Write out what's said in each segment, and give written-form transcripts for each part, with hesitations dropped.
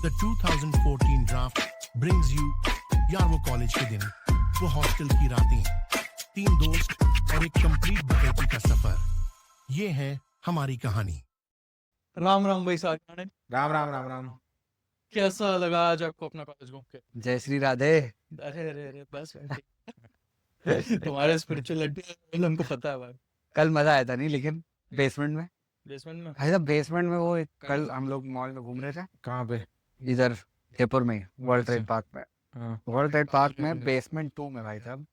The 2014 draft brings you यार वो college के दिन, वो हॉस्टल की रातें, 3 दोस्त और एक कंप्लीट बकैती का सफर। ये है हमारी कहानी। राम राम भाई सारे। राम राम राम राम। कैसा लगा आज आपको अपना कॉलेज घूम के? जय श्री राधे। अरे अरे अरे बस तुम्हारे स्पिरिचुअलिटी हमको पता है भाई। कल मजा आया था नहीं, लेकिन बेसमेंट में बेसमेंट में भाई साहब, बेसमेंट में वो कल हम लोग मॉल में घूम रहे थे, कहाँ पे? इधर जयपुर में वर्ल्ड ट्रेड पार्क में। हाँ, वर्ल्ड ट्रेड पार्क में बेसमेंट 2 में भाई साहब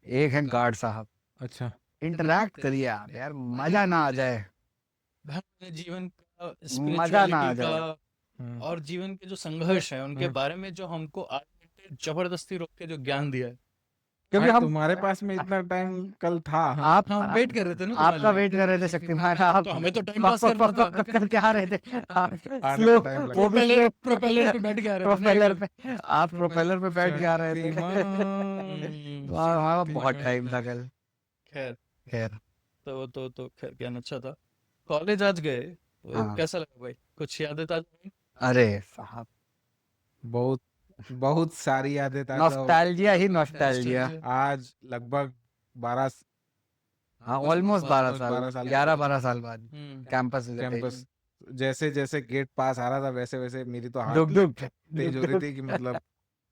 एक है गार्ड साहब। अच्छा। इंटरैक्ट करिए आप यार, मजा ना आ जाए। भाई अपने जीवन का मजा ना आ स्पिरिचुअलिटी जाए। का और जीवन के जो संघर्ष है उनके बारे में जो हमको आज जबरदस्ती रोक के जो ज्ञान दिया है। क्योंकि भाई, हम तुम्हारे पास में इतना टाइम कल था। आप हम वेट कर रहे थे ना आपका तुम्हारे लिए। वेट कर रहे थे शक्तिमान। आप तो हमें तो टाइम पास करना था। कर क्या रहे थे आप? आने स्लो, का time लगा। वो भी स्लो। प्रोपेलर पे बैठ के आ रहे थे। प्रोपेलर पे, आप प्रोपेलर पे बैठ के आ रहे थे। हम्म, वहाँ बहुत टाइम था कल। खैर खैर तो खैर ज्ञान अच्छा था। कॉलेज आज गए तो हाँ। कैसा लगा भाई? कुछ यादें ताज़ा हुई? अरे साहब, बहुत बहुत सारी यादें ताज़ा हो। नॉस्टैल्जिया ही नॉस्टैल्जिया। आज लगभग 12 हाँ, ऑलमोस्ट 12 12 साल, साल 11-12 साल बाद हम्म, कैंपस कैंपस जैसे जैसे गेट पास आ रहा था वैसे वैसे मेरी तो हार्ट दुख दुख तेज हो रही थी कि मतलब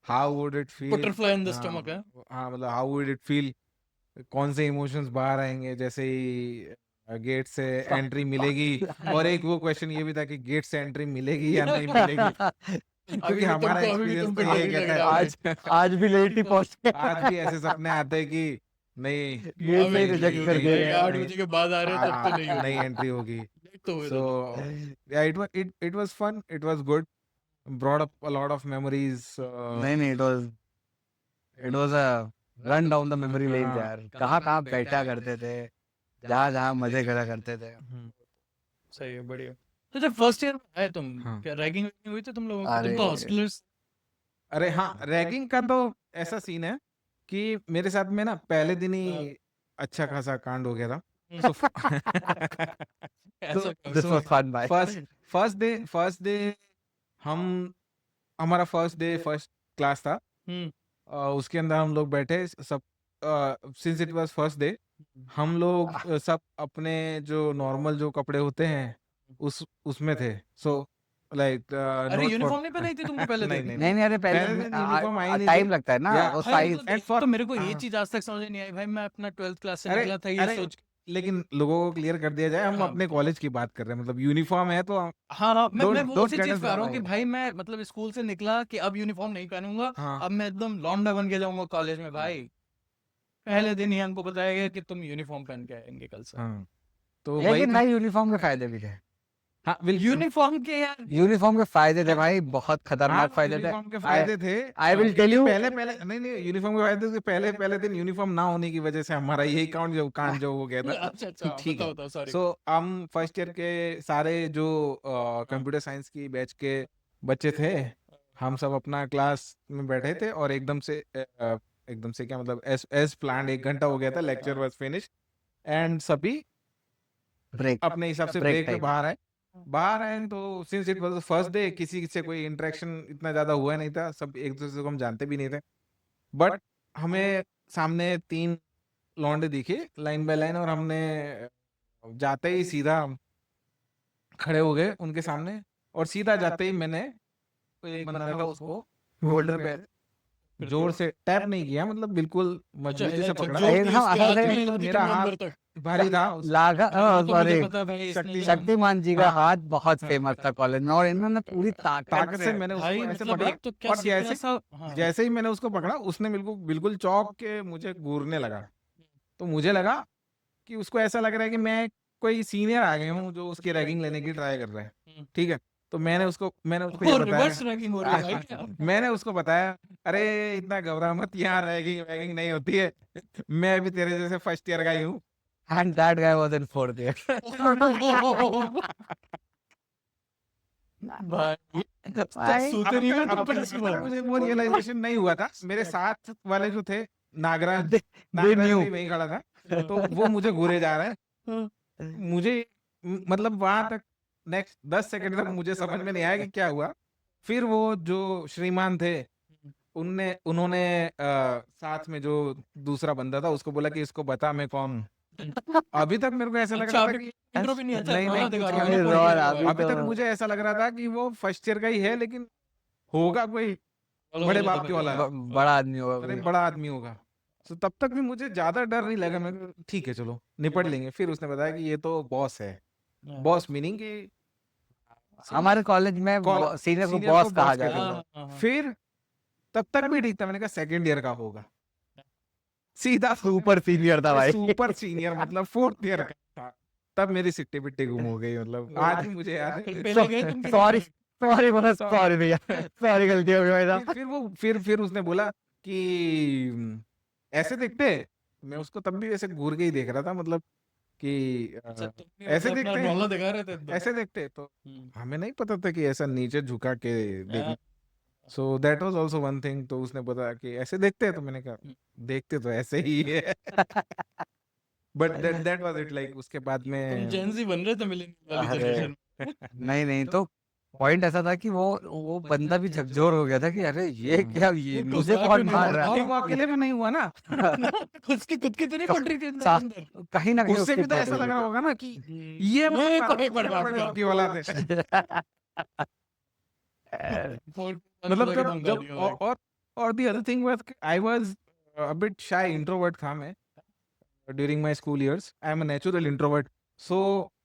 how would it feel. butterfly in the stomach है। हाँ, मतलब हाउ वुड इट फील, कौन से इमोशंस बाहर आएंगे जैसे ही गेट से एंट्री मिलेगी। और एक वो क्वेश्चन ये भी था कि गेट से एंट्री मिलेगी या नहीं मिलेगी, क्योंकि हमारा एक्सपीरियंस तो ये कहता है। आज भी लेट ही पहुंचे। आज भी ऐसे सपने आते हैं कि नहीं ये से रिजेक्ट कर भाई, दिया। 8 बजे के बाद आ रहे हैं तब तो नहीं नहीं होगी। एंट्री होगी। तो हुए So yeah, it was fun. It was good. Brought up a lot of memories. नहीं, it was a run down the memory lane हाँ। यार। कहाँ बैठा करते थे, जहाँ मजे करा करते थे। सही है, बढ़िया। तो जब फर्स्ट ईयर में आए तुम, हाँ। क्या रैगिंग हुई थी तुम लोगों को? अरे। तुम तो हॉस्टलर्स। अरे हाँ, रैगिंग का तो ऐसा सीन है कि मेरे साथ में ना पहले दिन ही अच्छा खासा कांड हो गया था। This was fun भाई। फर्स्ट डे हमारा फर्स्ट क्लास था। उसके अंदर हम लोग बैठे सब। Since it was first day, हम लोग सब अपने जो नॉर्मल जो कपड़े होते हैं उसमें थे। सो लाइक अरे यूनिफॉर्म नहीं पहनाई थी तुमने पहले नहीं, दिन? नहीं। नहीं अरे पहले दिन uniform आई नहीं टाइम थी। लगता है ना Yeah, वो भाई, साइज। मतलब and for- तो मेरे को ये हाँ। चीज आज तक समझ नहीं आई भाई। मैं अपना 12th क्लास से अरे, निकला था ये अरे, सोच के। लेकिन लोगों को क्लियर कर दिया जाए, हम हाँ। अपने कॉलेज की बात कर रहे हैं। मतलब यूनिफॉर्म है तो हाँ हाँ, मैं Don't- वो don't उसी get चीज us पे आ रहा हूँ wrong. कि भाई मैं मतलब स्कूल से निकला कि अब यूनिफॉर्म नहीं पहनूंगा। हाँ। अब मैं एकदम लौंडा बन के जाऊंगा कॉलेज में भाई। पहले दिन ही हमको बताया गया कि तुम यूनिफॉर्म पहन के आएंगे कल से। हाँ, तो वही लेकिन नई यूनिफॉर्म के फायदे भी थे। हाँ, बिल्कुल। यूनिफॉर्म के यार यूनिफॉर्म के फायदे थे भाई, बहुत हाँ, खतरनाक फायदे थे। यूनिफॉर्म के फायदे थे। I will tell you- पहले नहीं यूनिफॉर्म के फायदे थे। पहले दिन यूनिफॉर्म ना होने की वजह से हमारा यही कांड जो हो गया था। अच्छा ठीक है। बताओ सॉरी। सो हम फर्स्ट ईयर के सारे जो कंप्यूटर साइंस की बैच के बच्चे थे, हम सब अपना क्लास में बैठे थे और एकदम से क्या मतलब एस प्लान 1 घंटा हो गया था। लेक्चर वाज फिनिश एंड सभी ब्रेक अपने हिसाब से Break ब्रेक में time. बाहर आए तो since it was first day, किसी से कोई इंटरेक्शन इतना ज्यादा हुआ नहीं था। सब एक दूसरे को हम जानते भी नहीं थे। बट हमें सामने 3 लौंडे दिखे लाइन बाय लाइन, और हमने जाते ही सीधा खड़े हो गए उनके सामने। और सीधा जाते ही मैंने एक बंदा था उसको शोल्डर पे जोर से टैप नहीं किया, मतलब बिल्कुल मजबूती से पकड़ा। मेरा हाथ भारी था लागा। सॉरी, शक्ति- शक्तिमान जी का हाथ बहुत फेमस था कॉलेज में, और इन्होंने पूरी ताकत से मैंने भाई उसको ऐसे मतलब पकड़ा। एक तो क्या और जैसे हाँ। जैसे ही मैंने उसको पकड़ा, उसने बिल्कुल चौंक के मुझे घूरने लगा। तो मुझे लगा कि उसको ऐसा लग रहा है कि मैं कोई सीनियर आ गया हूँ जो उसकी रैगिंग लेने की ट्राई कर रहा है। ठीक है, तो मैंने उसको ये रिवर्स बताया। रैगिंग हो रही है भाई क्या? मैंने उसको बताया, अरे इतना घबरा मत, यहाँ रैगिंग नहीं होती है। मैं भी तेरे जैसे फर्स्ट ईयर का ही हूँ। And that guy was in 4th year। भाई भाई, सूते नहीं हुए तुम अब पर तक मुझे वो रियलाइजेशन नहीं हुआ था। मेरे साथ वाले जो थे नागराज they knew. भी वहीं खड़ा था, तो वो मुझे घूरे जा रहा है। मुझे मतलब वहां तक नेक्स्ट 10 सेकंड तक मुझे समझ में नहीं आया कि क्या हुआ। फिर वो जो श्रीमान थे उन्होंने साथ में जो दूसरा बंदा था उसको बोला कि इसको बता मैं कौन हूँ। अभी तक मेरे को ऐसा लग अच्छा रहा था अभी कि इंट्रो भी नहीं अच्छा नहीं रोना नहीं दिखा कुछ रहा भी है नहीं। ना, और कोई अभी अभी तक तो मुझे ऐसा लग रहा था कि वो फर्स्ट ईयर का ही है, लेकिन होगा कोई बोलो, बड़े बोलो, बाप तो के वाला, बड़ा आदमी होगा अरे कोई। बड़ा आदमी होगा। तो तब तक भी मुझे ज्यादा डर नहीं लगा, मैं कहा, ठीक है चलो निपट लेंगे। फिर उसने बताया कि ये तो बॉस है, बॉस मीनिंग कि हमारे कॉलेज में सीनियर को सीनियर को बॉस कहा बॉस जाता कहते था। हैं। हाँ। फिर तब तक भी ठीक था, मैंने कहा सेकंड ईयर का होगा, सीधा सुपर सीनियर था भाई। सुपर सीनियर मतलब फोर्थ ईयर का था। तब मेरी सिट्टी पिट्टी गुम हो गई, मतलब आज भी मुझे याद फिर है। पहले गए तुम सॉरी सॉरी बोला, Sorry. सॉरी भैया, सॉरी गलती हो गई मेरा। फिर उसने बोला कि ऐसे देखते, मैं उसको तब भी ऐसे घूर के ही देख रहा था, मतलब कि अच्छा, तुम भी ऐसे मतलब अपना देखते हैं, रोना दिखा रहे थे एकदम। ऐसे देखते तो हम्म। हमें नहीं पता था कि ऐसा नीचे झुका के देखना। हाँ, so that was also one thing. तो उसने बताया कि ऐसे देखते हैं, तो मैंने कहा देखते तो ऐसे ही है। But that was it, like उसके बाद तुम में जेंजी बन रहे थे मिलेनियल वाली अरे जनरेशन। नहीं नहीं, तो पॉइंट ऐसा था कि वो बंदा भी झकझोर हो गया था कि अरे ये क्या, ये ये मुझे घबरा कौन क्यों नहीं मार रहा? रहा नहीं, वो अकेले में नहीं हुआ ना, उसकी खुद की तो नहीं पड़ रही थी अंदर सा- अंदर। कहीं ना कहीं उससे उसके भी तो ऐसा लग रहा होगा ना कि ये मैं मतलब कोई बड़ा बड़े बाप बाप की औलाद है। मतलब जब जब और the other thing was I was a bit shy introvert था मैं during my school years. I am a natural introvert, so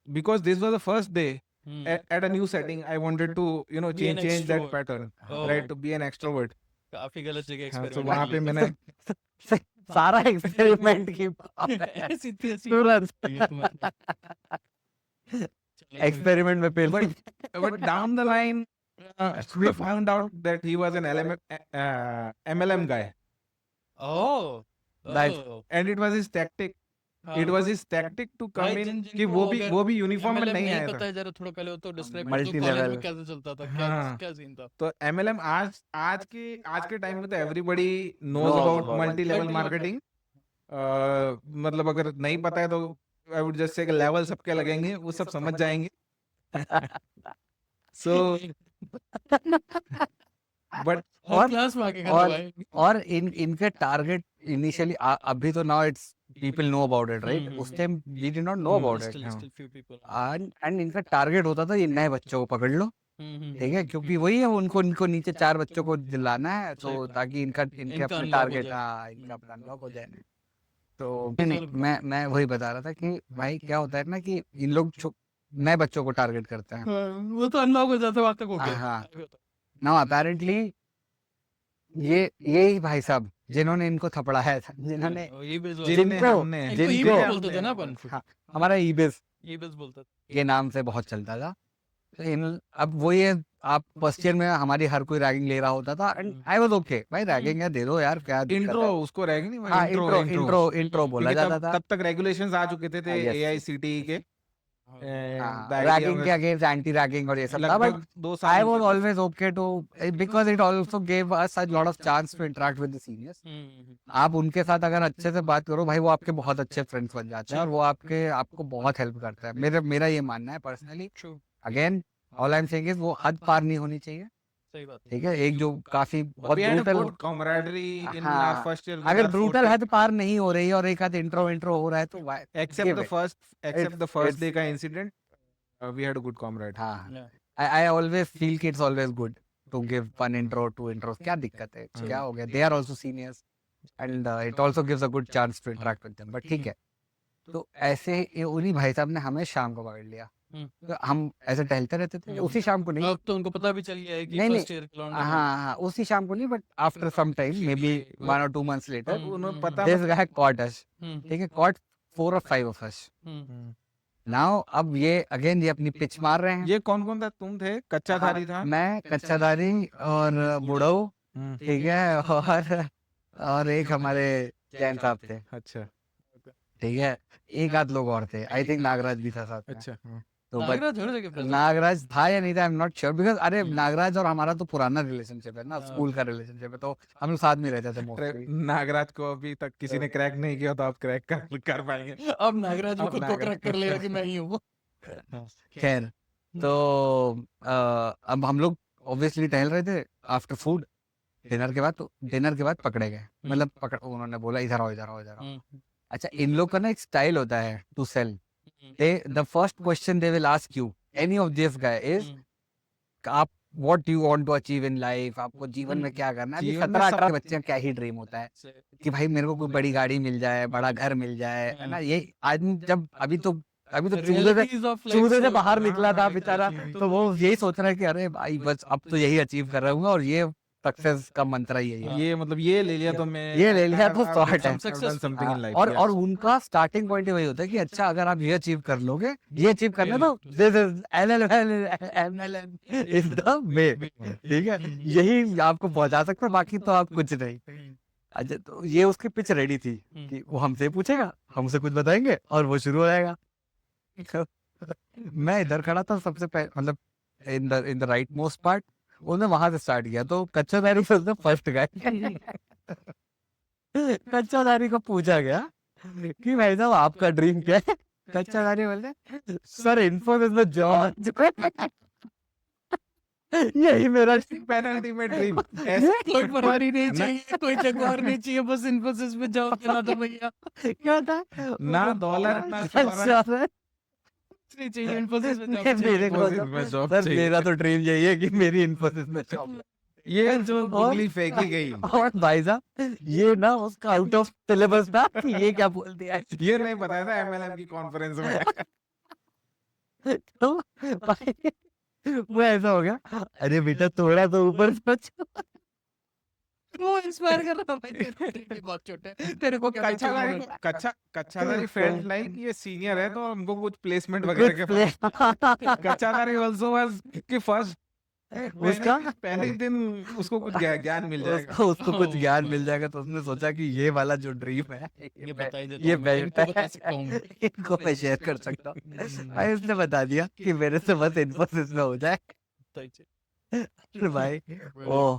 because this was the first day at a new setting, I wanted to Be an change that extrovert. pattern, Oh. right, to be an extrovert. काफी गलत जगह हाँ, तो experiment वहां पे मैंने सारा experiment की बात है। ऐसी थी ऐसी तुरंत ये तुम्हारा चलो एक्सपेरिमेंट में fail. but down the line we found out that he was an MLM guy, oh Nice. and it was his tactic. It was his tactic to come भाई in कि वो भी यूनिफॉर्म में MLM नहीं नहीं आया पता था। है जरा थोड़ा पहले वो तो डिस्क्राइब कर दो Multi कॉलेज level. में कैसे चलता था, क्या हाँ। क्या सीन था। तो MLM आज के टाइम में तो everybody knows Knows about about multi level multi-level marketing. मतलब अगर नहीं पता है तो I would just say level सबके लगेंगे, वो सब समझ जाएंगे। सो बट हर क्लास में आके और- भाई और इनके टारगेट इनिशियली, अभी तो now it's people know about it, right? Hmm, उस time we did not know about it. Still few people and इनका टारगेट होता था ये नए बच्चों को पकड़ लो, ठीक है, क्योंकि वही है, उनको नीचे 4 बच्चों को दिलाना है, सही तो बात। ताकि इनके इनका अपने unlock हो टारगेट, जाए। हाँ, इनका अपना अनलॉक हो जाए। तो नहीं, मैं वही बता रहा था कि भाई क्या होता है ना कि इन लोग नए बच्चों को टारगेट करते हैं। वो तो अनलॉक हो जाता वक्त तक हो हाँ, गया। हाँ। नाउ अपेरेंटली ये ही भाई साहब जिन्होंने इनको थपड़ाया था, जिन्होंने ये बेस जिनने जिनको- हमने इनको ई जिनको- बेस बोलते थे ना अपन, हाँ, हमारा ईबेस ई बेस बोलते थे। के नाम से बहुत चलता था। तो अब वो ये आप फर्स्ट ईयर में हमारी हर कोई रैगिंग ले रहा होता था, एंड आई वाज ओके, भाई रैगिंग है, दे दो यार, क्या दिक्कत इंट्रो है? उसको रहेगी नहीं, हाँ, इंट्रो बोला क्योंकि जाता था। तब तक रेगुलेशंस आ चुके थे हाँ, yes. AICTE के रैगिंग के अगेंस्ट एंटी रैगिंग और ये सब था, बट लगभग 2 I साल was always okay to, because it also gave us a lot of chance to interact with the seniors. आप उनके साथ अगर अच्छे से बात करो भाई, वो आपके बहुत अच्छे फ्रेंड्स बन जाते हैं और वो आपको बहुत हेल्प करता है। मेरा ये मानना है personally. True, again all I am saying is वो हद पार नहीं होनी चाहिए, सही बात है। ठीक है? एक जो काफी बहुत we had a brutal, good camaraderie in हाँ, our first year with अगर our ब्रूटल 40 हद पार नहीं हो रही है और एक आध इंट्रो हो रहा है तो except give the it. first it's- day का incident, we had a good camaraderie. हाँ, Yeah. I always feel कि it's always good to give one intro, 2 intros, क्या दिक्कत है, क्या हो गया? They are also seniors and it also gives a good chance to interact with them, but ठीक है। तो ऐसे उन्हीं भाई साहब ने हमें शाम को पकड़ लिया, तो हम ऐसे टहलते रहते थे, उसी शाम को नहीं, अब तो उनको पता भी चल गया है कि नहीं, फर्स्ट ईयर के लौंडे हैं। हाँ, उसी शाम को नहीं, but after some time, maybe 1 or 2 months later, उन्हें पता this guy caught us, हम्म, ठीक है, caught 4 or 5 of us. Hmm, Now अब ये अगेन ये अपनी पिच मार रहे हैं। ये कौन था? तुम थे, कच्चा धारी था। मैं कच्चाधारी और बुढ़ऊ, ठीक है, और एक हमारे जैन साहब थे, अच्छा ठीक है, एक आध लोग और थे, आई थिंक नागराज भी था साथ में। अच्छा तो but नागराज हर जगह present। नागराज था या नहीं था, I am not sure, because अरे नागराज और हमारा तो पुराना रिलेशनशिप है ना, हाँ। स्कूल का रिलेशनशिप है, तो हम लोग साथ में रहते थे मोस्टली। नागराज को अभी तक किसी ने क्रैक नहीं किया, तो आप क्रैक कर पाएंगे। अब नागराज भी अब खुद को नागराज- क्रैक कर लेगा कि मैं ही हूँ। खैर, तो अब हम लोग ऑब्वियसली टहल रहे थे आफ्टर फूड, डिनर के बाद, तो डिनर के बाद पकड़े गए, मतलब पकड़, उन्होंने बोला इधर आओ इधर आओ इधर आओ। अच्छा, इन लोग का ना एक स्टाइल होता है to sell, they the first question they will ask you, any of this guy is, आप what do you want to achieve in life, आपको जीवन में क्या करना है। अभी जीवन में 17-18 सब- बच्चे क्या ही ड्रीम होता है कि भाई मेरे को कोई बड़ी गाड़ी मिल जाए, बड़ा घर मिल जाए, है ना। ये आदमी जब अभी तो चूहे से बाहर निकला था बेचारा, तो वो यही सोच रहा है कि अरे भाई बस अब तो यही अचीव कर रहा हूँ, और ये सक्सेस का मंत्र यही है। ये मतलब ये ले लिया तो मैं ये ले लिया तो I've sort है। done something in life, और yes. उनका स्टार्टिंग पॉइंट वही होता है कि अच्छा अगर आप ये अचीव कर लोगे, ये अचीव करना, तो this is MLM is the way, ठीक है, यही आपको पहुंचा सकता है, बाकी तो आप कुछ नहीं। अच्छा, तो ये उसकी पिच रेडी थी कि वो हमसे पूछेगा, हमसे कुछ बताएंगे, और वो शुरू हो जाएगा। मैं इधर खड़ा था सबसे पहले, मतलब in the right most part, उन्होंने वहां से स्टार्ट किया, तो कच्चा दारी से फर्स्ट गए। कच्चा दारी को पूछा गया कि भाई साहब आपका ड्रीम क्या है। कच्चा दारी बोलते सर इन्फोसिस में जॉब, यही मेरा पेनल्टी में ड्रीम कोई फरवरी नहीं चाहिए, कोई जगवार नहीं चाहिए, बस इन्फोसिस में जॉब करा दो भैया। क्या था ना डॉलर ना अच्छा सर, नहीं चाहिए, इन्फोसिस में जॉब मेरे को Infosys में job सर चाहिए। मेरा तो ड्रीम यही है कि मेरी इन्फोसिस में जॉब। ये जो और- उंगली फेंकी गई और भाई साहब ये ना उसका आउट ऑफ सिलेबस था कि ये क्या बोल दिया है। ये नहीं बताया था एमएलएम की कॉन्फ्रेंस में। तो भाई वो ऐसा हो गया, अरे बेटा थोड़ा तो ऊपर सोच। वो इंस्पायर कर रहा था भाई, तेरे dream बहुत छोटे हैं, तेरे को क्या चाहिए? कच्चादारी फेल्ट लाइक ये सीनियर है तो हमको कुछ प्लेसमेंट वगैरह के कुछ कच्चादारी आल्सो वाज कि फर्स्ट उसका पहले दिन उसको कुछ ज्ञान मिल जाएगा। उसको कुछ ज्ञान मिल जाएगा, तो उसने सोचा कि ये वाला जो ड्रीम है ये बता ही देता ये हूँ मैं, बेस्ट इनको बता है, सकता हूँ। इनको मैं शेयर कर सकता हूँ। भाई उसने बता दिया कि मेरे से बस इन्फोसिस में हो जाए। फिर भाई ओ,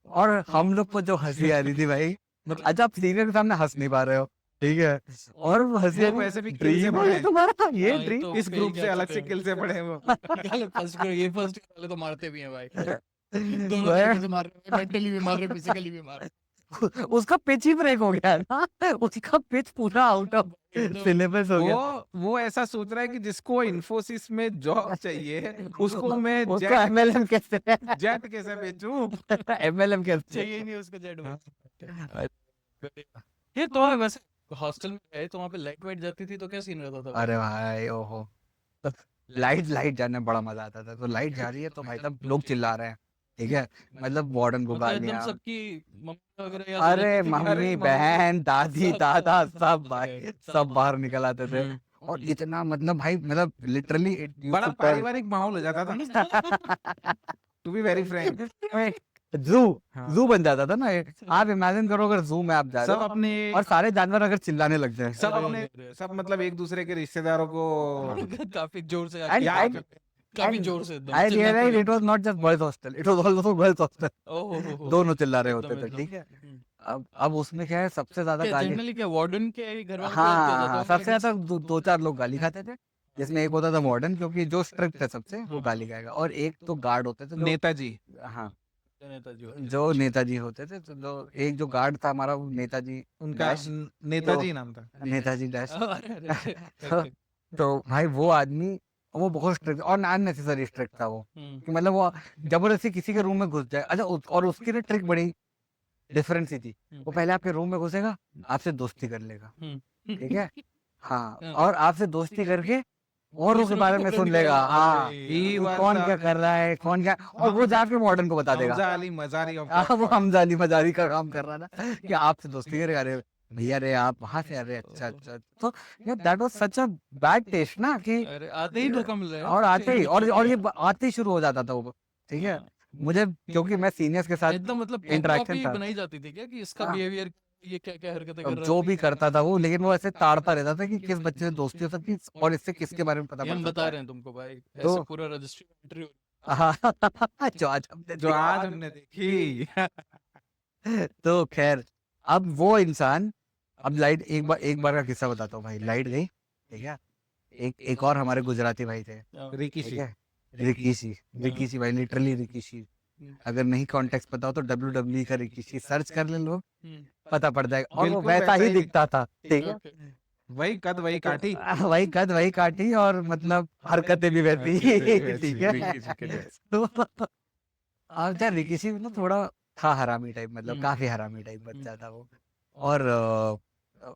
और हम लोग को जो हंसी आ रही थी भाई, मतलब अच्छा आप सीनियर के सामने हंस नहीं पा रहे हो, ठीक है, और वो हंसी आ वो रही, वैसे भी किल से ड्रीम पढ़े है तुम्हारा, ये हाँ, ये ड्रीम। तो इस पे ग्रुप ही से जा अलग चुके से हैं। किल से पढ़े वो। ये फर्स्ट वाले तो मारते भी हैं भाई, दोनों वह- तरीके से मार रहे हैं, मेंटली भी मार रहे हैं, फिजिकली भी मार रहे उसका पिच ही ब्रेक हो गया ना, उसका पिच पूरा आउट ऑफ सिलेबस हो गया। वो ऐसा सोच रहा है कि जिसको इन्फोसिस में जॉब चाहिए उसको मैं उसको MLM कैसे जेट कैसे बेचूं। MLM कैसे चाहिए ही नहीं उसको जेड। ये तो है वैसे, हॉस्टल में गए तो वहाँ पे लाइट वाइट जाती थी तो क्या सीन रहता था? अरे भाई ओहो, लाइट जाने में बड़ा मजा आता था। तो लाइट जा रही है तो भाई साहब लोग चिल्ला रहे हैं, ठीक है, मतलब वार्डन को मतलब एकदम गालियां, सबकी मम्मी वगैरह याद अरे रहती थी कि मम्मी अरे बहन दादी सब- दादा सब सब बाहर भाई सब सब बाहर निकल आते थे। और इतना मतलब भाई मतलब लिटरली बड़ा पारिवारिक माहौल हो जाता था टू बी वेरी फ्रैंक। जू हाँ। जू बन जाता था ना ये। आप इमेजिन करो अगर जू में आप जा रहे सब हो अपने और सारे जानवर अगर चिल्लाने लग जाए, सब अरे, अपने अरे, सब मतलब एक दूसरे के रिश्तेदारों को काफी जोर से And- याद and- करते हैं। काफी and जोर से एकदम आई चिल्लाते रियलाइज थे। It was not just boys hostel, it was also girls hostel, ओहो दोनों चिल्ला रहे होते एकदम, थे, एकदम। ठीक है। अब उसमें क्या है, सबसे ज्यादा गाली, जनरली क्या वार्डन के ही घर वाले हाँ सबसे ज्यादा दो चार लोग गाली खाते थे, जिसमें एक होता था वार्डन, क्योंकि जो स्ट्रिक्ट है सबसे वो गाली खाएगा, और एक तो गार्ड होते थे जो, नेताजी हाँ नेताजी होते थे। जो नेताजी होते थे, तो एक जो गार्ड था हमारा वो नेताजी उनका डैश, नेताजी नाम था। नेताजी डैश। अरे, अरे, अरे, तो भाई वो आदमी वो बहुत स्ट्रिक्ट और अननेसेसरी स्ट्रिक्ट था वो, हम्म, कि मतलब वो जबरदस्ती किसी के रूम में घुस जाए। अच्छा और उसकी ना ट्रिक बड़ी डिफरेंस ही थी, वो पहले आपके रूम में घुसेगा, आपसे दोस्ती कर लेगा, ठीक है, हाँ, और आपसे दोस्ती करके और उसके बारे में सुन लेगा, हाँ ही वो was कौन the- क्या कर रहा है, कौन क्या, और वो जाके मॉडर्न को बता देगा, हमजा अली मजारी of हाँ, वो हमजाली मजारी का काम कर रहा था कि आपसे दोस्ती करेगा। अरे भैया रे आप वहां से, अरे अच्छा अच्छा, तो यार that was such a bad taste ना कि, अरे आते ही धोखा मिल रहा है और आते ही और ये आते ही शुरू हो जाता था वो, ठीक है। मुझे क्योंकि मैं सीनियर्स के साथ एकदम मतलब interaction कॉपी था। बनाई जाती थी क्या कि इसका हाँ। बिहेवियर ये क्या क्या हरकतें कर रहा है, जो भी करता था वो, लेकिन वो ऐसे ताड़ता रहता था कि किस बच्चे से दोस्ती हो सकती है और इससे किसके बारे में पता ये हम पड़ बता सकता रहे हैं तुमको भाई, तो- ऐसे पूरा रजिस्ट्री एंट्री है। हाँ, जो आज हमने जो देखा। आज हमने देखी। तो खैर अब वो इंसान, अब लाइट एक बार का किस्सा बताता हूँ भाई। लाइट गई, ठीक है, एक और हमारे गुजराती भाई थे, रिकी ठीक है, रिकीशी भाई, लिटरली रिकीशी, अगर नहीं कॉन्टेक्स्ट पता हो तो WWE का रिकीशी सर्च कर ले लोग, हम्म, पता पड़ जाएगा। और वो बिल्कुल वैसा वैसा ही ही दिखता था, ठीक है। ओके। वही कद वही काठी। वही कद वही काठी और मतलब हरकतें भी वैसी ही, ठीक है। रिकी के जैसे। तो और क्या रिकीशी ना थोड़ा था हरामी टाइप, मतलब हम्म। काफी हरामी टाइप बच्चा था वो। और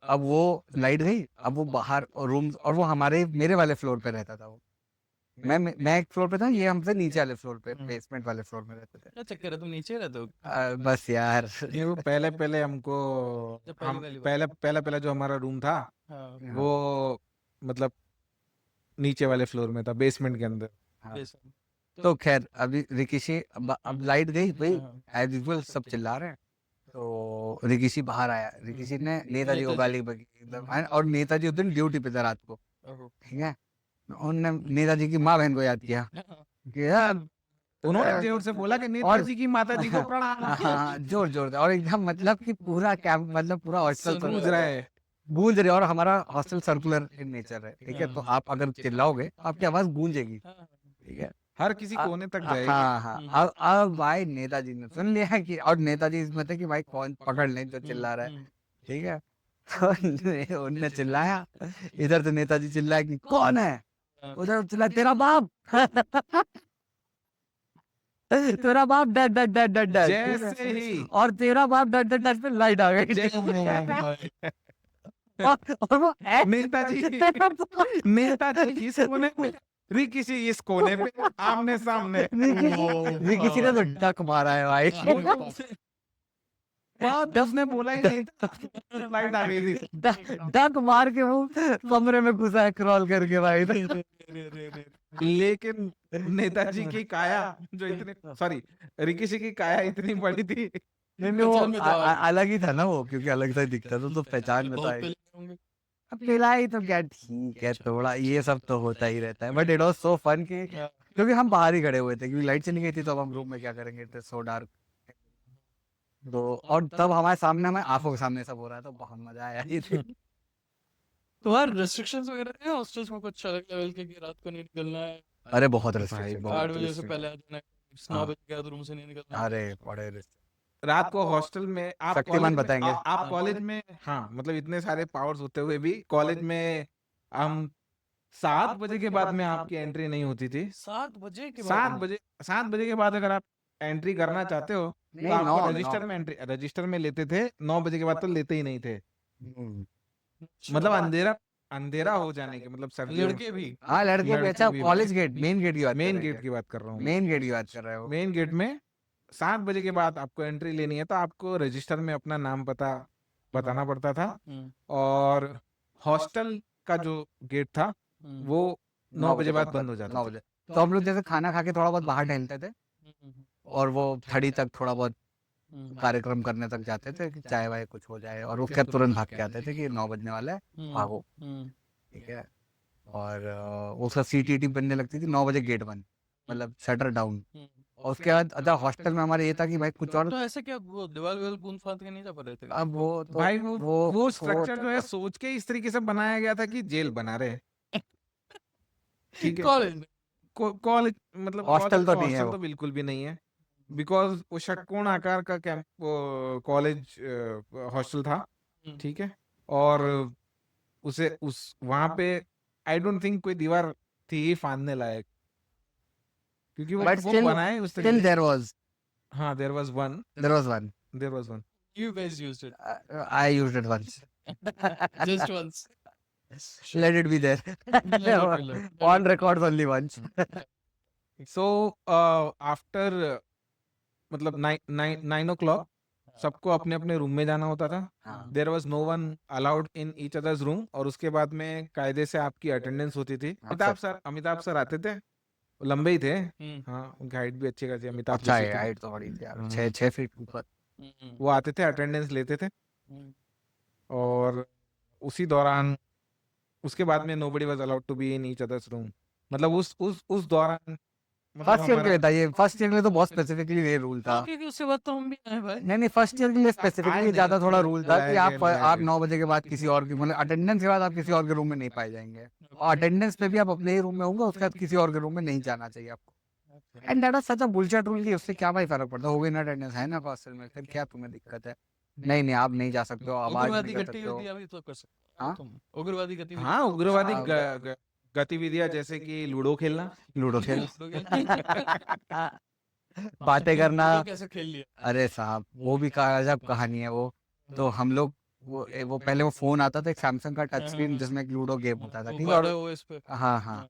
अब वो लाइट गई, अब वो बाहर रूम, और वो हमारे मेरे वाले फ्लोर पे रहता था वो। मैं एक फ्लोर पे था, ये हमसे नीचे वाले फ्लोर पे, बेसमेंट वाले फ्लोर में रहते थे। क्या चक्कर है, तुम नीचे रहते हो? बस यार। नहीं, वो पहले पहले हमको जब पहली हम वाली बार। पहले पहले पहले जो हमारा रूम था हाँ, वो मतलब नीचे वाले फ्लोर में था, बेसमेंट के अंदर। हाँ। बेसन। तो खैर अभी रिकीशी, अब लाइट गई भाई, हाँ, एज यूजुअल सब चिल्ला रहे हैं। तो रिकीशी बाहर आया, रिकीशी ने नेताजी को गाली बकी एकदम, और नेताजी उस दिन ड्यूटी पे था रात को, ओहो। ठीक है। उन्होंने नेताजी की माँ बहन को याद किया कि यार, उन्होंने जोर से बोला कि नेताजी की माताजी को प्रणाम। हाँ जोर जोर से, और एकदम मतलब कि पूरा कैंप, मतलब पूरा हॉस्टल सुन गूंज रहा है। गूंज रहे। और हमारा हॉस्टल सर्कुलर इन नेचर है, ठीक है। तो आप अगर चिल्लाओगे आपकी आवाज गूंजेगी, हाँ, ठीक है। हर किसी कोने तक जाएगी। हाँ हाँ। अब भाई नेताजी ने सुन लिया कि, और नेताजी इसमें थे कि भाई कौन पकड़ लें जो चिल्ला रहा है, ठीक है। तो उनने चिल्लाया, इधर से नेताजी चिल्लाया कि कौन है, उधर चिल्ला तेरा बाप। तेरा बाप डर डर डर डर डर, जैसे ही और तेरा बाप डर डर डर पे लाइट आ गई। और वो नेताजी नेताजी इस कोने में, रिकी इस कोने पे, आमने सामने। किसी ने तो डक मारा है भाई। दस ने बोला ही नहीं था, लाइट आ गई थी। डक मार के वो कमरे में घुसा है क्रॉल करके भाई। लेकिन नेताजी की काया जो इतनी, सॉरी, रिकी की काया इतनी बड़ी थी। नहीं वो पहचान में तो आ गई। अलग ही था ना वो, क्योंकि अलग सा ही दिखता था, तो पहचान में बहुत था। पहले होंगे। अब पिलाई तो क्या, ठीक है, थोड़ा ये सब तो होता ही रहता है, but it was so fun कि, हाँ। क्योंकि हम बाहर ही खड़े हुए थे, क्योंकि लाइट चली गई थी, तो अब हम रूम में क्या करेंगे, इट सो डार्क। तो और तब हमारे सामने, हमारे आंखों के सामने सब हो रहा है, तो बहुत मजा आया। तो यार रेस्ट्रिक्शंस वगैरह है हॉस्टल्स में कुछ अलग लेवल के, कि रात को नहीं निकलना है, अरे बहुत भाई, रेस्ट्रिक्शन, बहुत 8 बजे से restriction। पहले आ जाना है, 9 हाँ। बजे के बाद रूम से नहीं निकलना है। अरे बड़े रात को हॉस्टल में आप शक्तिमान कॉलेज में, बताएंगे। आप कॉलेज में, हाँ मतलब इतने सारे पावर्स होते हुए भी कॉलेज में हम 7 बजे के बाद में आपकी एंट्री नहीं होती थी। 7 बजे के बाद 7 बजे के बाद अगर आप एंट्री करना चाहते हो तो नहीं, आपको 9 रजिस्टर में एंट्री, रजिस्टर में लेते थे। 9 बजे के बाद तो लेते ही नहीं थे। हम्म। मतलब अंधेरा हो जाने के, मतलब सर्दियों लड़के भी हाँ लड़के भी, लड़के अच्छा भी। कॉलेज गेट, मेन गेट की बात मेन गेट की बात कर रहा हूँ। मेन गेट की बात कर रहे हो। मेन गेट में 7 बजे के बाद आपको एंट्री लेनी है तो आपको रजिस्टर में अपना नाम पता बताना पड़ता था। हम्म, और हॉस्टल का जो गेट था हम्म, वो 9 बजे बाद बंद हो 9 जाता था। बजे। तो हम लोग जैसे खाना खा के थोड़ा बहुत बाहर टहलते थे, और वो थड़ी तक थोड़ा बहुत कार्यक्रम करने तक जाते थे कि चाय वाय कुछ हो जाए, और उसके बाद तुरंत भाग के आते थे कि 9 बजने वाला है, भागो, ठीक है। और उसका सीटीटी बनने लगती थी 9 बजे गेट बंद, मतलब शटर डाउन। और उसके बाद अच्छा हॉस्टल में हमारे ये था कि भाई कुछ और, तो ऐसे क्या वो दीवार विवार कूद फांद के नहीं जा पा रहे थे? अब वो तो भाई वो स्ट्रक्चर जो है सोच के इस तरीके से बनाया गया था कि जेल बना रहे। ठीक है, कॉलेज में कॉलेज मतलब हॉस्टल तो नहीं है हॉस्टल वो। तो बिल्कुल भी नहीं है, बिकॉज वो षटकोण आकार का कैंप कॉलेज हॉस्टल था। ठीक है, और उसे उस वहां पे आई डोंट थिंक कोई दीवार थी ही फांदने लायक, क्योंकि वो But वो still- बनाए उस Still तरीके से। there was हाँ, there was one you guys used it I used it once. just once. Let it be there. On records only once. So after मतलब 9 o'clock सबको अपने अपने रूम में जाना होता था। हाँ। There was no one allowed in each other's room. और उसके बाद में कायदे से आपकी अटेंडेंस होती थी। अमिताभ सर आते थे, वो लंबे ही थे। हाँ, उनकी हाइट भी अच्छी खासी अमिताभ अच्छा जैसी है, थी। हाइट तो बड़ी थी यार, 6 फीट ऊपर। वो आते थे, अटेंडेंस लेते थे, और उसी दौरान उसके बाद में nobody was allowed to be in each other's room. मतलब उस दौरान मतलब फर्स्ट ईयर के हमारा- लिए था ये, फर्स्ट ईयर के लिए तो बहुत स्पेसिफिकली ये रूल था। क्योंकि उसके बाद तो हम भी आए भाई। नहीं फर्स्ट ईयर के लिए आए स्पेसिफिकली नहीं, ज्यादा थोड़ा रूल था कि आप लाए गए। 9 बजे के बाद किसी और की, मतलब अटेंडेंस के बाद आप किसी और के रूम में नहीं पाए जाएंगे, और अटेंडेंस पे भी आप अपने ही रूम में होंगे, उसके बाद किसी और के रूम में नहीं जाना चाहिए आपको। And that was such a bullshit rule कि उससे क्या भाई फर्क पड़ता, हो गई ना अटेंडेंस, है ना हॉस्टल में, फिर क्या तुम्हें दिक्कत है? नहीं नहीं आप नहीं जा सकते हो, आवाज उग्रवादी नहीं कर सकते हो। गतिविधियां भी तो कर सकते हो हाँ? तुम, उग्रवादी गतिविधि हाँ, उग्रवादी हाँ। गतिविधियां जैसे कि लूडो खेलना। लूडो खेल लूडो खेल- बातें करना। लूडो कैसे खेल लिया? अरे साहब वो भी अजब कहानी है वो। तो हम लोग वो पहले वो फोन आता था एक सैमसंग का टच स्क्रीन जिसमें एक लूडो गेम होता था, वो ठीक है, और बड़े OS पे। हाँ हाँ,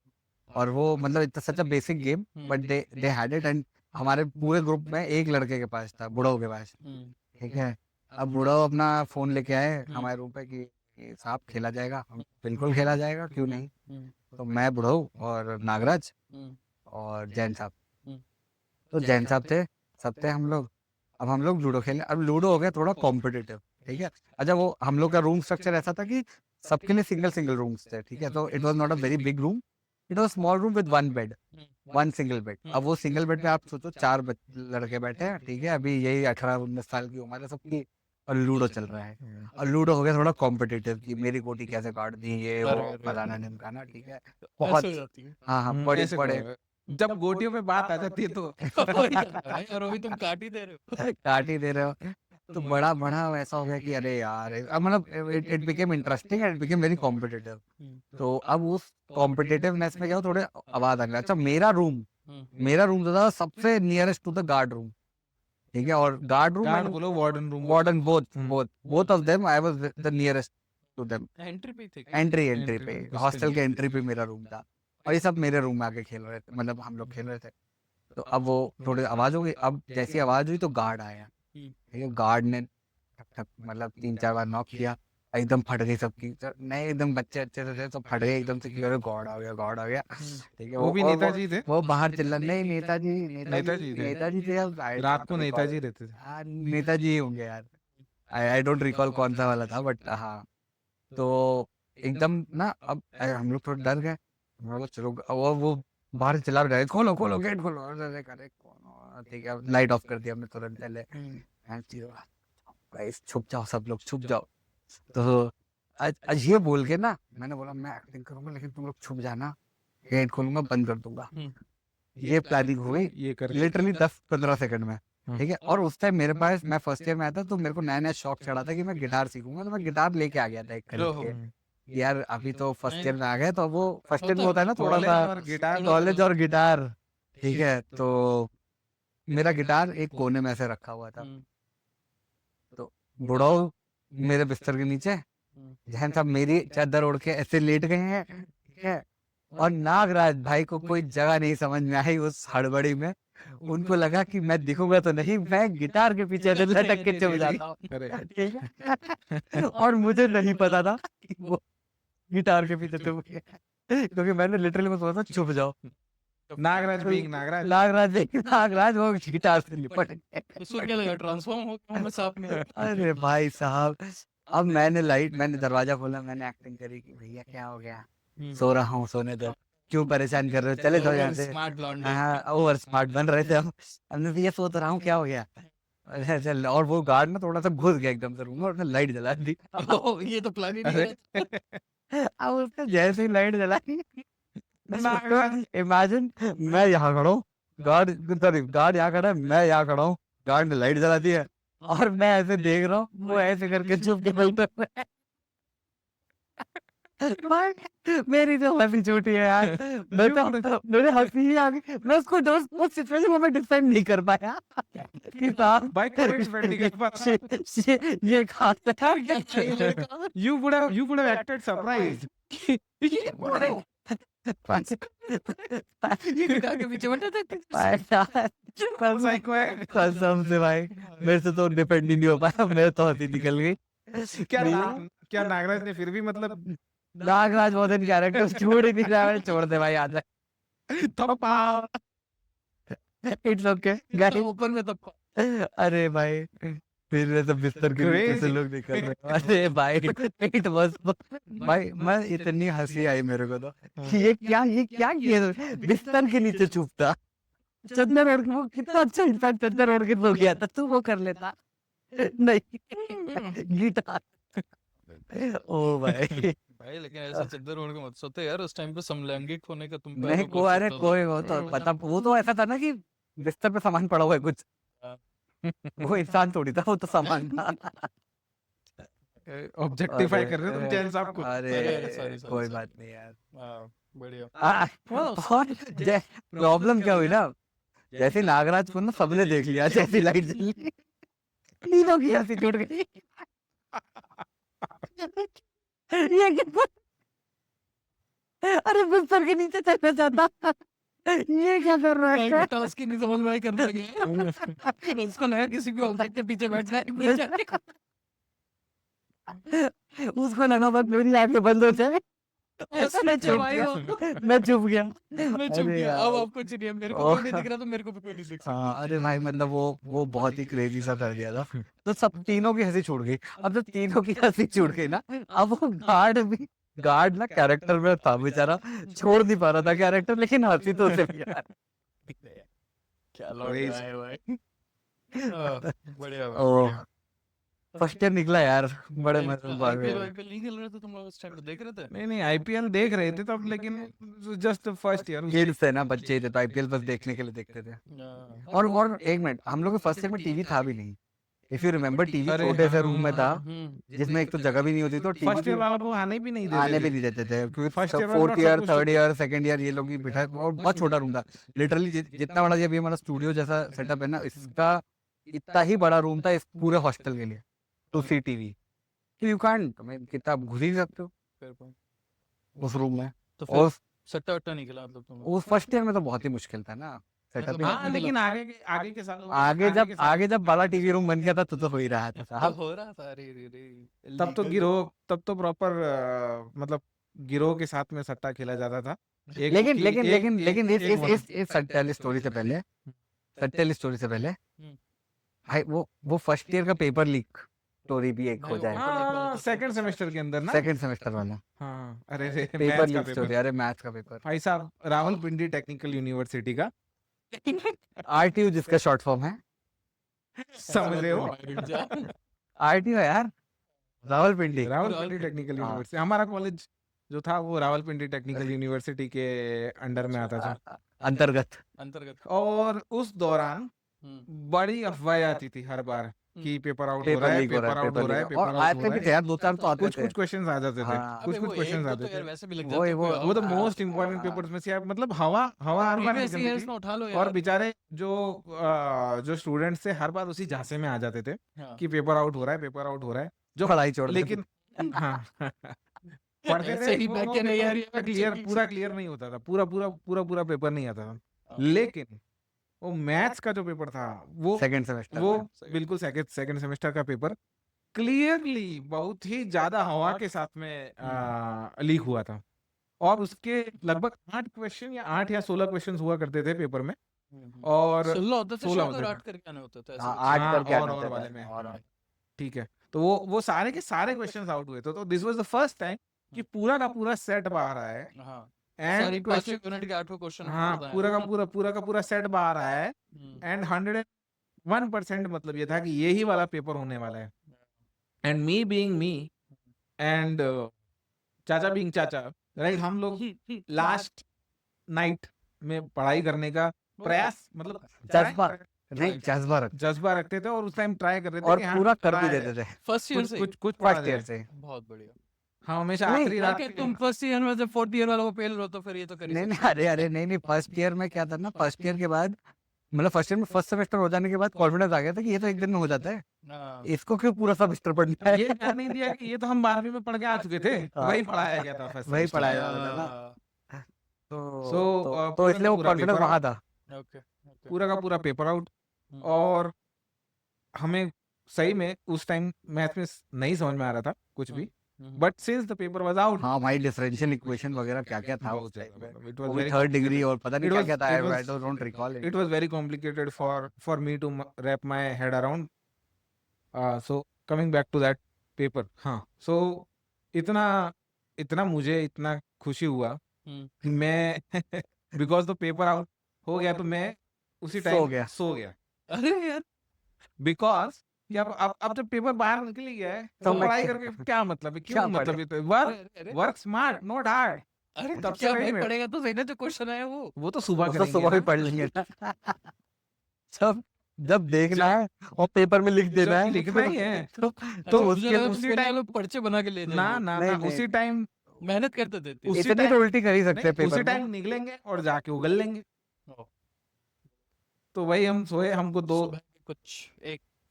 और वो मतलब इतना such a basic game, but they had it, and हमारे पूरे ग्रुप में एक लड़के के पास था, बुढ़ो के पास, ठीक है। अब बुढ़ो अपना फोन लेके आए हमारे रूम पे कि साहब खेला जाएगा, हम बिल्कुल खेला जाएगा, क्यों नहीं। तो मैं, बुढ़ो और नागराज और जैन साहब, तो जैन साहब थे, सब थे हम लोग। अब हम लोग लूडो खेले, अब लूडो हो गया थोड़ा कॉम्पिटिटिव, ठीक है। अच्छा वो हम लोग का रूम स्ट्रक्चर ऐसा था कि सबके लिए सिंगल सिंगल रूम्स थे, ठीक है। तो it was not a very big room, it was small room with one bed, one single bed. अब वो सिंगल बेड पे आप सोचो चार लड़के बैठे हैं, ठीक है, अभी यही 18-19 साल की उम्र है सबकी, और लूडो चल रहा है। और लूडो हो गया थोड़ा कॉम्पिटिटिव कि मेरी गोटी कैसे काट दी, ये वो अरे, फलाना ढिमकाना, ठीक है। बहुत बहुत, हो जाती है। हाँ हाँ, बड़े ऐसे बड़े करो। जब गोटियों पे बात आ जाती है तो वही तो है भाई, और अभी तुम काट ही दे रहे हो। काट ही दे रहे हो। तो बड़ा बड़ा ऐसा हो गया कि अरे यार, अब मतलब it became interesting and it became very competitive. तो अब उस कॉम्पिटिटिवनेस में क्या हो, थोड़े आवाज आने लगा। अच्छा मेरा रूम जो था सबसे nearest to the guard room, ठीक है, और गार्ड रूम गार्ड बोलो, warden room. Warden, both of them, I was the nearest to them, entry पे थे। एंट्री पे, पे, हॉस्टल के एंट्री पे मेरा रूम था। और ये सब मेरे रूम में आके खेल रहे थे, मतलब हम लोग खेल रहे थे। तो अब वो थोड़ी आवाज हो गई, अब जैसी आवाज हुई तो गार्ड आया, ठीक है। गार्ड ने ठक ठक मतलब 3-4 बार नॉक किया, एकदम फट गई सबकी, नहीं एकदम बच्चे अच्छे से थे, सब फट गए एकदम से कि अरे गॉड आ गया, गॉड आ गया, ठीक है। वो भी और नेताजी थे। वो बाहर चिल्ला, नहीं नेताजी थे। नेताजी थे, अब रात को नेताजी रहते थे। नेताजी ही होंगे यार, आई डोंट रिकॉल कौन सा वाला था, बट हाँ। तो एकदम ना, अब हम लोग थोड़ा डर गए, हम लोग चलो, और वो बाहर चिल्ला रहे, खोलो खोलो गेट खोलो, अरे करे कौन, ठीक है, लाइट ऑफ कर दिया हमने तुरंत पहले। गाइस छुप जाओ, सब लोग छुप जाओ। तो आज ये बोल के ना, मैंने बोला मैं एक्टिंग करूंगा लेकिन तुम लोग छुप जाना, गेट खोलूंगा, बंद कर दूंगा। ये प्लानिंग हो गई ये कर लिटरली 10-15 सेकंड में, ठीक है। और उस टाइम मेरे पास, मैं फर्स्ट ईयर में आया था, तो मेरे को नया नया शौक चढ़ा था कि मैं गिटार सीखूंगा, तो मैं गिटार लेके आ गया था एक खरीद के। यार अभी तो फर्स्ट ईयर में आ गए, तो वो फर्स्ट ईयर में होता है ना थोड़ा सा और गिटार कॉलेज और गिटार, ठीक है। तो मेरा गिटार एक कोने में ऐसे रखा हुआ था, तो बुढ़ाऊ मेरे बिस्तर के नीचे, जहन साहब मेरी चादर ओढ़ के ऐसे लेट गए हैं, ठीक है। और नागराज भाई को कोई जगह नहीं समझ में आई उस हड़बड़ी में, उनको लगा कि मैं दिखूंगा तो नहीं, मैं गिटार के पीछे ऐसे लटक के चुप जाता हूँ, अरे ठीक है। और मुझे नहीं पता था कि वो गिटार के पीछे चुप गया, क्योंकि मैंने लिटरली में सोचा था चुप जाओ। नागराज बीइंग नागराज वो गिटार से लिपट गए। उसको क्या लगा ट्रांसफॉर्म हो गया मैं सांप में? अरे भाई साहब, अब मैंने दरवाजा खोला, मैंने एक्टिंग करी कि भैया क्या हो गया, सो रहा हूँ, सोने दो, क्यों परेशान कर रहे हो, चले जाओ यहाँ से। Smart blonde. हाँ ओवर स्मार्ट बन रहे थे हम। हमने भैया सो तो रहा हूँ, क्या हो गया। अरे चल, और वो गार्ड ना थोड़ा सा घुस गया एकदम से रूम में, और उसने लाइट जला दी। ये तो प्लान ही नहीं है। अब उसने जैसे ही लाइट जलाई, इमेजिन मैं यहाँ खड़ा हूँ, गार्ड यहाँ खड़ा है, मैं यहाँ खड़ा हूँ, गार्ड ने लाइट जला दी है, और मैं ऐसे देख रहा हूँ, वो ऐसे करके चुप के बोलते हुए। भाई मेरी तो हंसी छूटी है यार, मैं तो मुझे हंसी ही आ गई, मैं उसको उस सिचुएशन में मैं डिफाइन नहीं कर पाया कि साहब भाई कोई डिफेंड नहीं कर पाता। ये खाता था You would have acted surprised. ये गिटार के पीछे बैठा था। Psycho है। कसम से भाई, मेरे से तो डिपेंड ही नहीं हो पाया, मेरे तो हंसी निकल गई। क्या नागराज ने फिर भी मतलब नागराज बहुत दिन कैरेक्टर छोड़ ही नहीं रहा है, छोड़ दे भाई, आ जाए, थप्पा इट्स ओके गाइस। ऊपर में तो अरे भाई फिर ऐसे बिस्तर के नीचे से लोग निकल रहे हैं। अरे भाई इट वाज, भाई मैं इतनी हंसी आई मेरे को तो कि ये क्या किया, बिस्तर के नीचे छुप था, चद्दर ओढ़ के, वो कितना अच्छा इंसान चद्दर ओढ़ के सो गया था, तू वो कर लेता नहीं गिटार। ओ भाई भाई लेकिन ऐसे चद्दर ओढ़ के मत सोते यार, उस टाइम पे समलैंगिक होने का तुम पे नहीं आरोप लग को अरे सकता था। कोई वो तो पता, वो तो ऐसा था ना कि बिस्तर पे सामान पड़ा हुआ है कुछ, हाँ। वो इंसान थोड़ी था, वो तो सामान था। ऑब्जेक्टिफाई अरे कर रहे हो तुम चैन साहब को। अरे अरे सॉरी कोई बात नहीं यार। हाँ बढ़िया। और प्रॉब्लम क्या हुई ना, जैसे नागराज को ना सबने देख लिया, जैसी लाइट जली तीनों की हंसी छूट गई। ये क्या, अरे बिस्तर के नीचे चलना चाहता, ये क्या कर रहा है? टास्क ही नहीं समझ में आई करने लगे। उसको लगा किसी भी ऑब्जेक्ट के पीछे बैठना है। उसको लगा बस मेरी लाइफ बंद हो जाए। ऐसा मैं नहीं चुप भाई गया, वो। मैं चुप गया। मैं चुप अरे गया, यार। अब आपको चाहिए, मेरे को कोई नहीं दिख रहा तो मेरे को भी कोई नहीं दिख हाँ सकता। अरे भाई मतलब वो बहुत ही क्रेजी सा कर दिया था, तो सब तीनों की हंसी छूट गई। अब जब तीनों की हंसी छूट गई ना, अब वो गार्ड ना कैरेक्टर में था बेचारा, छोड़ नहीं पा रहा था कैरेक्टर, लेकिन हंसी तो उसे भी यार। क्या लौट Crazy. आए भाई। बढ़िया भाई, ओ बढ़िया। फर्स्ट ईयर निकला यार, बड़े नहीं, मजे बात आईपीएल है। वाईपीएल नहीं खेल रहे थे तुम लोग उस टाइम पे, देख रहे थे? नहीं आईपीएल देख रहे थे तब, लेकिन जस्ट फर्स्ट ईयर। किड्स है ना, बच्चे ही थे, तो आईपीएल बस देखने के लिए देखते थे। हाँ। और एक मिनट, हम लोग के फर्स्ट ईयर में टीवी था भी नहीं। इफ यू रिमेम्बर, टीवी अरे छोटे से हाँ, रूम में था, हम्म। जिसमें एक तो जगह भी नहीं होती, तो टीवी फर्स्ट ईयर वाला को आने भी नहीं आने भी देते थे। नहीं देते थे, क्योंकि First year वाले फोर्थ सब ईयर, कुछ थर्ड ईयर, सेकंड ईयर ये लोग ही बिठा, और बहुत छोटा रूम था लिटरली, जितना बड़ा ये भी हमारा स्टूडियो जैसा सेटअप है ना, इसका इतना ही बड़ा रूम था इस पूरे हॉस्टल के लिए, to see TV. You can't, कितना आप घुस ही सकते हो फिर तो- उस रूम में। तो फिर और सट्टा वट्टा नहीं खेला मतलब तुम? उस फर्स्ट ईयर में तो बहुत ही मुश्किल था ना सेटअप। हाँ लेकिन आगे के सालों में, आगे जब बड़ा टीवी रूम बन गया था तो हो ही रहा था तो साहब। हो रहा था, अरे रे रे। तब तो गिरोह, तब तो प्रॉपर मतलब गिरोह के साथ में सट्टा खेला जाता था। लेकिन एक इस सट्टे वाली स्टोरी से पहले, सट्टे वाली स्टोरी से पहले भाई, वो फर्स्ट ईयर का पेपर लीक स्टोरी भी एक हो नहीं, जाए। हाँ सेकंड सेमेस्टर के अंदर ना। सेकंड सेमेस्टर वाला हाँ अरे रे पेपर मैथ्स का लीक स्टोरी, पेपर। अरे मैथ्स का पेपर। भाई साहब रावलपिंडी टेक्निकल यूनिवर्सिटी का, आरटीयू जिसका शॉर्ट फॉर्म है, समझ रहे हो? आरटीयू है यार, रावलपिंडी। रावलपिंडी टेक्निकल हाँ। यूनिवर्सिटी, हमारा कॉलेज जो था वो रावलपिंडी टेक्निकल यूनिवर्सिटी के अंडर में आता था। अंतर्गत। अंतर्गत। और उस दौरान हम्म। बड़ी अफवाहें आती थी हर बार कि पेपर आउट हो पेपर रहा है, लीक हो रहा पेपर है, आउट हो रहा है, और पेपर आउट आते हो भी रहा थे है। यार, दो चार तो आते कुछ थे। कुछ क्वेश्चंस आ जाते थे, हाँ। कुछ अबे कुछ वो क्वेश्चंस एक दो आते तो यार थे। वैसे भी लग वो जाते वो हैं, वो तो हाँ। मोस्ट इम्पोर्टेंट पेपर्स में से यार, मतलब हवा हर बार प्रीवियस निकलती ईयर्स थी। में उठा लो और यार। बेचारे जो स्टूडेंट्स थे हर बार उसी झांसे में आ जाते थे हाँ। कि पेपर आउट हो रहा है, पेपर आउट हो रहा है। जो पढ़ाई छोड़ देते लेकिन हाँ पढ़ते ऐसे ही थे, बैठ के नहीं यार, ये पूरा क्लियर नहीं होता था, पूरा पेपर नहीं आता था। हाँ। लेकिन वो मैथ्स का जो पेपर था वो सेकंड सेमेस्टर वो Second. बिल्कुल सेकंड सेमेस्टर का पेपर क्लियरली बहुत ही ज्यादा हवा के साथ में लीक हुआ था। और उसके लगभग 8 क्वेश्चन या 8 या 16 क्वेश्चन हुआ करते थे पेपर में। और 16 होते थे 16 शायद, और होते 8 करके आने होते थे ऐसे हाँ कुछ। 8 हाँ, करके और आना और होता वाले था, में। और ठीक है, तो वो सारे के सारे क्वेश्चंस आउट हुए थे। तो this was the first time कि पूरा का पूरा सेट बाहर आया है। हाँ। एंड सारी 5 यूनिट के 8 क्वेश्चन हाँ पूरा का पूरा सेट बाहर आया है। हम्म। एंड 101% मतलब ये था कि यही वाला पेपर होने वाला है। And me being me and चाचा बीइंग चाचा, राइट, हम लोग लास्ट नाइट में पढ़ाई करने का प्रयास, मतलब जज्बा, try- नहीं जज्बा रखते थे, और उस टाइम ट्राई कर रहे थे और कि हाँ, पूरा कर भी पढ़ा देते थे फर्स्ट ईयर कुछ से कुछ कुछ पढ़ा फर्स्ट ईयर जाए। से। बहुत बढ़िया। हाँ हमेशा नहीं, आखिरी रात ताकि तुम फर्स्ट ईयर में जब फोर्थ ईयर वालों को फेल हो तो फिर ये तो कर ही नहीं सकते नहीं, अरे नहीं, फर्स्ट ईयर में क्या था ना, फर्स्ट ईयर के बाद मतलब फर्स्ट ईयर में फर्स्ट सेमेस्टर हो जाने के बाद कॉन्फिडेंस आ गया था कि ये तो एक दिन में हो जाता है, हो। हाँ। इसको क्यों पूरा सेमेस्टर पढ़ना है। ये ध्यान नहीं दिया कि ये तो हम 12वीं में पढ़ के आ चुके थे, हाँ। वही पढ़ाया गया था first वही semester पढ़ाया में। जाता था ना। हाँ। तो इसलिए वो पूरा कॉन्फिडेंस पेपर वहां था। ओके। पूरा का पूरा पेपर आउट। हम्म। और हमें सही में उस टाइम मैथ में नहीं समझ में आ रहा था कुछ भी, but since the paper was out, हाँ भाई, डिफरेंशियल इक्वेशन वगैरह क्या क्या था उस टाइम में, इट वो वाज भी वेरी थर्ड डिग्री और पता नहीं it क्या was- क्या था, it was- I don't recall it it. Was very complicated for me to wrap my head around. So coming back to that paper, हाँ, सो इतना मुझे इतना खुशी हुआ कि मैं बिकॉज द पेपर आउट हो गया तो मैं उसी सो टाइम गया। सो गया। अरे यार। बिकॉज कि अब जब पेपर बाहर निकल ही गया है तो तो मैं पढ़ाई क्या- करके क्या मतलब है, क्या क्यों मतलब पढ़े? है, तो वर्क अरे वर्क स्मार्ट नॉट हार्ड। अरे तब तब से क्या वही भाई में- पढ़ेगा तो सही ना, जो क्वेश्चन आया वो वो तो सुबह वो तो करेंगे सुबह भी ना। पढ़ लेंगे ना। सब जब देखना है और पेपर में लिख देना जब है लिखना ही है तो अच्छा, मुझे उसके लगा उसी तुमको टाइम- वाले पर्चे बना के ले ना जाएंगे, ना नहीं, ना नहीं। उसी टाइम मेहनत करते देते उसी इतनी तो टाइम- उल्टी कर ही सकते हैं नहीं, उसी पेपर टाइम में। निकलेंगे और जाके उगल लेंगे। तो वही हम सोए, हमको दो सुबह के कुछ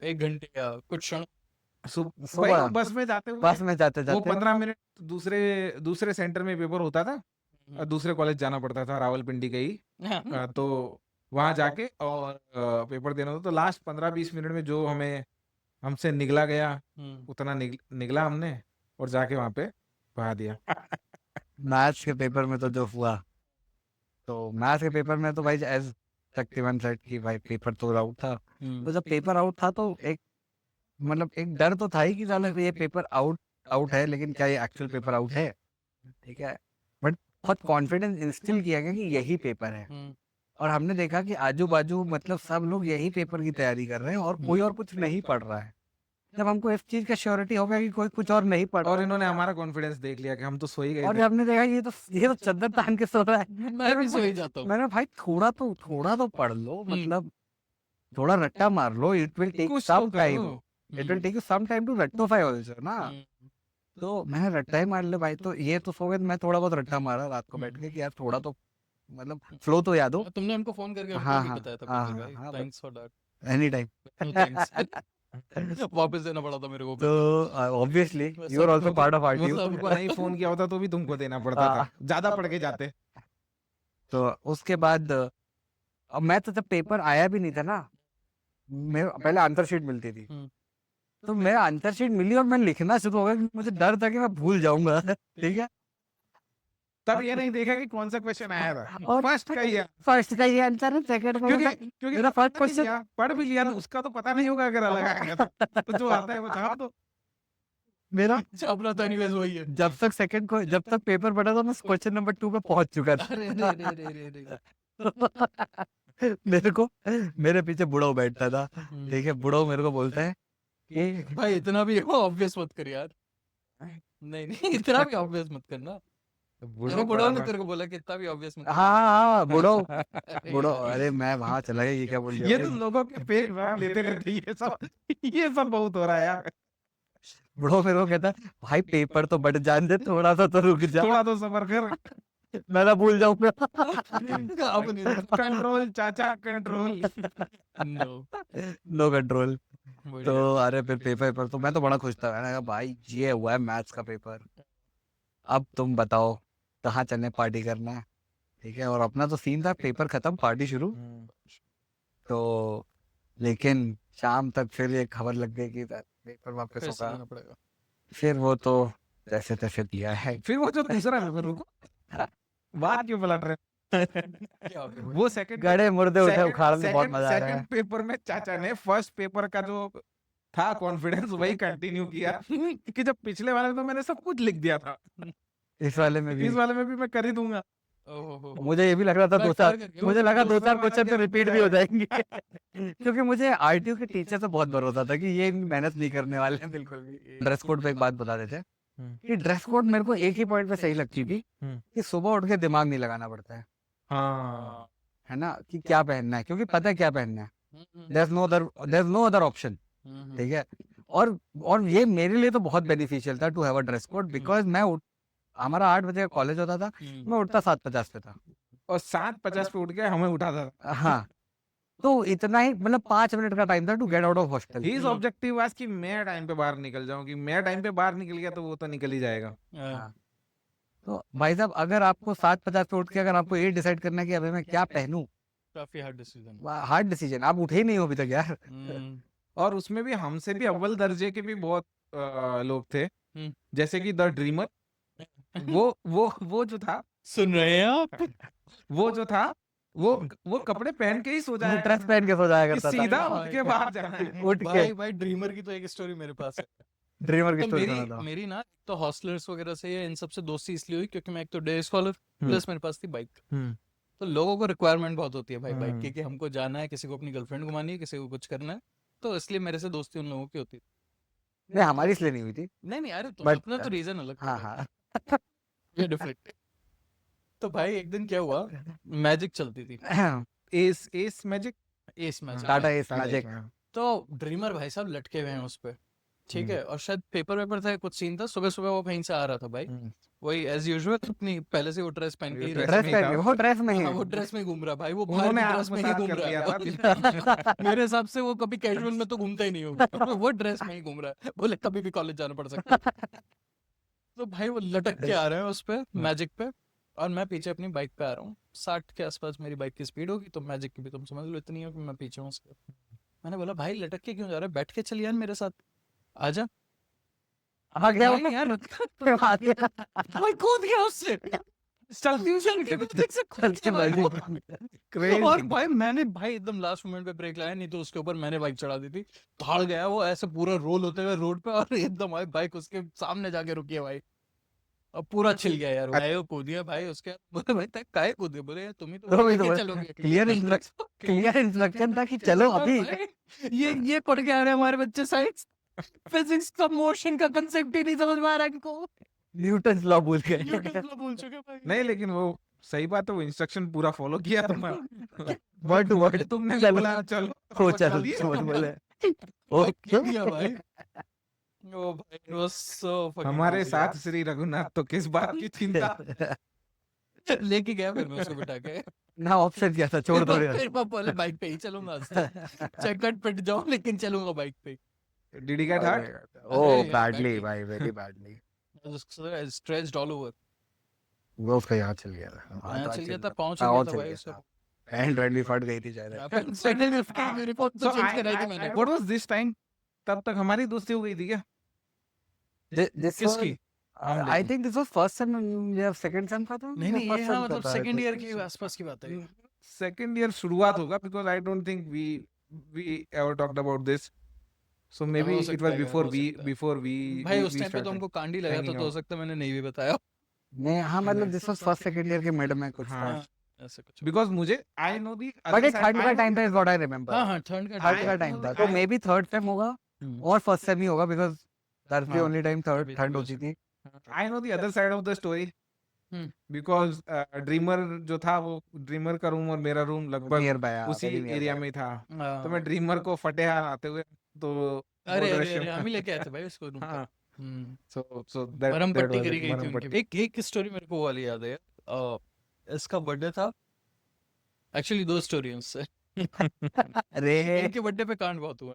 एक घंटे या कुछ क्षण वही सुबह हम बस में जाते हुए बस में जाते वो जाते 15 मिनट दूसरे सेंटर में पेपर होता था, और दूसरे कॉलेज जाना पड़ता था, रावलपिंडी का ही। तो वहां जाके और पेपर देना होता, तो लास्ट 15-20 मिनट में जो हमसे निकला गया उतना निकला हमने, और जाके वहां पे पढ़ा दिया। मैथ्स के पेपर में तो जो हुआ, तो मैथ्स के पेपर में तो भाई एज शक्तिमान सेट की भाई पेपर तो आउट था। तो जब पेपर आउट था तो एक मतलब एक डर तो था ही कि साला ये पेपर आउट है, लेकिन क्या ये एक्चुअल पेपर आउट है? ठीक है, बट बहुत कॉन्फिडेंस इंस्टिल किया गया कि यही पेपर है। और हमने देखा कि आजू बाजू मतलब सब लोग यही पेपर की तैयारी कर रहे हैं और कोई और कुछ नहीं पढ़ रहा है। जब हमको इस चीज का श्योरिटी हो गया कि कोई कुछ और नहीं पढ़ और रहा इन्होंने हमारा कॉन्फिडेंस देख लिया कि हम तो सो ही गए और थे। हमने देखा ये तो चद्दर तान के सो रहा है। मैं भी सो ही जाता हूँ। मैंने भाई थोड़ा तो पढ़ लो, मतलब थोड़ा रट्टा मार लो, इट विल टेक कुछ सम तो टाइम, करो। It will take you some time to rectify also ना। हम्म, तो मैंने रट्टा ही मार लिया भाई। तो ये तो सो गए, मैं थोड़ा बहुत रट्टा मारा रात को बैठ के कि यार थोड़ा तो मतलब फ्लो तो याद हो। तुमने हमको फोन करके हमको हाँ, भी हाँ, बताया था हाँ, पेपर हाँ, का, हाँ, thanks for that. Any time. No thanks, वापस देना पड़ा था मेरे को। तो ऑब्वियसली बस यू आर आल्सो सबको- पार्ट ऑफ आर टीम। तुमको नहीं फोन किया होता तो भी तुमको देना पड़ता था, ज्यादा पढ़ के जाते। तो उसके बाद अब मैं तो जब पेपर आया भी नहीं था ना, मैं पहले आंसर शीट मिलती थी। तो मेरा आंसर शीट मिली और मैं लिखना शुरू हो गया क्योंकि मुझे डर था कि मैं भूल जाऊंगा। ठीक है, तब ये नहीं देखा कि कौन सा क्वेश्चन आया था, और फर्स्ट का ही है। फर्स्ट का ये आंसर है, सेकंड का क्योंकि मतलब क्योंकि मेरा फर्स्ट पढ़ भी क्वेश्चन लिया- पढ़ भी लिया तो उसका तो पता नहीं होगा अगर अलग आएगा तो जो आता है वो छाप दो। मेरा अपना तो एनीवेज वही है। जब तक पेपर पढ़ा था मैं क्वेश्चन नंबर 2 पे पहुंच चुका था। अरे रे रे रे रे रे। मेरे पीछे बुढ़ाऊ बैठता था। ठीक है, बुढ़ाऊ मेरे को बोलता है कि भाई इतना भी ऑब्वियस मत कर यार। नहीं नहीं, इतना भी ऑब्वियस मत करना। तेरे बुढ़ो ने तेरे को बोला कि इतना भी ऑब्वियस मत कर। हाँ बुढ़ाऊ अरे बुढ़ाऊ, यार। अरे मैं वहां चला गया, ये क्या बोल ये दिया? तो लोगों के फेक नाम लेते रहते हैं, ये सब बहुत हो रहा है यार। बुढ़ाऊ मेरे को कहता है भाई पेपर तो बढ़ जाने दे, थोड़ा सा तो रुक जा, थोड़ा तो सबर कर। मैं ना भूल जाऊंगा। अब नहीं कंट्रोल चाचा कंट्रोल। नो। No control. तो अरे फिर पेपर तो मैं तो बड़ा खुश था। मैंने कहा भाई ये हुआ है मैथ्स का पेपर, अब तुम बताओ कहाँ चलने पार्टी करना है। ठीक है, और अपना तो सीन था पेपर खत्म पार्टी शुरू। तो लेकिन शाम तक फिर ये खबर लग गई कि पेपर वापस फिर होगा। सुनाना पड़ेगा। फिर वो तो जैसे तैसे दिया है। फिर वो जो दूसरा पेपर, रुको बात क्यों पलट रहे? क्या हो गया? वो सेकंड गड़े मुर्दे उठे उखाड़ने में बहुत मजा आ रहा है। सेकंड पेपर में चाचा ने फर्स्ट पेपर का जो था कॉन्फिडेंस वही कंटिन्यू किया कि जब पिछले वाले में तो मैंने सब कुछ लिख दिया था, इस वाले में भी इस वाले में भी मैं कर ही दूंगा। ओहो। मुझे ये भी लग रहा था मैं दो चार कर करके- मुझे लगा दो दूसरा चार वाला क्वेश्चन तो क्या रिपीट हो भी हो जाएंगे। क्योंकि मुझे आरटीयू के टीचर से बहुत भरोसा था कि ये मेहनत नहीं करने वाले हैं बिल्कुल भी। ड्रेस कोड पे एक बात बता देते कि ड्रेस कोड मेरे को एक ही पॉइंट पे सही लगती थी कि सुबह उठ के दिमाग नहीं लगाना पड़ता है। हाँ है ना, कि क्या पहनना है, क्योंकि पता है क्या पहनना है। There is no other option. ठीक है, और ये मेरे लिए तो बहुत बेनिफिशियल था to have a dress code, because हमारा 8 बजे कॉलेज होता था, मैं उठता 7:50 पे था। और 7:50 पे उठ के हमें उठाता था। हाँ, तो इतना ही मतलब 5 मिनट का टाइम था to get out of hostel. His objective was कि मैं टाइम पे बाहर निकल जाऊं, कि मैं टाइम पे बाहर निकल गया तो वो तो निकल ही जाएगा। हाँ। तो भाई साहब अगर आपको 7:50 पे उठ के अगर आपको ये डिसाइड करना है कि अभी मैं क्या पहनूं, काफी हार्ड डिसीजन। हार्ड डिसीजन, आप उठे ही नहीं हो अभी तक यार। और उसमें भी हमसे भी अव्वल दर्जे के भी बहुत लोग थे, जैसे कि द ड्रीमर। वो जो था, सुन रहे हैं आप? वो जो था वो कपड़े पहन के ही सो जाया ड्रेस पहन के सो जाया कि करता था। सीधा उठ के बाहर जाना है। उठ के भाई भाई ड्रीमर की तो एक स्टोरी मेरे पास है। ड्रीमर की तो स्टोरी सुना था। मेरी ना तो हॉस्टलर्स वगैरह से या इन सब से दोस्ती इसलिए हुई क्योंकि मैं एक तो डे स्कॉलर प्लस मेरे पास थी बाइक। तो लोगों को रिक्वायरमेंट बहुत होती है भाई बाइक की, कि हमको जाना है, किसी को अपनी गर्लफ्रेंड घुमानी है, किसी को कुछ करना है, तो इसलिए मेरे से दोस्ती उन लोगों की होती थी। नहीं हमारी इसलिए नहीं हुई थी नहीं अरे तुम But, अपना तो रीजन अलग हाँ था, हाँ ये डिफरेंट। तो भाई एक दिन क्या हुआ, मैजिक चलती थी, ace magic, ace magic Tata में। एस मैजिक तो ड्रीमर भाई साहब लटके हुए हैं उस पे, ठीक हम्म। है, और शायद पेपर वेपर था, कुछ सीन था, सुबह सुबह वो कहीं से आ रहा था भाई, वही एज यूजुअल अपनी पहले से वो ड्रेस पहन के ही ड्रेस रहता ड्रेस में ही पहन था के वो ड्रेस में है। ही हाँ, वो ड्रेस में ही घूम रहा है भाई, वो बाहर उन्होंने की ड्रेस में ही आत्मसात घूम कर रहा लिया है। मेरे हिसाब से वो कभी कैजुअल में तो घूमता ही नहीं होगा, वो ड्रेस में ही घूम रहा है, बोले कभी भी कॉलेज जाना पड़ सकता है। तो भाई वो लटक के आ रहे हैं उस पे मैजिक पे, और मैं पीछे अपनी बाइक पे आ रहा हूँ, 60 के आसपास मेरी बाइक की स्पीड होगी, तो मैजिक की भी तुम समझ लो इतनी है कि मैं पीछे हूँ उसके। मैंने बोला भाई लटक के क्यों जा रहा है, बैठ के चल यार मेरे साथ, आजा। आ गया भाई यार आ गया भाई कूद गया उससे, चलती चल के मैजिक से कूद चलते गया भाई वो। मैजिक और भाई मैंने भाई एकदम लास्ट मोमेंट पे ब्रेक लाया, नहीं तो उसके ऊपर मैंने बाइक चढ़ा दी थी, भाड़ गया वो ऐसे पूरा रोल होते हुए रोड पे, और एकदम भाई बाइक उसके सामने जाके रुकी है भाई, और पूरा छिल गया यार, भाई वो कूद गया भाई उसके, बोले भाई तक काहे कूदे, बोले यार तुम ही तो तो लेके चलोगे। क्लियर इंस्ट्रक्शन था कि चलो और अभी भाई, ये पढ़ के आ रहे हैं हमारे बच्चे साइंस, फिजिक्स का मोशन का कंसेप्ट ही नहीं समझ में आ रहा है इनको, न्यूटन लॉ भूल गए न्यूटन लॉ भूल चुके भाई। नहीं, लेकिन वो सही बात है, वो इंस्ट्रक्शन पूरा फॉलो किया तुम्हारा। वर्ड टू वर्ड तुमने चलो। बोला चलो, हो तो चल चलिए। बोले भाई ओके किया भाई, ओ भाई it was so fucking हमारे crazy साथ यार। श्री रघुनाथ तो किस बात की चिंता। लेके गया फिर मैं उसको बिठा के, ना ऑप्शन क्या था छोड़ दो फिर मैं बोले बाइक पे ही चलूंगा आज तो, चाहे कट पिट जाऊं लेकिन चलूंगा बाइक पे ही। Did he get hurt? ओ अरे यार, बैडली badly. भाई very badly stretched all over, वो उसका यहाँ चल गया था मैं चल गया था, पहुंच हाँ, गया चल था भाई गया उससे। था हैंड वैंड भी फट गई थी शायद मेरी फोन तो चेंज कराई थी मैंने। What was this time? तब तक हमारी दोस्ती हो गई थी क्या? this किसकी? was I think this was first sem या second sem का था नहीं नहीं, first ये sem हाँ का मतलब था, I सेकंड think. ईयर के आसपास की बात है ये। Second year शुरुआत होगा, because I don't think we ever talked about this. So maybe हो it सकता was है, before हो सकता है। before we भाई we उस टाइम पे तो started. हमको कांडी लगा था, hanging तो हो out. सकता है मैंने नहीं भी बताया। नहीं हाँ मतलब this was first second year के मिड में कुछ था हाँ, ऐसा कुछ। because मुझे I know the but other ये side. थर्ड I का know टाइम the- था is what I remember हाँ हाँ थर्ड का थर्ड time का है। टाइम था तो मे बी थर्ड सेम होगा हम्म। और फर्स्ट सेम ही होगा बिकॉज दैट्स द हाँ, ओनली टाइम अभी थर्ड तो होती थी I know the other side of the story. Hmm. Because dreamer जो था, वो ड्रीमर का रूम और मेरा रूम लगभग नियर बाय उसी एरिया में था, हाँ। तो मैं ड्रीमर को फटे हाथ आते हुए तो अरे वो अरे दृश्य- अरे हम ही लेके आए थे भाई उसको रूम हाँ, पर। so that मरहम that पट्टी was करी it, गई थी मरहम उनकी। पट्टी। एक स्टोरी मेरे को वो वाली याद है यार, इसका बर्थडे था, एक्चुअली दो स्टोरी उससे। अरे इनके बर्थडे पे कांड बहुत हुआ।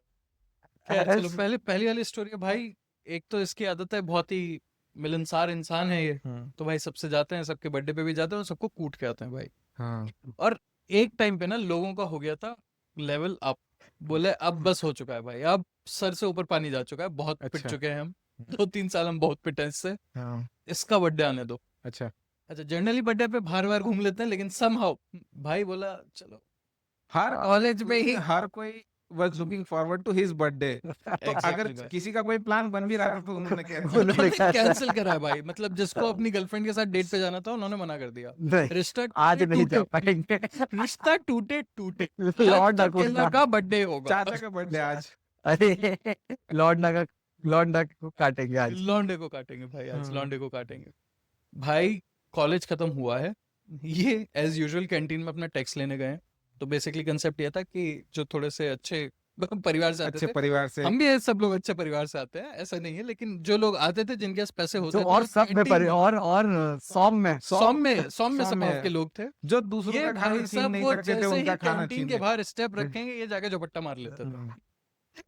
खैर चलो पहले पहली वाली स्टोरी है भाई, एक तो इसकी आदत है, बहुत ही मिलनसार इंसान है ये, तो भाई सबसे जाते हैं, सबके बर्थडे पे भी जाते हैं और सबको कूट के आते हैं भाई। हाँ, एक टाइम पे ना लोगों का हो गया था लेवल अप, बोले अब बस हो चुका है भाई, अब सर से ऊपर पानी जा चुका है, बहुत पिट अच्छा। चुके हैं हम, 2-3 साल हम बहुत पिटे हैं इससे, हाँ, इसका बर्थडे आने दो। अच्छा। अच्छा जनरली बर्थडे पे बाहर बाहर घूम लेते हैं, लेकिन समहाउ भाई बोला चलो हर कॉलेज में ही हर कोई was looking forward to his birthday. तो अगर Exactly भाई। किसी का कोई प्लान बन भी रहा था तो उन्होंने क्या उन्होंने कहा- कैंसिल करा है भाई, मतलब जिसको अपनी गर्लफ्रेंड के साथ डेट पे जाना था उन्होंने मना कर दिया। नहीं, रिश्ता आज नहीं जा पाएंगे रिश्ता टूटे टूटे लॉर्ड ना अकेला कूटना का बर्थडे होगा, चाचा का बर्थडे आज। अरे लॉर्ड ना को काटेंगे आज लौंडे को काटेंगे भाई, आज हाँ। लौंडे को काटेंगे भाई। कॉलेज खत्म हुआ है, ये एज यूजुअल कैंटीन में अपना टैक्स लेने गए, तो बेसिकली कंसेप्ट ये था कि जो थोड़े से अच्छे परिवार से आते अच्छे थे, परिवार से। हम भी सब लोग अच्छे परिवार से आते हैं, ऐसा नहीं है, लेकिन जो लोग आते थे जिनके पास पैसे होते जो थे, और वो सब में कैंटीन और सॉम में सौम में सौम सब में के लोग थे, जो दूसरों ये का खाना भाई छीन सब नहीं वो सकते थे, जैसे ही उनका खाना कैंटीन छीन के लेते। बाहर स्टेप रखेंगे, ये जाके झपट्टा मार लेते थे,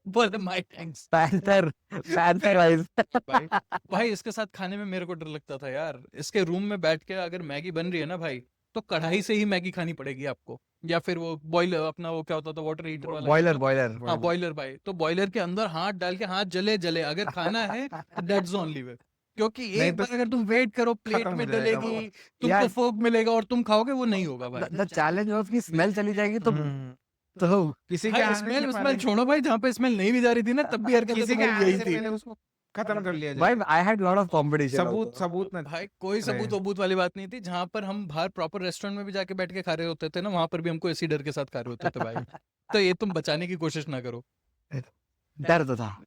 बोले माय थैंक्स पैंथर वाइज भाई। भाई इसके साथ खाने में मेरे को डर लगता था यार, इसके रूम में बैठ के अगर मैगी बन रही है ना भाई, तो कढ़ाई से ही मैगी खानी पड़ेगी आपको, या फिर वो बॉयलर अपना वो क्या होता था वाटर हीटर वाला, बॉयलर हाँ बॉयलर भाई, तो बॉयलर के अंदर हाथ डाल के हाथ जले जले अगर खाना है, दैट्स ओनली वे, क्योंकि नहीं एक तो बार अगर तुम वेट करो प्लेट खत्म हो में जाएगा वो। डलेगी, तुमको यार- फोक मिलेगा और तुम खाओगे, वो नहीं होगा भाई। द चैलेंज वाज कि स्मेल चली जाएगी तो किसी के भाई आने स्मेल से स्मेल पहले- छोड़ो भाई, जहाँ पे स्मेल नहीं भी जा रही थी ना, तब भी हरकत किसी के तुम्हारी आने यही से थी पहले उसको खत्म कर लिया भाई जाए। I had lot of competition सबूत ना। भाई कोई अरे। सबूत वबूत वाली बात नहीं थी, जहाँ पर हम बाहर प्रॉपर रेस्टोरेंट में भी जाके बैठ के खा रहे होते थे ना, वहां पर भी हमको इसी डर के साथ खा रहे होते थे भाई। तो ये तुम बचाने की कोशिश ना करो, डर तो था।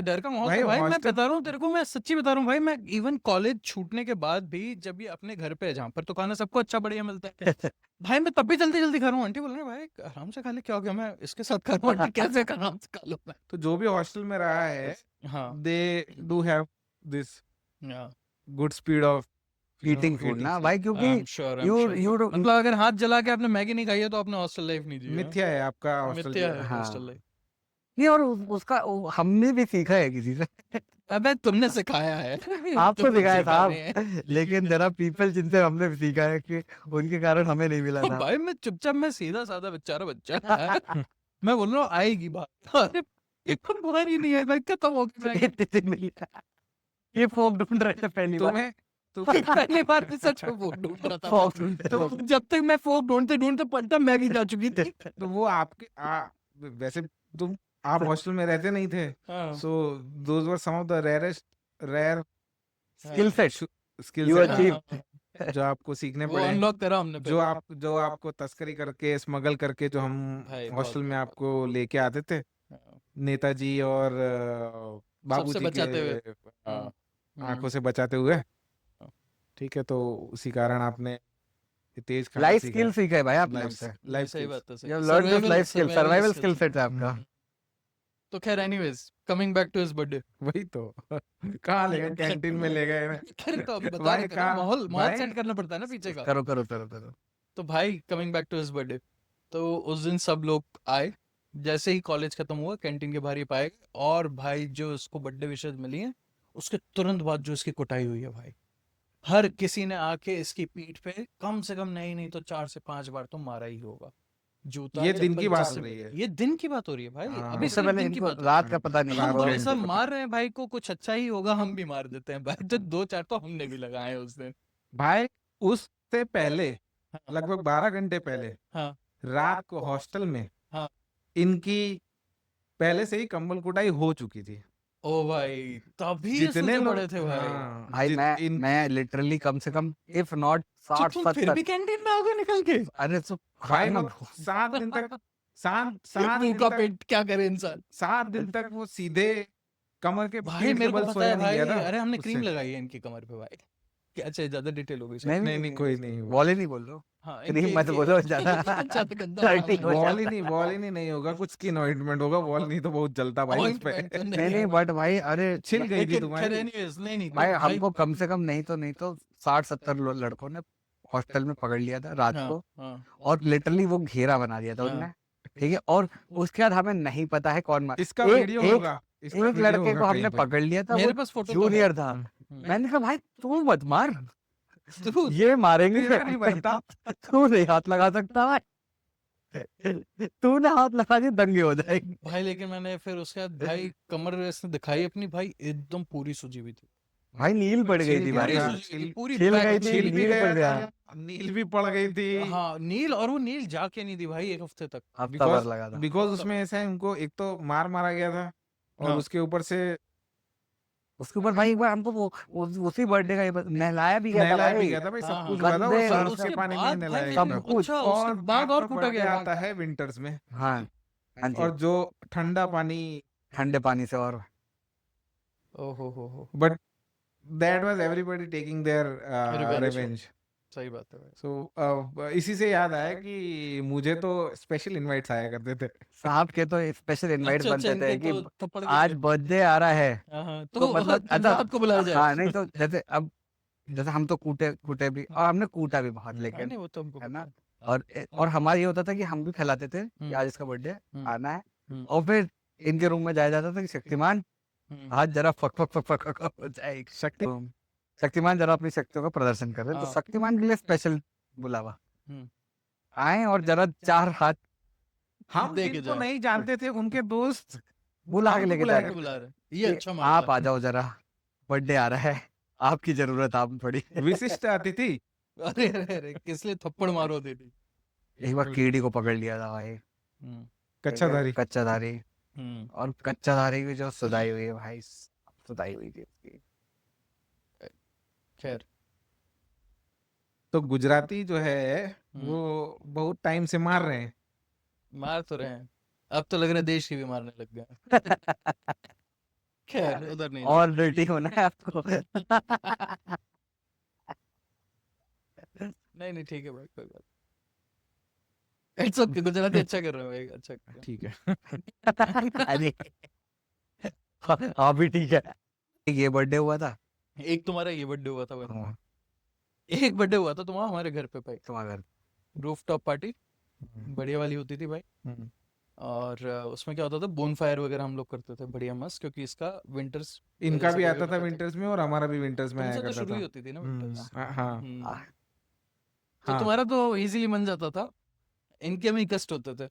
डर का माहौल भाई था भाई। मैं hostel- बता रहा हूँ तेरे को, मैं सच्ची बता रहा हूँ भाई। मैं इवन कॉलेज छूटने के बाद भी जब ये अपने घर पे है जहाँ पर तो खाना सबको अच्छा बढ़िया मिलता है भाई, मैं तब भी जल्दी जल्दी खा रहा हूँ। आंटी बोल रहे हैं भाई आराम से खा ले, क्या हो गया, मैं इसके साथ खा रहा हूँ। आंटी कैसे आराम से खा लो मैं। तो जो भी हॉस्टल में रहा है हाँ they do have this yeah, good speed of eating food ना भाई, क्योंकि I'm sure, I'm you sure. You मतलब अगर हाथ जला के आपने मैगी नहीं खाई है तो आपने हॉस्टल लाइफ नहीं जी है। मिथ्या है आपका हॉस्टल मिथ्या है हाँ। Hostel life. नहीं, और उसका हमने भी सीखा है किसी से। अबे तुमने सिखाया है आपको तुम सिखाया सिखा साहब, रहे हैं। लेकिन देयर आर पीपल जिनसे हमने भी सीखा है कि उनके कारण हमें नहीं मिला था। भाई मैं चुपचाप, मैं सीधा साधा बेचारा बच्चा है। मैं बोल रहा हूँ आएगी बात। अरे एक बार ही नहीं है भाई, खत्म हो गया। इतने दिन नहीं था। ये फोक ढूंढ रहे थे पहली बार। तुम्हें तो पहली बार मैं सच में फोक ढूंढ रहा था फोक ढूंढते तो थे। जब तक मैं फोक ढूंढते ढूंढते पलटा मैगी जा चुकी थी। तो वो आपके वैसे तुम आप हॉस्टल में रहते नहीं थे, हाँ, so those were some of the rare skill set skill You set achieved. जो आपको सीखने वो पड़े, अनलॉक करा हमने जो आपको तस्करी करके स्मगल करके जो हम भाई, बहुत- हॉस्टल में बहुत- आपको लेके आते थे, हाँ, नेताजी और बाबूजी बचाते हुए। के हम्म, आंखों से बचाते हुए। हाँ। ठीक है, तो उसी कारण आपने ये तेज खाना लाइफ सीखा स्किल सीखा है भाई आपने लाइफ हमसे। लाइफ सही बात है, सही। You have learned this life skill, survival skill skills। set है आपका। तो खैर anyways, coming back to his birthday. वही तो कहाँ ले गए, कैंटीन में ले गए ना। अरे तो अभी बता भाई रहे थे ना, कहाँ- माहौल भाई- सेट करना पड़ता है ना पीछे का। करो करो करो करो। तो भाई coming back to his birthday, तो उस दिन सब लोग आए। जैसे ही कॉलेज खत्म हुआ कैंटीन के बाहर ही पाए, और भाई जो उसको बर्थडे विशेस मिली है उसके तुरंत बाद जो इसकी कुटाई हुई है भाई, हर किसी ने आके इसकी पीठ पे कम से कम नहीं तो 4 से 5 बार तो मारा ही होगा। जूता, ये दिन की चप्पल, बात जिससे हो रही भी। है। ये दिन की बात हो रही है भाई, हाँ। अभी इससे सिर्फ पहले दिन की इनको बात हो रात का पता नहीं रात हम को था। भाई दिन सब का मार रहे हैं भाई को, कुछ अच्छा ही होगा हम भी मार देते हैं भाई। तो 2-4 तो हमने भी लगाए हैं उस दिन। भाई उससे पहले हाँ, लगभग 12 घंटे पहले हाँ, रात को हॉस्टल में हाँ। इनकी पहले से ही कंबल कुटाई हो चुकी थी। ओ भाई तभी ये जितने सूखे लोग पड़े थे भाई। हाँ, भाई मैं लिटरली कम से कम इफ नॉट तो 60 तुम फिर 70। भी कैंटीन में आ गए निकल के। अरे तो भाई खाना वो 7 दिन तक 7 दिन भूखा तक पेट क्या करे इंसान। 7 दिन तक वो सीधे कमर के भाई पीठ के मेरे को बल पता सोया है नहीं भाई, गया था अरे हमने क्रीम उससे। लगाई है इनकी कमर पे भाई। क्या चाहिए, ज्यादा डिटेल हो गई मैं शायद। नहीं कोई नहीं वॉल ही नहीं बोल रहा हूँ। हाँ, क्रीम इनके- मत बोलो ज्यादा। ज्यादा गंदा Dirty नाम है। हो वॉल ही नहीं होगा, कुछ स्किन ऑइंटमेंट होगा, वॉल नहीं तो बहुत जलता भाई उस पे। Ointment तो नहीं नहीं है बट भाई अरे छिल गई थी लेकिन तुम्हारी। खैर anyways, नहीं तो भाई हमको कम से कम नहीं तो 60-70 लड़कों ने हॉस्टल में पकड़ लिया था रात हाँ, को, हाँ, और लिटरली वो घेरा बना दिया था हाँ। उनने। ठीक है, और उसके बाद हमें नहीं पता है कौन मार। इसका एक- वीडियो एक- होगा, इसका एक वीडियो लड़के होगा को कहीं हमने पे। पकड़ लिया था, मेरे वो पास फोटो तो है। जूनियर था। हम्म। मैंने कहा भाई तू मत मार, तू ये मारेंगे। तेरा नहीं बनता। तू नहीं हाथ लगा सकता भाई, तूने हाथ लगा दिया दंगे हो जाएंगे। भाई लेकिन मैंने फिर उसके बाद भाई कमर इसने दिखाई अपनी भाई एकदम पूरी सूजी हुई थी। भाई नील पड़ गई छिल थी गया भाई, था। पूरी सूजी हुई थी, पूरी छिल back गई में थी, छिल भी नील पड़ गया गया। था, नील भी पड़ गई थी। हाँ नील, और वो नील जाके नहीं थी भाई 1 हफ्ते तक। हफ्ता भर लगा था। बिकॉज उसमें ऐसा है, उनको एक तो मारा गया था, और हाँ। उसके ऊपर से उसके ऊपर भाई एक बार हमको उसी बर्थडे का नहलाया भी गया था नहलाया भी भाई। गया था भाई, हाँ, सब कुछ हाँ। हुआ था, गंदे वो और सर्फ के उसके पानी में बाद नहलाया भाई गया सब था। कुछ। अच्छा, उसके बाद और आपका कूटा birthday गया आता है विंटर्स में, हाँ हाँ जी, और जो ठंडा पानी, ठंडे पानी से। और ओहो हो, but that was everybody taking their Revenge. Revenge. सही बात है भाई। सो इसी से याद आया कि मुझे तो स्पेशल इनवाइट्स आया करते थे। साहब के तो स्पेशल इनवाइट अच्छा, बनते थे इनके कि तो थप्पड़ आज के- बर्थडे आ रहा है, हाँ, हाँ, तो तो मतलब मतलब रात को बुलाया जाए। हाँ नहीं तो जैसे हम तो कूटे भी, और हमने कूटा भी बहुत, हाँ, लेकिन नहीं वो तो हमको है ना। पता है। और हमारा ये होता था कि हम भी फैलाते थे कि हम्म। आज इसका बर्थडे हम्म। आना है, हम्म। और फिर इनके रूम में जाया जाता था कि शक्तिमान आज जरा fuck fuck fuck fuck fuck हो जाए। शक्ति तो शक्तिमान जरा अपनी शक्तियों का प्रदर्शन कर रहे हैं, तो हाँ। शक्तिमान के लिए स्पेशल बुलावा हम्म। आए, और जरा 4 हाथ हम दे के जिनको जाओ। नहीं जानते थे उनके दोस्त बुला के हमको लेके बुलाया जाए के बुला रहे हैं। ये कि अच्छा आप मामला आ जाओ जरा, बर्थडे आ रहा है, आपकी जरूरत आप थोड़ी। विशिष्ट अतिथि। है। अरे अरे अरे किस लिए थप्पड़ मारो दे दी। एक बार कीड़ी को पकड़ लिया था भाई, कच्चाधारी। कच्चाधारी, और कच्चाधारी की जो सुधाई हुई है भाई, सुधाई हुई थी उसकी। खैर तो गुजराती जो है हम्म। वो बहुत टाइम से मार रहे हैं। मार तो रहे हैं। अब तो लग रहा है देश की भी मारने लग गया। खैर उधर नहीं और डर्टी होना है आपको। नहीं नहीं ठीक है भाई कोई बात। इट्स ओके गुजराती अच्छा कर रहे हो भाई अच्छा कर रहे ठीक है। अरे हाँ भी ठीक है। ये बर्थडे हुआ था हो। एक तुम्हारा ये बर्थडे हुआ था भाई। हाँ, एक बर्थडे हुआ था तुम्हारा हमारे घर पे भाई। तुम्हारे घर। रूफ टॉप पार्टी बढ़िया वाली होती थी भाई। हम्म। और उसमें क्या होता था बोन फायर वगैरह हम लोग करते थे बढ़िया मस्त क्योंकि इसका विंटर्स इनका भी आता था विंटर्स में और हमारा भी विंटर्स में आया तुमसे तो करता शुरू ही था। होती थी ना विंटर्स। हाँ तो हाँ। तुम्हारा तो इजीली बन जाता था इनके में ही कष्ट होते थे।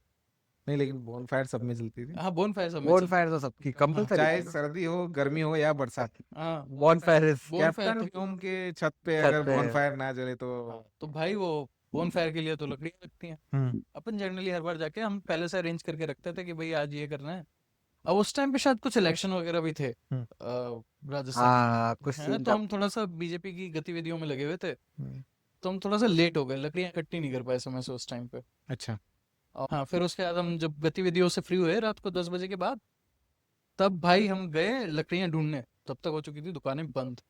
नहीं लेकिन बोन फायर सब में चलती थी, हाँ बोन फायर सब में बोन चल- फायर तो सबकी कंपलसरी चाहे सर्दी हो गर्मी हो या बरसात। हाँ bone fire is bone fire captain तो होम के छत पे छत अगर पे। बोन फायर ना जले तो हाँ, तो भाई वो बोन फायर के लिए तो लकड़ियाँ लगती हैं। अपन जनरली हर बार जाके हम पहले से अरेंज करके रखते थे कि भाई आज ये करना है। अब उस टाइम पे शायद कुछ इलेक्शन वगैरह भी थे राजस्थान हाँ कुछ में, है ना? सीन तो हम थोड़ा सा बीजेपी की गतिविधियों में लगे हुए थे हम्म। तो हम थोड़ा सा लेट हो गए लकड़ियाँ इकट्ठी नहीं कर पाए समय से उस टाइम पे। अच्छा और हाँ फिर उसके बाद हम जब गतिविधियों से फ्री हुए रात को 10 बजे के बाद तब भाई हम गए लकड़ियाँ ढूंढने तब तक हो चुकी थी दुकानें बंद।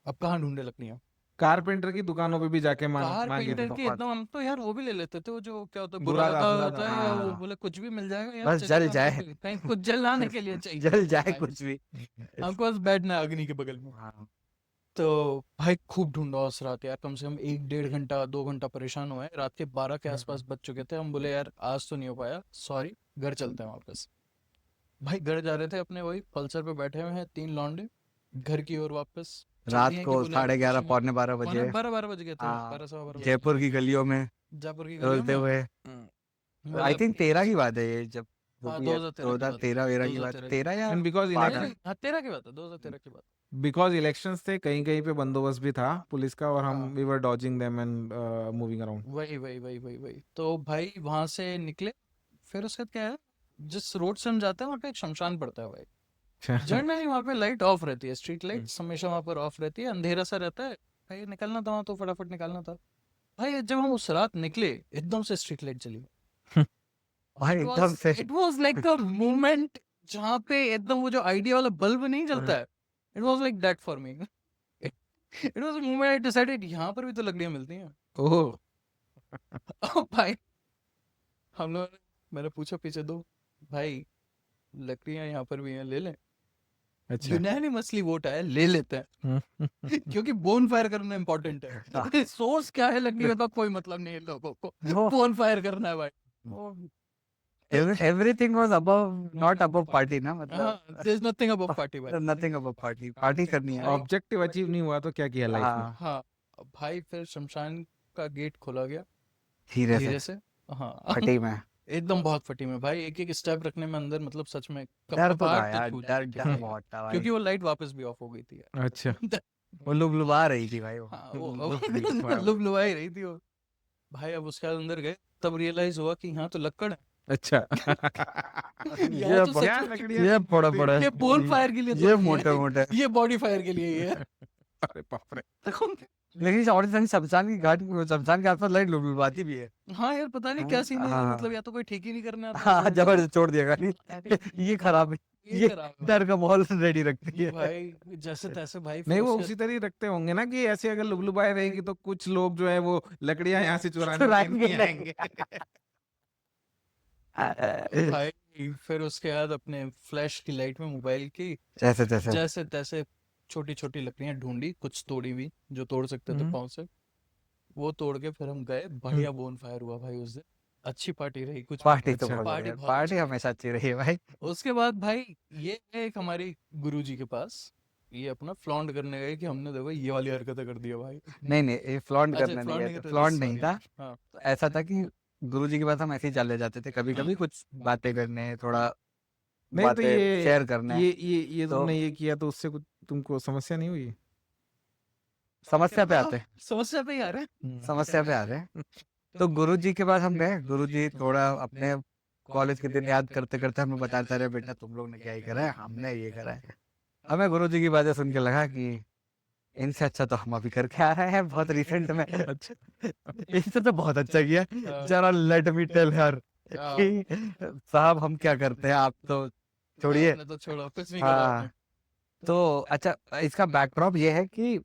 अब कहाँ ढूंढे लकड़ियाँ। कारपेंटर की दुकानों पे भी जाके मांगे कारपेंटर थे। की एकदम हम तो यार वो भी ले लेते थे वो जो क्या होता है बुरादा, बुरादा बुरादा, होता है या वो हाँ। बोले कुछ भी मिल जाएगा यार बस जल चलेगा, जाए। हमको भी कहीं कुछ जलाने के लिए चाहिए जल जाए भाई, कुछ भी। हमको बस बैठना है अग्नि के बगल में। हाँ तो भाई खूब ढूंढा उस रात यार कम से कम 1-1.5 घंटा 2 घंटा परेशान हुए रात के 12 के आसपास बज चुके थे। हम बोले यार आज तो नहीं हो पाया सॉरी घर चलते हैं वापस। भाई घर जा रहे थे अपने वही पल्सर पे बैठे हुए हैं 3 लौंडे घर की ओर वापस चल रात दिए कि को बोले यार 11:30 कुछ पौने 12 नहीं। बजे 12 बज गए थे हाँ, 12 सवा 12 बजे जयपुर की गलियों में जयपुर की गलियों रोते में। हुए। मतलब आई थिंक 13 की बात है ये जब हाँ, भी है, 2013 की बात है, 2013 की बात 2013 13 या एंड बिकॉज नहीं, इलेक्शन नहीं, हाँ 13 की बात है 2013 की बात। बिकॉज इलेक्शंस थे कहीं कहीं पे बंदोबस्त भी था पुलिस का और हम हाँ। We were dodging them and moving around. वही तो भाई वहां से निकले फिर उसके बाद क्या है जिस रोड से हम जाते हैं वहाँ पे एक शमशान पड़ता है भाई। जनरली वहाँ पे लाइट ऑफ रहती है स्ट्रीट लाइट हमेशा वहाँ पर ऑफ रहती है अंधेरा सा रहता है। भाई निकलना था वहाँ तो फटाफट निकलना था। भाई जब हम उस रात निकले एकदम से स्ट्रीट लाइट चली। भाई एकदम से it was like the moment जहाँ पे एकदम वो जो आइडिया वाला बल्ब नहीं जलता है it was like that for me. It was the moment I decided यहाँ पर भी तो लकड़ियाँ मिलती हैं। ओह भाई हम लोग मैंने पूछा पीछे दो भाई लकड़ियाँ यहाँ पर भी हैं ले लें। अच्छा यूनानिमसली वोट आया ले लेते हैं क्योंकि बोन फायर करना इम्पोर्टेंट है। सोर्स क्या है लकड़ी का कोई मतलब नहीं है लोगों को वो बोन फायर करना है भाई। Everything was above not above party ना हाँ मतलब there is nothing above party भाई। नथिंग अबव पार्टी पार्टी करनी है। ऑब्जेक्टिव अचीव नहीं हुआ तो क्या किया लाइफ में? हाँ हाँ भाई फिर शमशान का गेट खोला गया धीरे धीरे से से। हाँ फटी में एकदम बहुत फटी में भाई एक एक स्टेप रखने में अंदर मतलब सच में डर तो था कपाट यार तक छूट डर चुकी डर थी। बहुत था भाई क्योंकि वो लाइट वापस भी ऑफ हो गई थी यार। अच्छा वो लुबलुबा रही थी भाई वो हाँ लुबलुबा। वो लुबलुबा ही रही थी वो। भाई अब उसके बाद अंदर गए तब रियलाइज हुआ कि यहाँ तो लक्कड़ है। अच्छा यहाँ तो सच क्या में- लकड़ियाँ ये बड़ा बड़ा ये बोन फायर के लिए तो ये नहीं है, मोटे मोटे ये बॉडी फायर के लिए ही है। अरे बाप रे लेकिन और शमशान की घाट शमशान के आसपास लाइट लुबलुबाती भी है। हाँ यार पता नहीं क्या सीन है हाँ। मतलब या तो कोई ठीक ही नहीं करने आता हाँ जबरदस्त छोड़ दिया गाड़ी ये खराब है ये ये खराब है। डर का माहौल रेडी रखती है। भाई जैसे तैसे भाई फिर नहीं वो उसके- उसी तरह ही रखते होंगे ना कि ऐसे अगर लुबलुबाए रहेगी तो कुछ लोग जो है वो लकड़ियां यहाँ से चुराने चुराएंगे नहीं नहीं। आएंगे। भाई फिर उसके बाद अपने फ्लैश की लाइट में मोबाइल की जैसे जैसे जैसे तैसे छोटी छोटी लकड़ियां ढूंढी कुछ तोड़ी भी जो तोड़ सकते थे हम्म। पाँव से वो तोड़ के फिर हम गए बढ़िया बोन फायर हुआ भाई उस दिन अच्छी पार्टी रही कुछ पार्टी तो अच्छा। बहुत पार्टी बढ़िया, बहुत पार्टी अच्छी। हमेशा अच्छी रही है भाई। उसके बाद भाई ये है एक हमारी गुरुजी के पास ये अपना फ्लॉन्ट करने गए कि हमने देखो ये वाली हरकतें कर दिया भाई। नहीं नहीं ये फ्लॉन्ट अच्छा, करना flaunt नहीं नहीं है करते थे, फ्लॉन्ट नहीं sorry। था। हाँ तो ऐसा था कि गुरुजी के पास हम ऐसे ही चले जाते थे कभी कभी कुछ बातें करने थोड़ा नहीं तो बातें ये शेयर करने। ये तो- तुमने ये किया तो उससे कुछ तुमको समस्या नहीं हुई? समस्या पे आते हैं समस्या पे ही आ रहे हैं। समस्या पे आ रहे हैं। तो गुरुजी के पास हम गए गुरुजी थोड़ा अपने कॉलेज के दिन याद करते करते हमें बताते रहे बेटा तुम लोग ने क्या ही करा है हमने ये करा है। हमें गुरुजी की बातें सुन के लगा कि इनसे अच्छा तो हम अभी करके आ रहे हैं बहुत रिसेंट में। इनसे तो बहुत अच्छा किया हाँ। जरा लेट मी टेल हर कि साहब हम क्या करते हैं, आप तो छोड़िए। आपने तो छोड़ो, कुछ नहीं करा हाँ, आपने। तो अच्छा इसका बैकड्रॉप ये है कि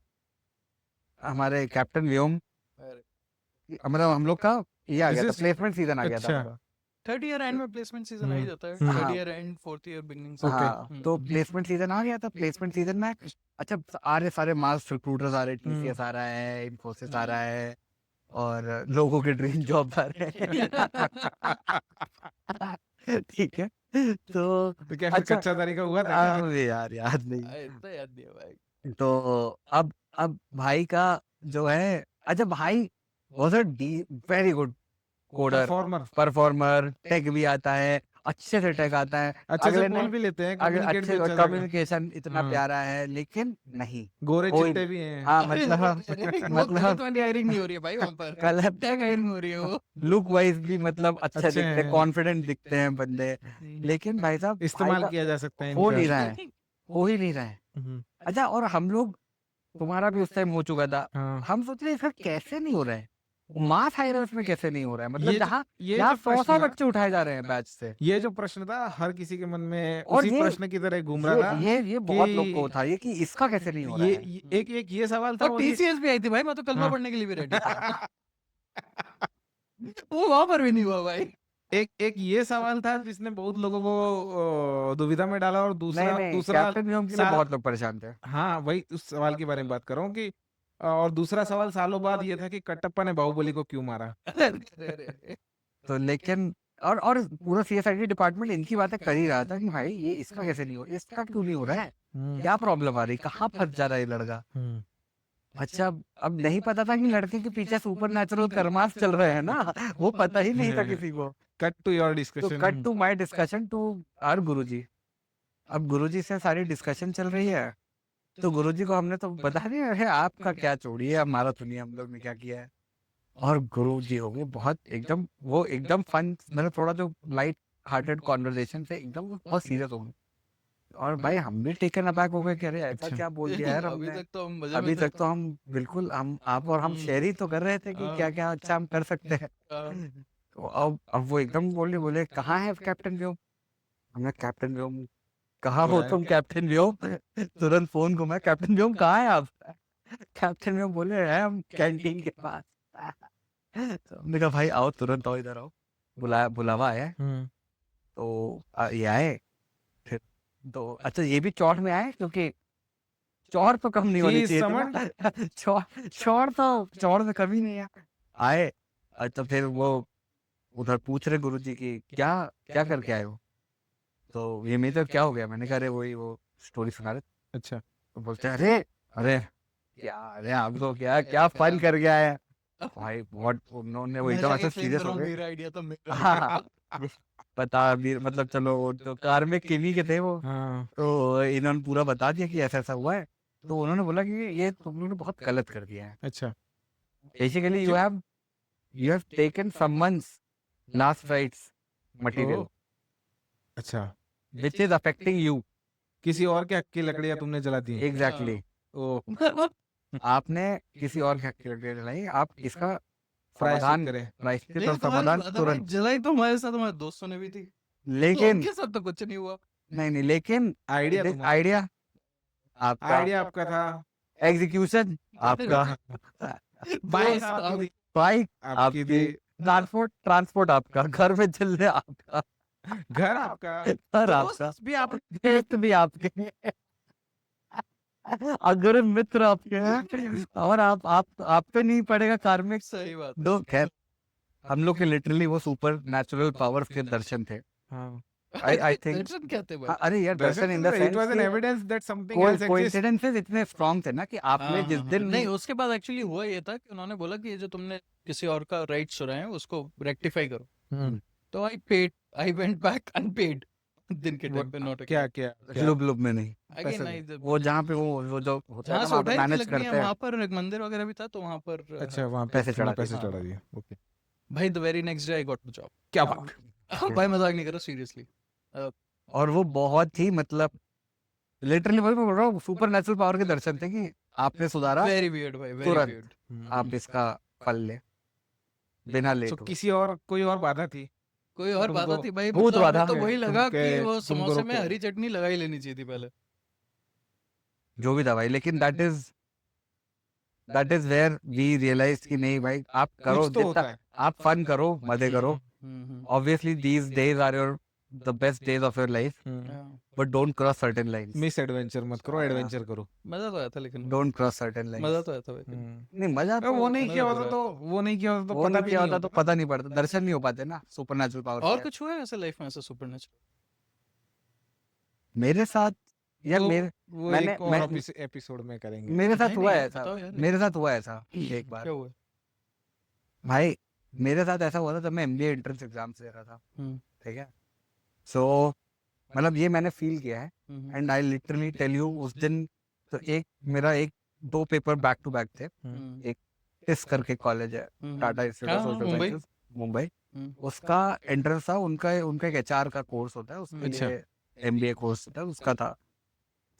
हमारे कैप्टन व्योम, अरे, मतलब हम लोग का ये आ This गया था, is- प्लेसमेंट सीजन आ गया था अच्छा। हमारा। थर्ड ईयर एंड में प्लेसमेंट सीजन आ ही हम्म, जाता है। हम्म। थर्ड हाँ। Year and fourth year beginning से। हाँ, तो प्लेसमेंट सीजन आ गया था। प्लेसमेंट सीजन में अच्छा आ रहे सारे मास रिक्रूटर्स आ रहे, टीसीएस आ रहा है, इन्फोसिस आ रहा है, और लोगों के ड्रीम जॉब आ रहे हैं। ठीक है, तो तो क्या फिर अच्छा, कच्चा तरीका हुआ था क्या? अरे यार याद नहीं। इतना याद नहीं है भाई। तो अब भाई का जो है, अच्छा भाई was a very good coder, performer, performer, tech भी आता है, अच्छे से टेक आता है, अच्छे से अगले बोल ने भी लेते हैं, अगर कम्युनिकेट भी अच्छे अच्छा से कर- कम्युनिकेशन इतना हाँ। प्यारा है, लेकिन नहीं गोरे कोई- चिट्टे भी हैं। हाँ अरे, मतलब अरे, वो मतलब गलत वाली हायरिंग नहीं हो रही है भाई वहाँ पर। कलर टैग हायरिंग हो रही है वो। लुक वाइज भी मतलब अच्छे अच्छे दिखते हैं, हैं। कॉन्फिडेंट दिखते हैं बंदे, लेकिन भाई साहब इस्तेमाल भाई का किया जा सकता है हो इनका। नहीं रहा है, हो ही नहीं रहा है। हम्म, अच्छा, और हम लोग, तुम्हारा भी उस टाइम हो चुका था, हाँ। हम सोच रहे सर कैसे नहीं हो रहा है, मास हायरर्स में कैसे नहीं हो रहा है, मतलब ये जो- जहाँ ये यहाँ जो 100 प्रश्न था, बच्चे उठाए जा रहे हैं बैच से, ये जो प्रश्न था हर किसी के मन में और उसी ये- प्रश्न की तरह घूम रहा था। ये बहुत कि- लोग को था ये कि इसका कैसे नहीं हो रहा है। एक ये सवाल था और वो कि- टीसीएस भी आई थी भाई, मैं तो कलमा हाँ। पढ़ने के लिए भी रेडी था। वो वहां पर भी नहीं हुआ भाई। एक ये सवाल था जिसने बहुत लोगों को दुविधा में डाला, और दूसरा नहीं दूसरा कैप्टन व्योम के लिए साल- बहुत लोग परेशान थे। हाँ, वही उस सवाल के बारे में बात कर रहा हूँ कि और दूसरा सवाल सालों बाद ये था कि कटप्पा ने बाहुबली को क्यों मारा। अरे, तो लेकिन और पूरा सीएसआईटी डिपार्टमेंट इनकी बातें कर ही रहा था कि भाई ये इसका कैसे नहीं हो, इसका क्यों नहीं हो रहा है, क्या प्रॉब्लम आ रही, कहाँ फंस जा रहा है ये लड़का। अच्छा, अब नहीं पता था कि लड़के के पीछे सुपर नेचुरल कर्मास चल रहे हैं ना, वो पता ही नहीं था किसी को। Cut to your to discussion. Cut to my discussion to our Guruji. अब गुरुजी से सारी डिस्कशन चल रही है, तो गुरुजी को हमने तो बता दिया है आपका क्या छोड़िए, हमारा सुनिए हम लोग ने क्या किया है। और गुरुजी हो गए बहुत एकदम, वो एकदम फन, मतलब थोड़ा जो लाइट हार्टेड कॉन्वर्सेशन से एकदम वो बहुत सीरियस हो गए। और भाई हम भी टेकन अबैक हो गए कि अरे ऐसा अच्छा। क्या बोल दिया यार अभी हमने। तक तो हम मजे अभी में थे। तक तो हम बिल्कुल, हम आप और हम शेयर ही तो कर रहे थे कि हाँ। क्या क्या अच्छा हम कर सकते हैं। तो अब वो एकदम बोले कहाँ है कैप्टन व्योम। हमने कैप्टन व्योम कहाँ हो तुम कैप्टन व्योम, तुरंत फोन घुमा, कैप्टन व्योम कहाँ है आप। कैप्टन व्योम बोले है हम कैंटीन के पास। तो हमने कहा भाई आओ, तुरंत आओ, इधर आओ, बुलावा आया है। तो ये आए फिर, तो अच्छा ये भी चौड़ में आए, क्योंकि चौड़ तो कम नहीं होनी जी, चाहिए थी ना। चौड़ में कमी नहीं है। आए तो फिर वो उधर पूछ रहे गुरुजी की क्या क्या करके आए हो। तो ये मेरे तो क्या हो गया, मैंने कहा अरे वही वो स्टोरी सुना रहे। अच्छा। तो बोलते हैं अरे अरे क्या, अरे आप तो क्या क्या फन कर गया है भाई, बहुत उन्होंने वो एकदम ऐसे सीरियस हो गए। मेरा आइडिया था, मेरा हाँ, पता भी मतलब चलो वो तो कार में किन्हीं के थे वो, हाँ। तो इन्होंने पूरा बता दिया कि ऐसा ऐसा हुआ है। तो उन्होंने बोला कि ये तुम लोगों ने बहुत गलत कर दिया है। अच्छा। Basically you have taken someone's last rites material अच्छा, व्हिच इज अफेक्टिंग यू। किसी और के हक की लकड़ियां तुमने जला दी। एग्जैक्टली, ओ, आपने किसी और के हक की लकड़ी जलाई, आप इसका प्रायश्चित समाधान करें। प्रायश्चित और समाधान तुरंत। जलाई तो हमारे साथ हमारे दोस्तों ने भी थी, लेकिन उनके साथ तो कुछ नहीं हुआ। नहीं लेकिन आइडिया तुम्हारा, आइडिया आपका, आइडिया आपका था, एग्जीक्यूशन आपका, बाइक दोस्त आपकी थी, बाइक आपकी आपकी, थी, ट्रांसपोर्ट आपका, घर में चलने आपका, घर आपका, घर आपका, दोस्त भी आप दोस्त भी आपके, अगर मित्र आपके हैं, और आप पे नहीं पड़ेगा कार्मिक। सही बात। दो खैर हम लोग के लिटरली वो सुपर नेचुरल पावर्स के दर्शन थे। हाँ। आई थिंक, दर्शन कहते हैं भाई। अरे यार Darshan in the It was an evidence that something else exists. Coincidences इतने स्ट्रांग थे ना कि आपने जिस दिन नहीं, उसके बाद एक्चुअली हुआ ये था कि उन्होंने बोला कि ये जो तुमने किसी और का राइट चुराए हैं उसको रेक्टिफाई करो। हम्म, तो आई वेंट बैक अनपेड दिन के टाइम पे, नॉट क्या क्या लुब लुब में नहीं, अगेन नहीं, वो जहाँ पे वो जो होता है जहाँ ना से वहाँ पे उठाई थी मैनेज लकड़ियाँ, करते हैं। वहाँ पर एक मंदिर वगैरह भी था, तो वहाँ पर अच्छा, वहाँ पे पैसे चढ़ा पैसे दिए। चढ़ा दिए। ओके, भाई the very next day I got the job. क्या बात। भाई मजाक नहीं कर रहा, सीरियसली। और वो बहुत ही मतलब लिटरली वही मैं बोल रहा हूँ, सुपर नेचुरल पावर के दर्शन थे कि आपने सुधारा, वेरी वियर्ड भाई, वेरी तुरंत। वियर्ड। आप इसका फल ले बिना लेट तो हुए। किसी और कोई और बाधा थी? कोई और तुमको बात थी भाई, भूत मतलब हुआ हमें था। तो वही लगा कि तुमके- वो तुमको समोसे में रोके। हरी चटनी लगा ही लेनी चाहिए थी पहले। जो भी था भाई, लेकिन that is where we realise कि नहीं भाई, आप करो कुछ तो होता जितना, है। आप फन करो, मजे करो। हम्म। Obviously these days are your the best days of your life, हाँ, but don't cross certain lines. Miss adventure मत करो, हाँ। एडवेंचर करो। मजा तो आया था लेकिन Don't cross certain lines. मजा तो आया था भाई। नहीं, मजा तो वो नहीं मजा किया तो होता रहा तो वो नहीं किया होता तो वो पता नहीं भी किया नहीं होता तो पता नहीं पड़ता, दर्शन नहीं हो पाते ना सुपरनैचुरल पावर और के। कुछ हुआ है ऐसे लाइफ में, ऐसा सुपरनेचुरल? मेरे साथ यार, वो- मेरे वो मैंने- एक और मैं- एपिसोड में करेंगे। मेरे साथ नहीं, हुआ नहीं, है ऐसा, बताओ यार। मेरे साथ हुआ है ऐसा एक बार क्या हुआ? भाई। मेरे साथ ऐसा हुआ था जब मैं एमबीए एंट्रेंस एग्जाम दे रहा था, हम्म, ठीक है। सो मतलब ये मैंने फील किया है, hmm, and I literally tell you, उस दिन तो मेरा दो पेपर बैक टू बैक थे। हम्म, एक टिस करके कॉलेज है, टाटा इंस्टीट्यूट ऑफ हाँ, सोशल मुंबई। साइंसेस, मुंबई। हम्म, उसका एंट्रेंस था, उनका एक एचआर का कोर्स होता है, उसके अच्छा। लिए एमबीए कोर्स होता है, उसका था।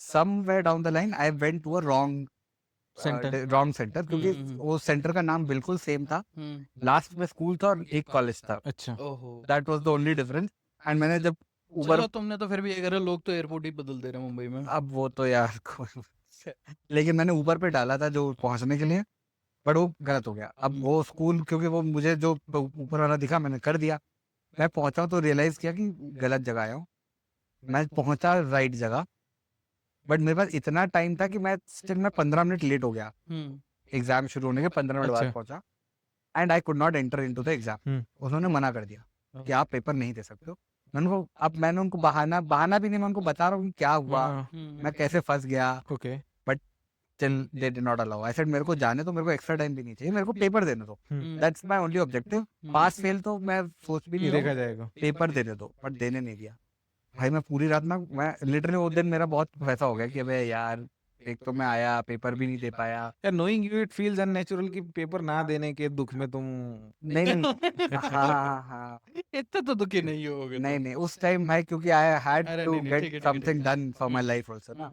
Somewhere down the line I went to a wrong centre, क्योंकि वो सेंटर का नाम बिल्कुल सेम था, लास्ट में स्कूल था और एक कॉलेज था। अच्छा। ओहो। That was the only difference. And मैंने जब चलो उबर, तुमने तो फिर भी ये करा, लोग तो एयरपोर्ट ही बदल दे रहे हैं मुंबई में। अब वो तो यार लेकिन मैंने ऊबर पे डाला था जो पहुंचने के लिए, बट वो गलत हो गया। अब वो स्कूल, क्योंकि वो मुझे जो ऊपर वाला दिखा मैंने कर दिया। मैं पहुंचा तो रियलाइज किया कि गलत जगह आया हूँ। मैं पहुंचा राइट जगह, बट मेरे पास इतना टाइम था कि मैं 15 मिनट लेट हो गया। एग्जाम शुरू होने के 15 मिनट बाद अच्छा। पहुंचा, and I could not enter into the exam. उन्होंने मना कर दिया कि आप पेपर नहीं दे सकते हो। मैंने उनको बहाना भी नहीं, मैं उनको बता रहा हूँ कि क्या हुआ, मैं कैसे फंस गया। Okay. Still they did not allow. I said मेरे को जाने तो, मेरे को एक्स्ट्रा टाइम भी नहीं चाहिए, मेरे को पेपर देने दो। That's my only objective. Pass fail तो मैं सोच भी नहीं देखा रहा, जाएगा। पेपर देने दो, बट देने नहीं दिया। भाई मैं पूरी रात ना, मैं लिटरली वो दिन मेरा बहुत वैसा हो गया कि अबे यार, एक तो मैं आया, पेपर भी नहीं दे पाया। यार knowing you it feels unnatural कि पेपर ना देने के दुख में तुम नहीं हाँ इतना तो दुखी नहीं होगे नहीं नहीं, उस टाइम भाई, क्योंकि आई हैड अरे टू नहीं, ठीक है, गेट ठीक है, something done for my life also ना।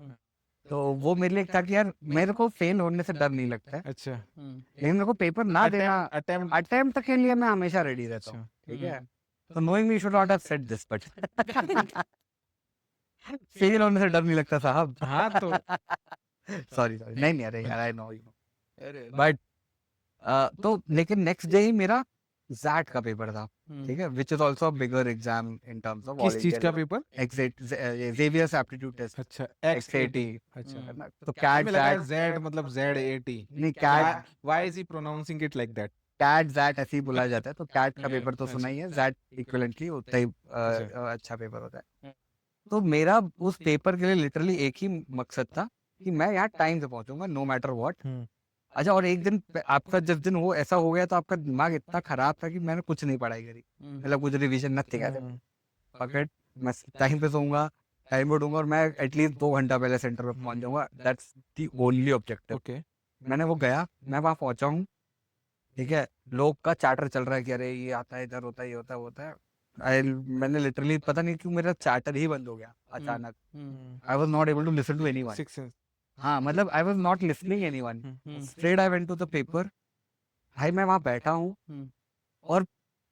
तो वो मेरे लिए था कि यार मेरे को फेल होने से डर नहीं लगता है, अच्छा लेकिन मेरे को पेपर ना देना, अटेम्प्ट अटेम्प्ट के लिए मैं हमेशा रेडी रहता हूँ, ठीक है। तो knowing me should not have said this, but fail होने से डर नहीं लगता साहब। हाँ तो सॉरी नहीं अरे यार, आई नो यू, अरे बट तो लेकिन नेक्स्ट डे ही मेरा जैट का पेपर था, ठीक है, which is also a bigger exam in terms of किस चीज का पेपर? Xavier's aptitude test, अच्छा XAT। अच्छा तो कैट हमें लगा जैट, Z मतलब ZAT। नहीं CAT Why is he pronouncing it like that? CAT ZAT ऐसे ही बुलाया जाता है। तो कैट का अच्छा, पेपर तो अच्छा, सुना ही है, जैट इक्विवेलेंटली उतना ही अच्छा। अच्छा पेपर होता है। तो मेरा उस पेपर के लिए लिटरली एक ही मकसद था कि मैं यहाँ टाइम से पहुंचूंगा, नो मैटर व्हाट। अच्छा, और एक दिन आपका जिस दिन वो ऐसा हो गया तो आपका दिमाग इतना खराब था कि मैंने कुछ नहीं पढ़ाई करी, मतलब कुछ रिविजन नथिंग ऐसे। पकड़, मैं टाइम पे सोऊंगा, टाइम पे उठूंगा, और मैं एटलीस्ट 2 घंटा पहले सेंटर पे पहुंच जाऊंगा। That's the only objective. Okay. मैंने वो गया, मैं वहां पहुंचा हूँ, ठीक है, लोग का चैटर चल रहा है कि अरे ये आता है, इधर होता है, ये होता है, वो होता है। मैंने लिटरली पता नहीं क्यों मेरा चैटर ही बंद हो गया अचानक। I was not able to listen to anyone. Six sense। हाँ, मतलब I was not listening anyone. Straight I went to the paper. भाई मैं वहां बैठा हूँ और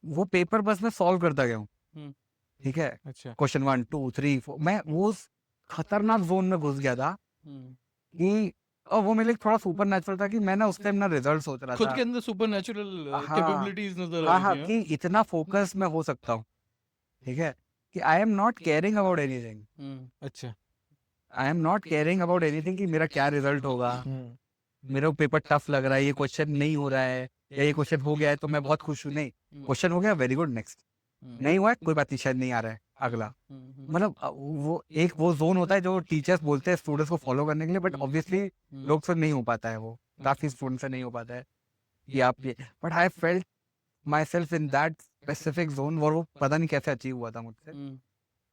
वो पेपर बस मैं सॉल्व करता गया हूँ, ठीक है। अच्छा क्वेश्चन 1 2 3 4, मैं वो उस खतरनाक जोन में घुस गया था कि, और वो मेरे लिए थोड़ा सुपर नेचुरल था कि मैं ना उस टाइम ना रिजल्ट सोच रहा खुद था। के अंदर सुपरनैचुरल हाँ, कैपेबिलिटीज नजर हाँ आ हाँ, रही कि इतना फोकस मैं हो सकता हूँ, ठीक है, कि I am not caring about anything. हैं। अच्छा। I am not caring about anything कि मेरा क्या रिजल्ट होगा, मेरा पेपर टफ लग रहा है, ये क्वेश्चन नहीं हो रहा है, या ये क्वेश्चन हो गया है तो मैं बहुत खुश हूँ। नहीं, क्वेश्चन हो गया, वेरी गुड, नेक्स्ट। नहीं हुआ है, कोई बात नहीं, शायद नहीं आ रहा है, अगला। मतलब वो जोन होता है जो टीचर्स बोलते हैं स्टूडेंट्स को फॉलो करने के लिए, बट ऑब्वियसली लोग से नहीं हो पाता है, वो काफी स्टूडेंट से नहीं हो पाता है कि आप ये, but I felt my self in that specific zone, और वो पता नहीं कैसे अचीव हुआ था मुझसे।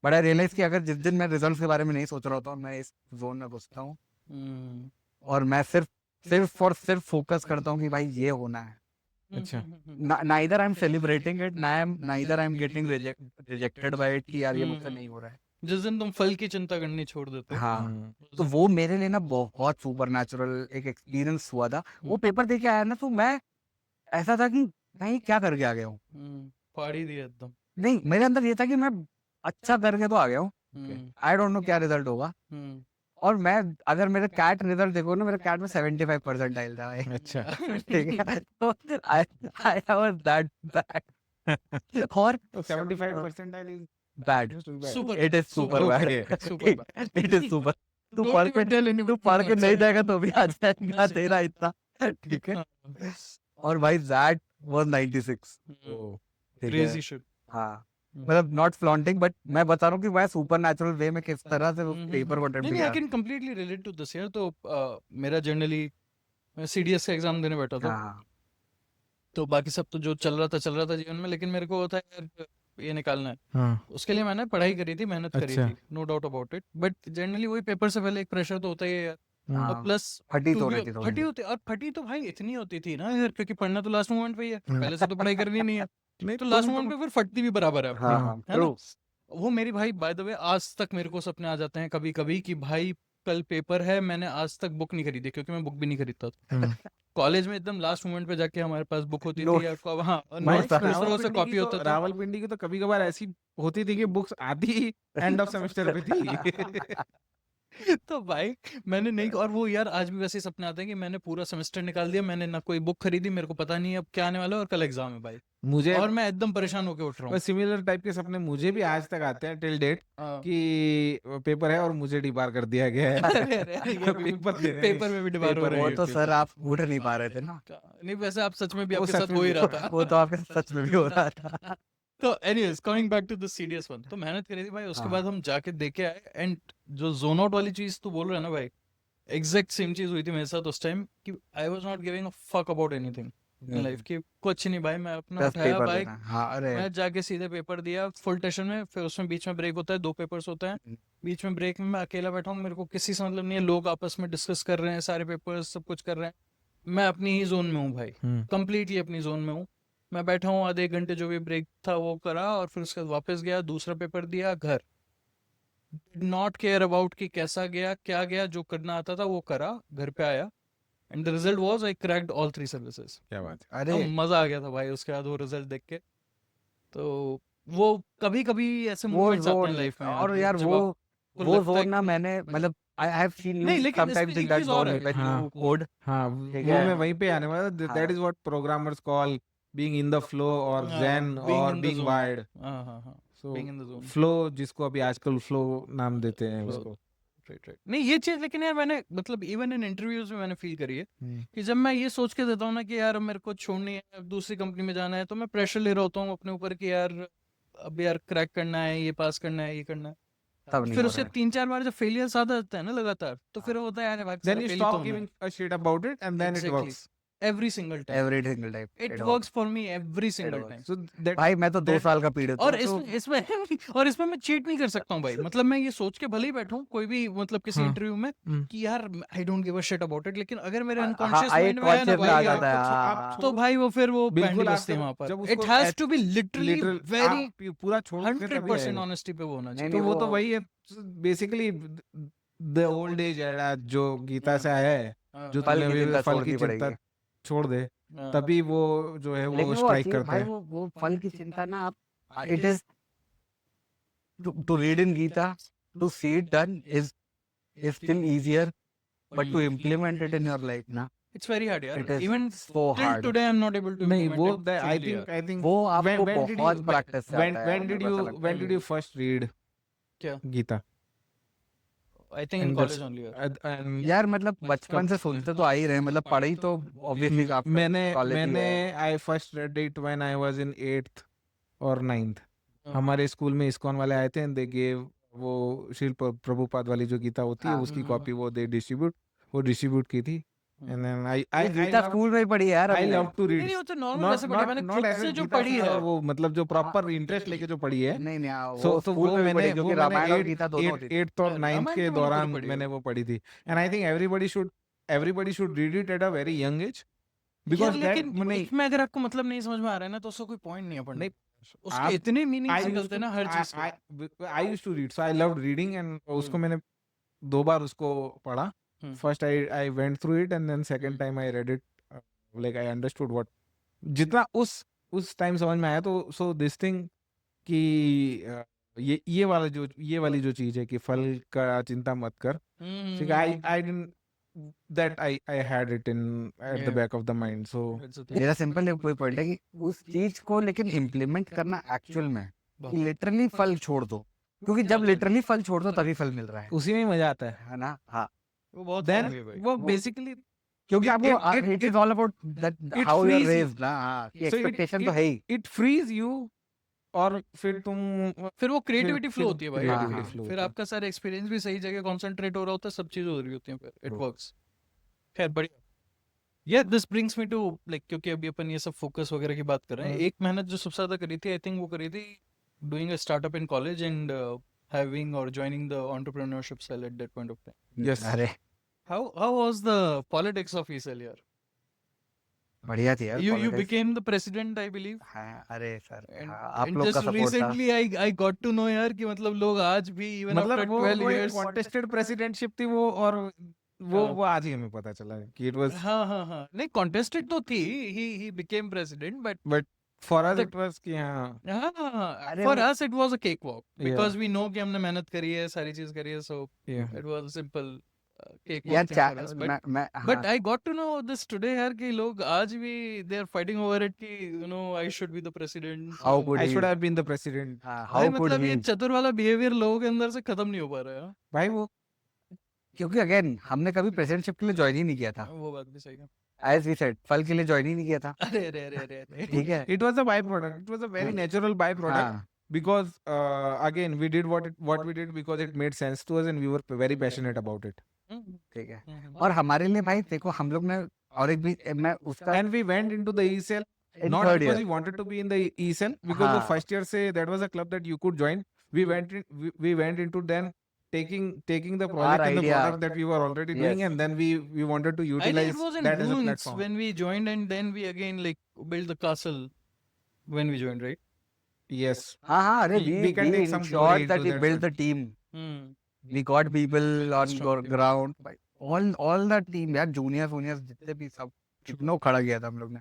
बट आई रियलाइज कि अगर जिस दिन मैं रिजल्ट के बारे में नहीं सोच रहा होता हूँ, मैं इस जोन में घुसता हूँ और मैं सिर्फ फोकस करता हूँ कि भाई ये होना है। अच्छा। Neither I am celebrating it, neither I am getting rejected by it कि यार ये मुझसे नहीं हो रहा है। जिस दिन तुम फल की चिंता करनी छोड़ देते हो। हाँ, तो वो मेरे लिए ना बहुत सुपरनैचुरल एक एक्सपीरियंस हुआ था। वो पेपर दे के आया ना, तो मैं ऐसा था कि भाई क्या करके आ गया हूँ। फाड़ ही दिया एकदम। नहीं मेरे अंदर ये था कि मैं अच्छा करके तो आ गया हूँ, हम्म, आई डोंट नो क्या रिजल्ट होगा। हम्म, और मैं अगर मेरे कैट रिजल्ट देखो ना, मेरे कैट में 75 परसेंटाइल था भाई। अच्छा ठीक है, तो आई आई वाज दैट बैड और तो 75 percentile is bad, Super, it is super bad, super bad. It is super. तू Don't पढ़ even के tell anyone तू पढ़ के what's नहीं up. जाएगा तो भी आ जाएगा तेरा इतना, ठीक है। हाँ, और भाई दैट वाज 96, हम्म, ठीक है। crazy shit. हाँ मतलब नॉट फ्लॉन्टिंग, बट मैं बता रहा हूँ कि मैं सुपर नेचुरल वे में किस तरह से पेपर को अटेम्प्ट नहीं नहीं, आई किया। Can completely relate to this यार। तो मेरा जनरली मैं सीडीएस का एग्जाम देने बैठा था, हाँ तो बाकी सब तो जो चल रहा था जीवन में, लेकिन मेरे को होता है यार ये निकालना है। हाँ उसके लिए मैंने पढ़ाई करी थी, मेहनत करी अच्छा। थी, no doubt about it, but generally वही पेपर से पहले एक प्रेशर तो होता ही है यार। और हाँ, प्लस फटी तो रही थी फटी थोड़ी। होती, और फटी तो भाई इतनी होती थी ना यार, क्योंकि पढ़ना तो लास्ट मोमेंट पे ही है, पहले से तो पढ़ाई करनी नहीं है, नहीं तो लास्ट मोमेंट पे फिर फटती भी बराबर है। हाँ हाँ है ना? ट्रू। वो मेरी भाई बाय द वे आज तक मेरे को सपने आ जाते हैं कभी कभी कि भाई कल पेपर है, मैंने आज तक बुक नहीं खरीदी, क्योंकि मैं बुक भी नहीं खरीदता था। कॉलेज में एकदम लास्ट मोमेंट पे जाके हमारे पास बुक होती थी, Notes. या हाँ भाई नोट्स दूसरों से कॉपी होता था। रावलपिंडी की तो कभी कभार ऐसी होती थी कि बुक्स आधी एंड ऑफ सेमेस्टर पे थी। तो भाई मैंने नहीं, और वो यार आज भी वैसे ही सपने आते हैं कि मैंने पूरा सेमेस्टर निकाल दिया, मैंने ना कोई बुक खरीदी, मेरे को पता नहीं है अब क्या आने वाला है, और कल एग्जाम है भाई, मुझे और मैं एकदम परेशान होके उठ रहा हूँ। सिमिलर टाइप के सपने मुझे भी आज तक आते हैं टिल डेट हाँ। कि पेपर है और मुझे डिबार कर दिया गया है। अरे अरे अरे, ये भी पेपर देने पेपर में भी डिबार हो पेपर रही वो है। तो सर आप उठ नहीं पा रहे थे ना, नहीं वैसे आप सच में भी वो आपके सच साथ में हो ही भी रहा था। वो तो आपके सच में भी हो रहा था। तो anyways coming back to the serious one, तो मेहनत करी थी भाई, उसके हाँ। बाद हम जाके देखे आए, एंड जो जोन आउट वाली चीज तू बोल रहा है ना भाई, एग्जैक्ट सेम चीज हुई थी मेरे साथ उस टाइम, कि आई was not giving a fuck about anything in life, कि कुछ नहीं भाई, मैं अपना बस उठाया पेपर बाइक, देना, हाँ अरे मैं जाके सीधे पेपर दिया फुल टेंशन में, फिर उसमें बीच में ब्रेक होता है, 2 पेपर्स होते हैं, बीच में ब्रेक में मैं अकेला बैठा हूँ, मेरे को किसी से मतलब नहीं है, लोग आपस में डिस्कस कर रहे हैं, सारे पेपर्स सब कुछ कर रहे हैं, मैं अपनी ही जोन में हूँ भाई, कंप्लीटली अपनी जोन में हूँ, मैं बैठा हूँ, आधे 1 घंटे जो भी ब्रेक था वो करा, और फिर उसके बाद वापस गया, दूसरा पेपर दिया, घर, नॉट केयर अबाउट कि कैसा गया क्या गया, जो करना आता था वो करा, घर पे आया, and the result was I cracked all 3 services. क्या बात है। अरे मजा आ गया था भाई उसके बाद वो रिजल्ट देख के। तो वो कभी कभी ऐसे वो मोमेंट्स आते हैं जोन, लाइफ में और यार जब वो आपको वो लगता है जोन ना, कि- मैंने मतलब आई हैव सीन नहीं, यू लेकिन समटाइम्स इसमें इन एक दैट चीज और जोन है। व्हेन हाँ। यू कोड, हाँ ठीक वो है। मैं वहीं पे आने वाला, that is what programmers call being in the flow और हाँ, zen being और in the being zone. Wired. हाँ हाँ हाँ, सो being in the zone. Flow, जिसको अभी आजकल फ्लो नाम देते हैं Flow. उसको। राइट। नहीं ये चीज लेकिन यार मैंने मतलब इवन इन इंटरव्यूज में मैंने फील करी है कि जब मैं ये सोच के देता हूँ ना कि यार अब मेरे को छोड़नी है, अब दूसरी कंपनी में जाना है, तो मैं प्रेशर ले रहा होता हूँ अपने ऊपर कि यार अब यार क्रैक करना है, ये पास करना है, ये करना है, तब नहीं फिर हो उसके रहा है। 3-4 बार जब फेलियर्स आ जाते हैं ना लगातार, तो फिर होता है यार भाई Then you stop giving a shit about it and then it Exactly. works. Every single time every single time it works for me every single works. Time. So that भाई मैं तो 2 that- साल का पीड़ित और हूँ, तो इसमें मैं चीट नहीं कर सकता हूँ भाई, मतलब मैं ये सोच के भले ही बैठूं कोई भी मतलब किसी हाँ। इंटरव्यू में कि यार I don't give a shit about it, लेकिन अगर मेरे हाँ, अनकॉन्शियस आई माइंड में है ना conscious में आ भाई, जाता है, आप हाँ। तो भाई वो फिर वो बिल्कुल बैंड आप बजती है जब- वहां पर। जब इट उसको has at- to be literally very आप पूरा छोड़ के तभी 100% आएगा। ऑनेस्टी पे वो होना नहीं, चाहिए। तो नहीं, वो तो वो- वही है basically the old age era जो गीता से आया है, हाँ, जो फल तुमने की भी चिंता फल छोड़नी की चिंता पड़ेगी। छोड़ दे, हाँ, तभी वो जो है वो लेकिन वो स्ट्राइक अचीव करता भाई, है। वो फल की चिंता ना, आप it is to read in Gita, to see it done is still easier, but to implement it in your life ना, it's very hard यार, it is even so till hard. today I'm not able to नहीं implement वो it I fully think यार। I think वो आपको when did बहुत you practice से when आता है when यार, did मेरे को you ऐसा लगता when है। did you first read क्या? Gita? I think in And college that's- only यार। and यार मतलब बचपन से सुनते तो आ ही रहे हैं, मतलब पढ़ी तो ऑब्वियसली आप मैंने कॉलेज ही मैंने है। I first read it when I was in 8th और 9th। हाँ। हमारे स्कूल में इस्कॉन वाले आए थे एंड दे गेव वो श्रील प्रभुपाद वाली जो गीता होती है हाँ। उसकी कॉपी वो दे डिस्ट्रीब्यूट की थी एंड देन ये आई गीता स्कूल में ही पढ़ी है यार आई हमने। लव टू नहीं रीड नहीं, वो तो नॉर्मल वैसे पढ़ी है, मैंने खुद से जो गीता पढ़ी है वो मतलब जो प्रॉपर इंटरेस्ट लेके जो पढ़ी है नहीं नहीं हाँ, सो वो तो स्कूल वो में भी पढ़ी मैंने क्योंकि वो रामायण और मैंने गीता दोनों होती थी। 8th और 9th रामायण के तो मैंने खुद दौरान पढ़ी है। मैंने वो पढ़ी थी and I think everybody should read it at a very young age यार because that लेकिन नहीं इसमें अगर आपको मतलब नहीं समझ में आ रहा है ना, तो उसका कोई पॉइंट नहीं है पढ़ने नहीं, का। उसके आप- इतने मीनिंग्स I used निकलते हैं to- ना हर चीज के। I used to read, so I loved reading and उसको मैंने 2 बार उसको पढ़ा। हम्म। First I went through it and then second time I read it, like I understood what जितना उस टाइम समझ में आया तो so this thing कि ये वाली जो चीज है कि फल का चिंता मत कर, I didn't that I had it in at the Yeah. back of the mind. So It's a thing. मेरा सिंपल एक कोई पॉइंट है कि उस चीज को लेकिन इम्प्लीमेंट करना एक्चुअल में बहुत। लिटरली फल छोड़ दो, क्योंकि जब लिटरली फल छोड़ दो तभी फल मिल रहा उसी में ही मजा आता है। है ना? हाँ, वो बहुत Then fun है भाई। वो basically क्योंकि It- आपको it- it is all about that it how you are frees you. Raised ना, हाँ, कि So it- एक्सपेक्टेशन तो है ही। it frees you, और फिर तुम फिर वो क्रिएटिविटी फिर फ्लो होती है भाई। creativity हाँ, flow फिर होता है। आपका सारा एक्सपीरियंस भी सही जगह कंसंट्रेट हो रहा होता है, सब चीजें हो रही होती हैं, फिर इट True. वर्क्स। खैर बढ़िया। Yeah, this brings me to like, क्योंकि अभी अपन ये सब फोकस वगैरह की बात कर रहे हैं, एक मेहनत जो सबसे ज्यादा करी थी, आई थिंक वो करी थी doing a startup in college and having or joining the entrepreneurship cell at that point of time. Yes. अरे How was the politics of ESL year? बढ़िया थी यार You politics। became the president, I believe. हाँ, अरे sir And, हाँ, आप and लोग का just सपोर्ट था। recently I got to know यार कि मतलब लोग आज भी even after मतलब वो 12 एक years contested presidentship थी वो, और वो हाँ। वो आज ही हमें पता चला कि it was, हाँ नहीं contested तो थी, he became president, but for us The- it was कि हाँ अरे for वो- us it was a cakewalk because Yeah. we know कि हमने मेहनत करी है, सारी चीज करी है, so yeah. it was a simple cakewalk यार thing चा- for us. But मैं But हाँ, I got to know this today यार कि लोग आज भी they are fighting over it कि you know I should be the president. how could I he should have been the president. हाँ, भाई how could मतलब ये he चतुर वाला बिहेवियर लोगों के अंदर से खत्म नहीं हो पा रहा है, हाँ? भाई वो क्योंकि अगेन हमने कभी प्रेसिडेंटशिप के लिए ज्वाइन ही नहीं किया था, वो बात भी सही है। एज वी सेड फल के लिए ज्वाइन ही नहीं किया था। अरे अरे अरे अरे अरे ठीक है, it was a byproduct. It was a very natural byproduct. हाँ, Because again we did what we did because it made sense to us and we were very passionate about it. हम्म, ठीक है। हम्म, और हमारे लिए भाई देखो हम लोग ने और एक भी मैं उसका And we went into the ECL in not third because year we wanted to be in the ECL, because the हाँ। first year say that was a club that you could join. We went into then taking the project and the idea. product that we were already doing, Yes. and then we wanted to I think utilize it was in that as a Bruins platform. when we joined and then we again like built the castle when we joined, right? Yes. हाँ हाँ, अरे We can take some glory ensured that into we that built one. the team, Hmm. we got people on Strong team. ground, all the team यार, juniors जितने भी सब कितनों खड़ा किया था हम लोग ने।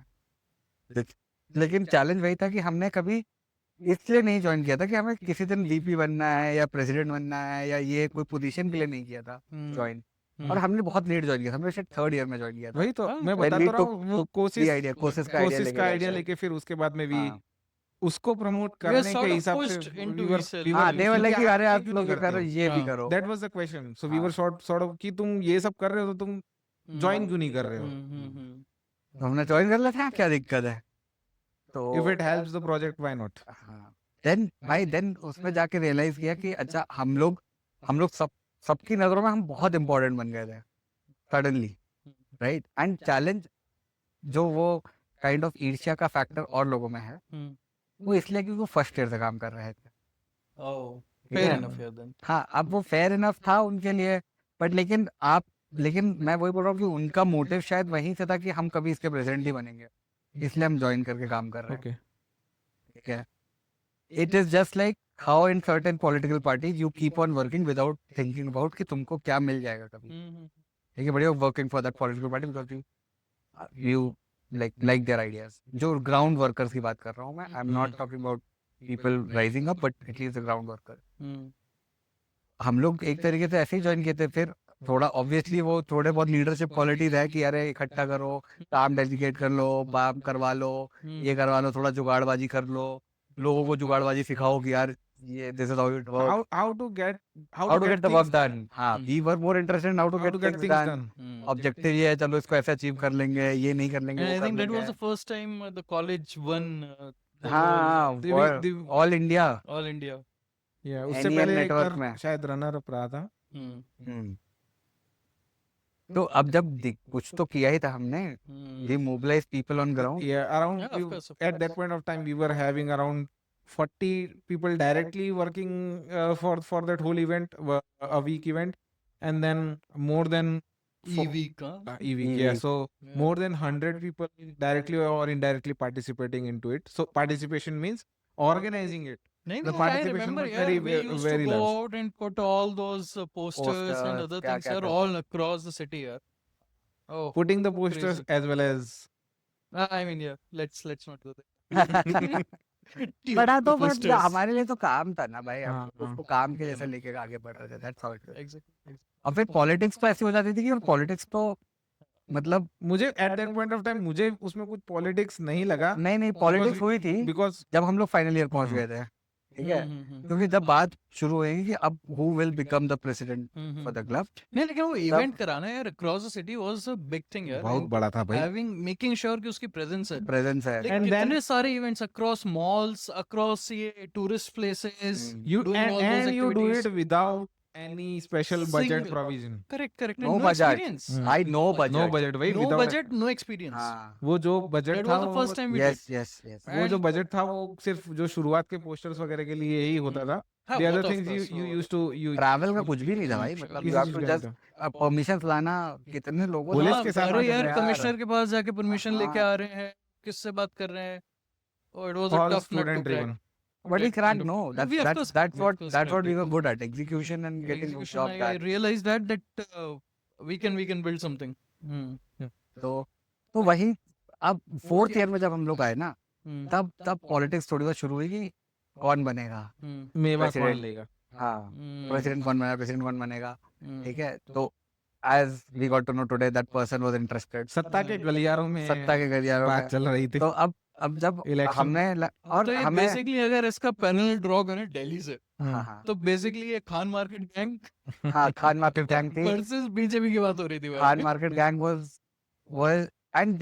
लेकिन चैलेंज वही था कि हमने कभी इसलिए नहीं ज्वाइन किया था कि हमें किसी दिन वीपी बनना है या प्रेसिडेंट बनना है या ये कोई पोजीशन के लिए नहीं किया था Hmm. ज्वाइन। Hmm. और हमने बहुत लेट ज्वाइन किया था, हमने शायद थर्ड ईयर में ज्वाइन किया था। वही तो हाँ, मैं when बता we तो रहा हूँ, वो कोशिश कोशिश का आइडिया लेके फिर उसके बाद में भी हाँ। उसको प्रमोट We are करने sort के of हिसाब से pushed into we were- ECL. we हाँ, were- they were like कि अरे आप क्यों लोग नहीं ये करो, करते हो? ये भी हाँ। करो। That was the question. So we हाँ। were sort of कि तुम ये सब कर रहे हो तो तुम Hmm. ज्वाइन क्यों नहीं कर रहे हो? तो हमने ज्वाइन कर लिया था, क्या दिक्कत है? तो If it helps the project, why not? हाँ, देन उसमें जाके रियलाइज किया कि अच्छा हम लोग सबकी नजरों में हम बहुत इंपॉर्टेंट बन गए थे सडनली, राइट? एंड चैलेंज जो वो काइंड ऑफ ईर्ष्या का फैक्टर और लोगों में है, Hmm. वो इसलिए क्योंकि वो फर्स्ट ईयर से काम कर रहे थे। Oh, ठीक fair है? enough here then. हाँ, अब वो फेयर इनफ था उनके लिए, बट लेकिन मैं वही बोल रहा हूँ कि उनका मोटिव शायद वहीं से था कि हम कभी इसके प्रेसिडेंट ही बनेंगे, इसलिए हम ज्वाइन करके काम कर रहे हैं। Okay. ठीक है, it is just like how in certain political parties you keep on working without thinking about कि तुमको क्या मिल जाएगा कभी। Hmm. ठीक है, but you working for that political party because you like their ideas. जो ग्राउंड वर्कर्स की बात कर रहा हूँ मैं, I am not talking about people rising up, but at least the ground worker. Hmm. हम लोग एक तरीके से ऐसे ही ज्वाइन किए थे, फिर थोड़ा ऑब्वियसली वो थोड़े बहुत लीडरशिप क्वालिटीज है कि अरे इकट्ठा करो, काम डेलीगेट कर लो, काम करवा लो, Hmm. ये करवा लो, थोड़ा जुगाड़बाजी कर लो, लोगों को जुगाड़बाजी सिखाओ कि यार ये this is how it work, How to get how to get the work things done. हाँ, Hmm. We were more interested in how to how get to get things things done. done. Hmm. Objective ये है, चलो इसको ऐसे achieve कर लेंगे, ये नहीं कर लेंगे, And I वो कर think that was लेंगे। the first time the college won the हाँ, the- all India. All India. Yeah, उससे NEM पहले एक network बार में। शायद रनर अप रहा था. Hmm. तो अब जब कुछ तो किया ही था हमने, Hmm. We mobilise people on ground. Yeah, around Yeah, of course, of at that point of time we were having around 40 people directly working for that whole event, a week event, and then more than E-week, huh? e-week. Yeah, E-week. so Yeah. more than 100 people directly or indirectly participating into it. So participation means organizing it. नहीं, The नहीं, I participation remember, was yeah, very, we used very to go large. out and put all those posters and Posters, other क्या things क्या here क्या। all across the city here. Oh, Putting the posters crazy. as well as I mean, yeah, let's not do that. बड़ा तो but posters. हमारे लिए तो काम था ना भाई, हम हाँ, उसको काम के जैसे लेके आगे बढ़ रहे थे, that's how it was. Exactly. और फिर पॉलिटिक्स तो ऐसी हो जाती थी कि पॉलिटिक्स तो मतलब मुझे at that point of time मुझे उसमें कुछ पॉलिटिक्स नहीं लगा नहीं पॉलिटिक्स हुई थी बिकॉज जब हम लोग फाइनल ईयर पहुंच हाँ। गए थे, ठीक है, हम्म। क्योंकि जब बात शुरू होगी कि अब who will become the president for the club, नहीं लेकिन वो इवेंट कराना यार across the city was a big thing यार, बहुत बड़ा था भाई। हैविंग मेकिंग श्योर कि उसकी प्रेजेंस है। प्रेजेंस है। Like, And then- कितने सारे इवेंट्स अक्रॉस मॉल्स, अक्रॉस ये tourist places, you doing all those and you do activities. it without any special budget Single- provision. correct No no budget. experience, I know budget, No budget भाई, no without budget, no experience. हाँ, वो जो budget That था was the first time we did. Yes yes yes, वो जो And- budget था वो सिर्फ जो शुरुआत के पोस्टर्स वगैरह के लिए ही होता था। हाँ, The वो other तो of things course, you वो- used to you ट्रैवल का कुछ भी नहीं था भाई, Sure. मतलब किसी you have चीज to का just नहीं था। परमिशन लाना, कितने लोगों पुलिस हाँ, के साथ अरे बात यार कर रहे हैं कमिश्नर के पास जाके परमिशन लेके हाँ। आ रहे हैं, किससे बात कर रहे हैं, और it was a all tough nut to student crack. driven. But we That cracked, kind of- no, We of course- that's we of what course that's what we cracked were it. good at, execution and getting the Execution, job I done. realized that we can build something. तो वही, अब fourth year में जब हम लोग आए ना, हम्म, तब पॉलिटिक्स थोड़ी बहुत शुरू हुई कि कौन बनेगा, हम्म, मेवा कौन President. लेगा? हाँ, हम्म, प्रेसिडेंट कौन बनेगा, हम्म, ठीक है। तो as we got to know today that person was interested, सत्ता के गलियारों में सत्ता के गलियारों बात में। चल रही थी। तो अब जब Election. हमने और तो ये हमें बेसिकली अगर इसका पैनल ड्रॉ करें दिल्ली से, हाँ हाँ तो बेसिकली ये खान मार्केट गैंग हाँ, खान मार्केट गैंग थी, वर्सेस बीजेपी की बात हो रही थी भाई। Khan market gang was and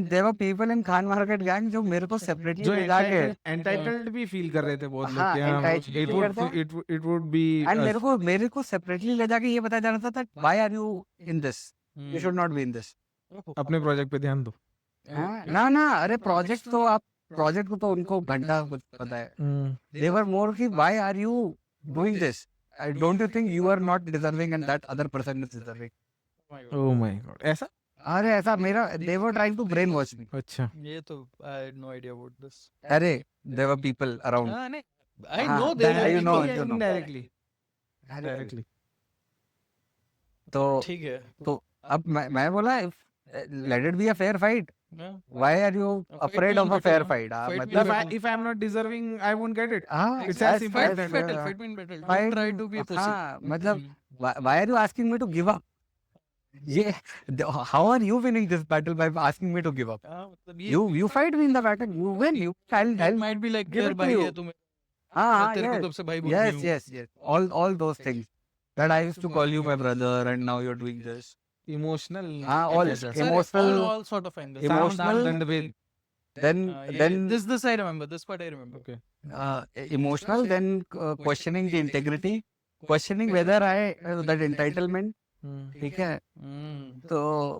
there were people in Khan market gang जो मेरे को सेपरेटली जो ले जाके एंटाइटल्ड भी फील कर रहे थे बहुत लोग हाँ, कि हाँ, entitled it feel would करते it would be and us. मेरे को सेपरेटली ले जाके ये बताया जाना था that why are you in this, hmm, you should not be in this। अपने प्रोजेक्ट पे ध्यान दो। हाँ, ना अरे प्रोजेक्ट तो आप प्रोजेक्ट को तो उनको घंटा कुछ पता है, they were more कि why are you doing this, don't you think you are not deserving and that other person is deserving। Oh my god, ऐसा? अरे ऐसा मेरा they were trying to brainwash me। अच्छा। ये तो I had no idea about this. अरे there were people around। हाँ नहीं, आई हाँ, no that there you know, people- you know। Indirectly. अरे, Directly. तो ठीक है। अब मैं बोला let it be a fair fight, हाँ, why are you fight afraid will of a battle, fair हाँ। fight। Fight will मतलब battle. If I'm not deserving, I won't get it. हाँ, It's as simple fight as that. battle, fight mean battle. Fight- Don't try to be a pussy. हाँ, मतलब हम्म, why are you asking me to give up, ये how are you winning this battle by asking me to give up, हाँ, मतलब ये you fight me in the battle, you win, you it I'll might be like give तेरा it to भाई you। है तुम्हें, हाँ मैं हाँ तेरे को yes तब से भाई बोल yes रही हूँ। yes all those things that I used to call you my brother and now you're doing this। Emotional. हाँ, all attachment. Sorry, emotional- all sort of angles. emotional- साम, दाम, दंड, भेद. then this I remember, this part I remember. Okay. emotional, then questioning the integrity, questioning whether I that entitlement, ठीक है। हम्म, तो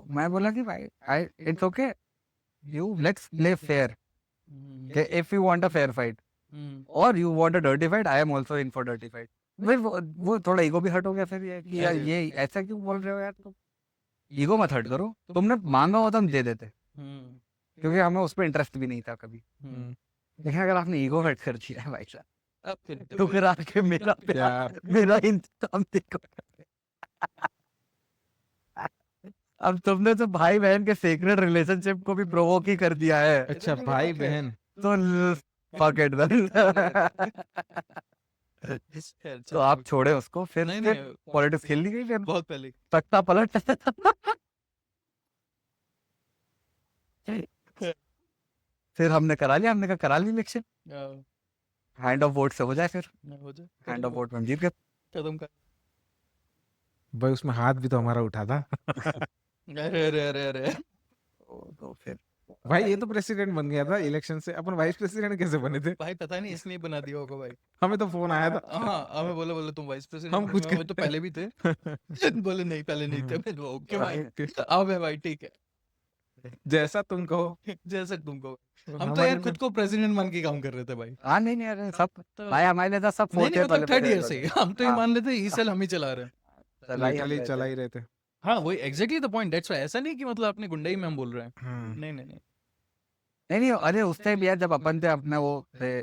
मैं बोला कि भाई it's okay, you let's play fair, hmm, okay? If you want a fair fight hmm, or you want a dirty fight, I am also in for dirty fight। फिर वो थोड़ा ईगो भी हर्ट हो गया फिर ये कि यार ये ऐसा क्यों बोल रहे हो यार, तुम ईगो मत हर्ट करो, तुमने मांगा हो तो हम दे देते, हम्म, क्योंकि हमें उस पर इंटरेस्ट भी नहीं था कभी। हम्म। लेकिन अगर आपने ईगो हर्ट कर दिया है भाई साहब, अब फिर ठुकरा के मेरा क्या? मेरा इंतजाम देखो। अब तुमने तो भाई बहन के सीक्रेट रिलेशनशिप को भी प्रोवोक ही कर दिया है, अच्छा, भाई बहन। तो fuck it then। तो आप छोड़े उसको, फिर नहीं नहीं, पॉलिटिक्स खेलनी गई, फिर बहुत पहले। तख्ता पलट। फिर हमने करा ली इलेक्शन, हैंड ऑफ वोट से हो जाए, फिर हो जाए, हैंड ऑफ वोट में हम जीत गए। खत्म कर। भाई उसमें हाथ भी तो हमारा उठा था। अरे अरे अरे अरे, तो फिर भाई ये तो प्रेसिडेंट बन गया था इलेक्शन से, अपन वाइस प्रेसिडेंट कैसे बने थे? भाई पता नहीं इसने बना दिया होगा भाई। हमें तो फोन आया था। हाँ, हमें बोले तुम वाइस प्रेसिडेंट, हम कुछ तो पहले भी थे। बोले नहीं पहले नहीं थे। मैंने बोला, ओके भाई, अब है भाई, ठीक है, जैसा तुम कहो। जैसे तुमको। हम तो हमारे यार में- खुद को प्रेसिडेंट मान के काम कर रहे थे भाई। हाँ नहीं अरे सब तो भाई हमारे लिए तो सब नहीं फोर्थ नहीं, मतलब थर्ड ईयर से ही हम तो ये हाँ। मान लेते हैं, इस साल हम ही चला रहे हैं। Literally चला ही रहे थे। हाँ वही exactly the point, that's why. ऐसा नहीं कि मतलब अपने गुंडा ही में हम बोल रहे हैं, नहीं नहीं नहीं। नहीं अरे उस टाइम यार जब अपन थे अपने वो थे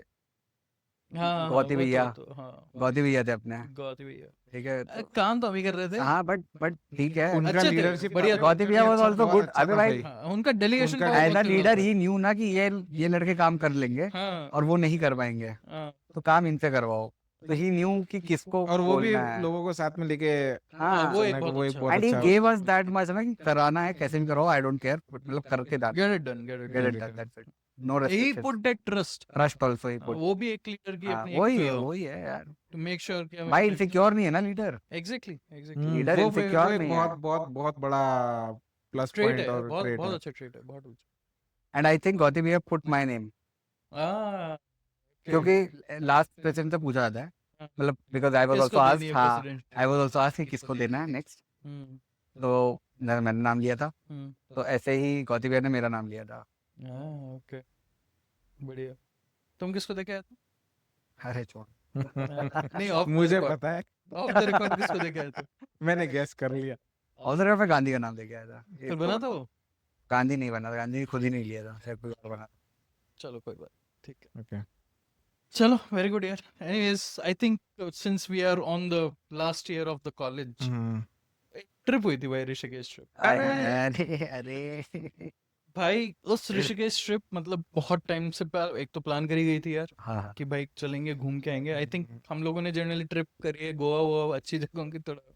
हाँ गौती वो भैया। हाँ गौती भैया थे अपने, गौती भैया। ठीक है तो काम तो हम ही कर रहे थे। हाँ बट ठीक है उनका अच्छे थे, लीडरशिप बढ़िया थे। गौतम भैया was also good। अच्छा अबे था भाई, भाई। हाँ, उनका डेलीगेशन उनका पावर एज अ बहुत तगड़ा लीडर था। ही न्यू ना कि ये लड़के काम कर लेंगे हाँ, और वो नहीं कर पाएंगे, हाँ, तो काम इनसे करवाओ। तो ही न्यू कि किसको और वो भी बोलना है। लोगों को साथ में लेके हाँ वो एक चलने का बहुत वो एक अच्छा। बहुत एंड ही अच्छा गेव अस दैट मच ना कि कराना है कैसे भी करो, आई डोंट केयर, मतलब करके डाल get it done, get it get done. It done, that's it, no ही restrictions, put that trust. Trust also ही पुट। वो भी एक लीडर की हाँ अपनी वही है यार, टू मेक श्योर कि हम भाई इनसिक्योर नहीं है ना लीडर, एग्जैक्टली एग्जैक्टली लीडर वो इनसिक्योर एक नहीं बहुत है। बहुत बहुत बड़ा प्लस ट्रेट पॉइंट है, और बहुत ट्रेट बहुत है। अच्छा ट्रेट है, बहुत अच्छा। एंड आई थिंक गौतम भैया पुट माय नेम, हाँ, क्योंकि लास्ट प्रेसिडेंट से पूछा जाता है, हाँ। मतलब बिकॉज आई वाज किसको आल्सो देनी आस्क्ड, है हाँ president? I was also asked कि किसको देना है नेक्स्ट, तो मैंने नाम लिया था, तो ऐसे ही गौतम भैया ने मेरा नाम लिया था। हाँ, ओके, बढ़िया। तुम किसको देके आए थे? अरे छोड़, नहीं, ऑफ मुझे पता है, ऑफ द रिकॉर्ड किसको देके आए थे? मैंने गैस कर लिया। और मैं गांधी का नाम लेके आया था। फिर बना था वो? गांधी नहीं बना था, गांधी खुद ही नहीं लिया था, शायद कोई और बना। चलो कोई बात, ठीक है। ओके चलो, वेरी गुड यार। Anyways, I think since we are on the last year of the college, trip हुई थी भाई, ऋषिकेश ट्रिप। अरे अरे भाई उस ऋषिकेश ट्रिप मतलब बहुत टाइम से एक तो प्लान करी गई थी यार हाँ कि भाई चलेंगे, घूम के आएंगे। आई थिंक हम लोगों ने जनरली ट्रिप करी है गोवा वोवा, अच्छी जगहों की, थोड़ा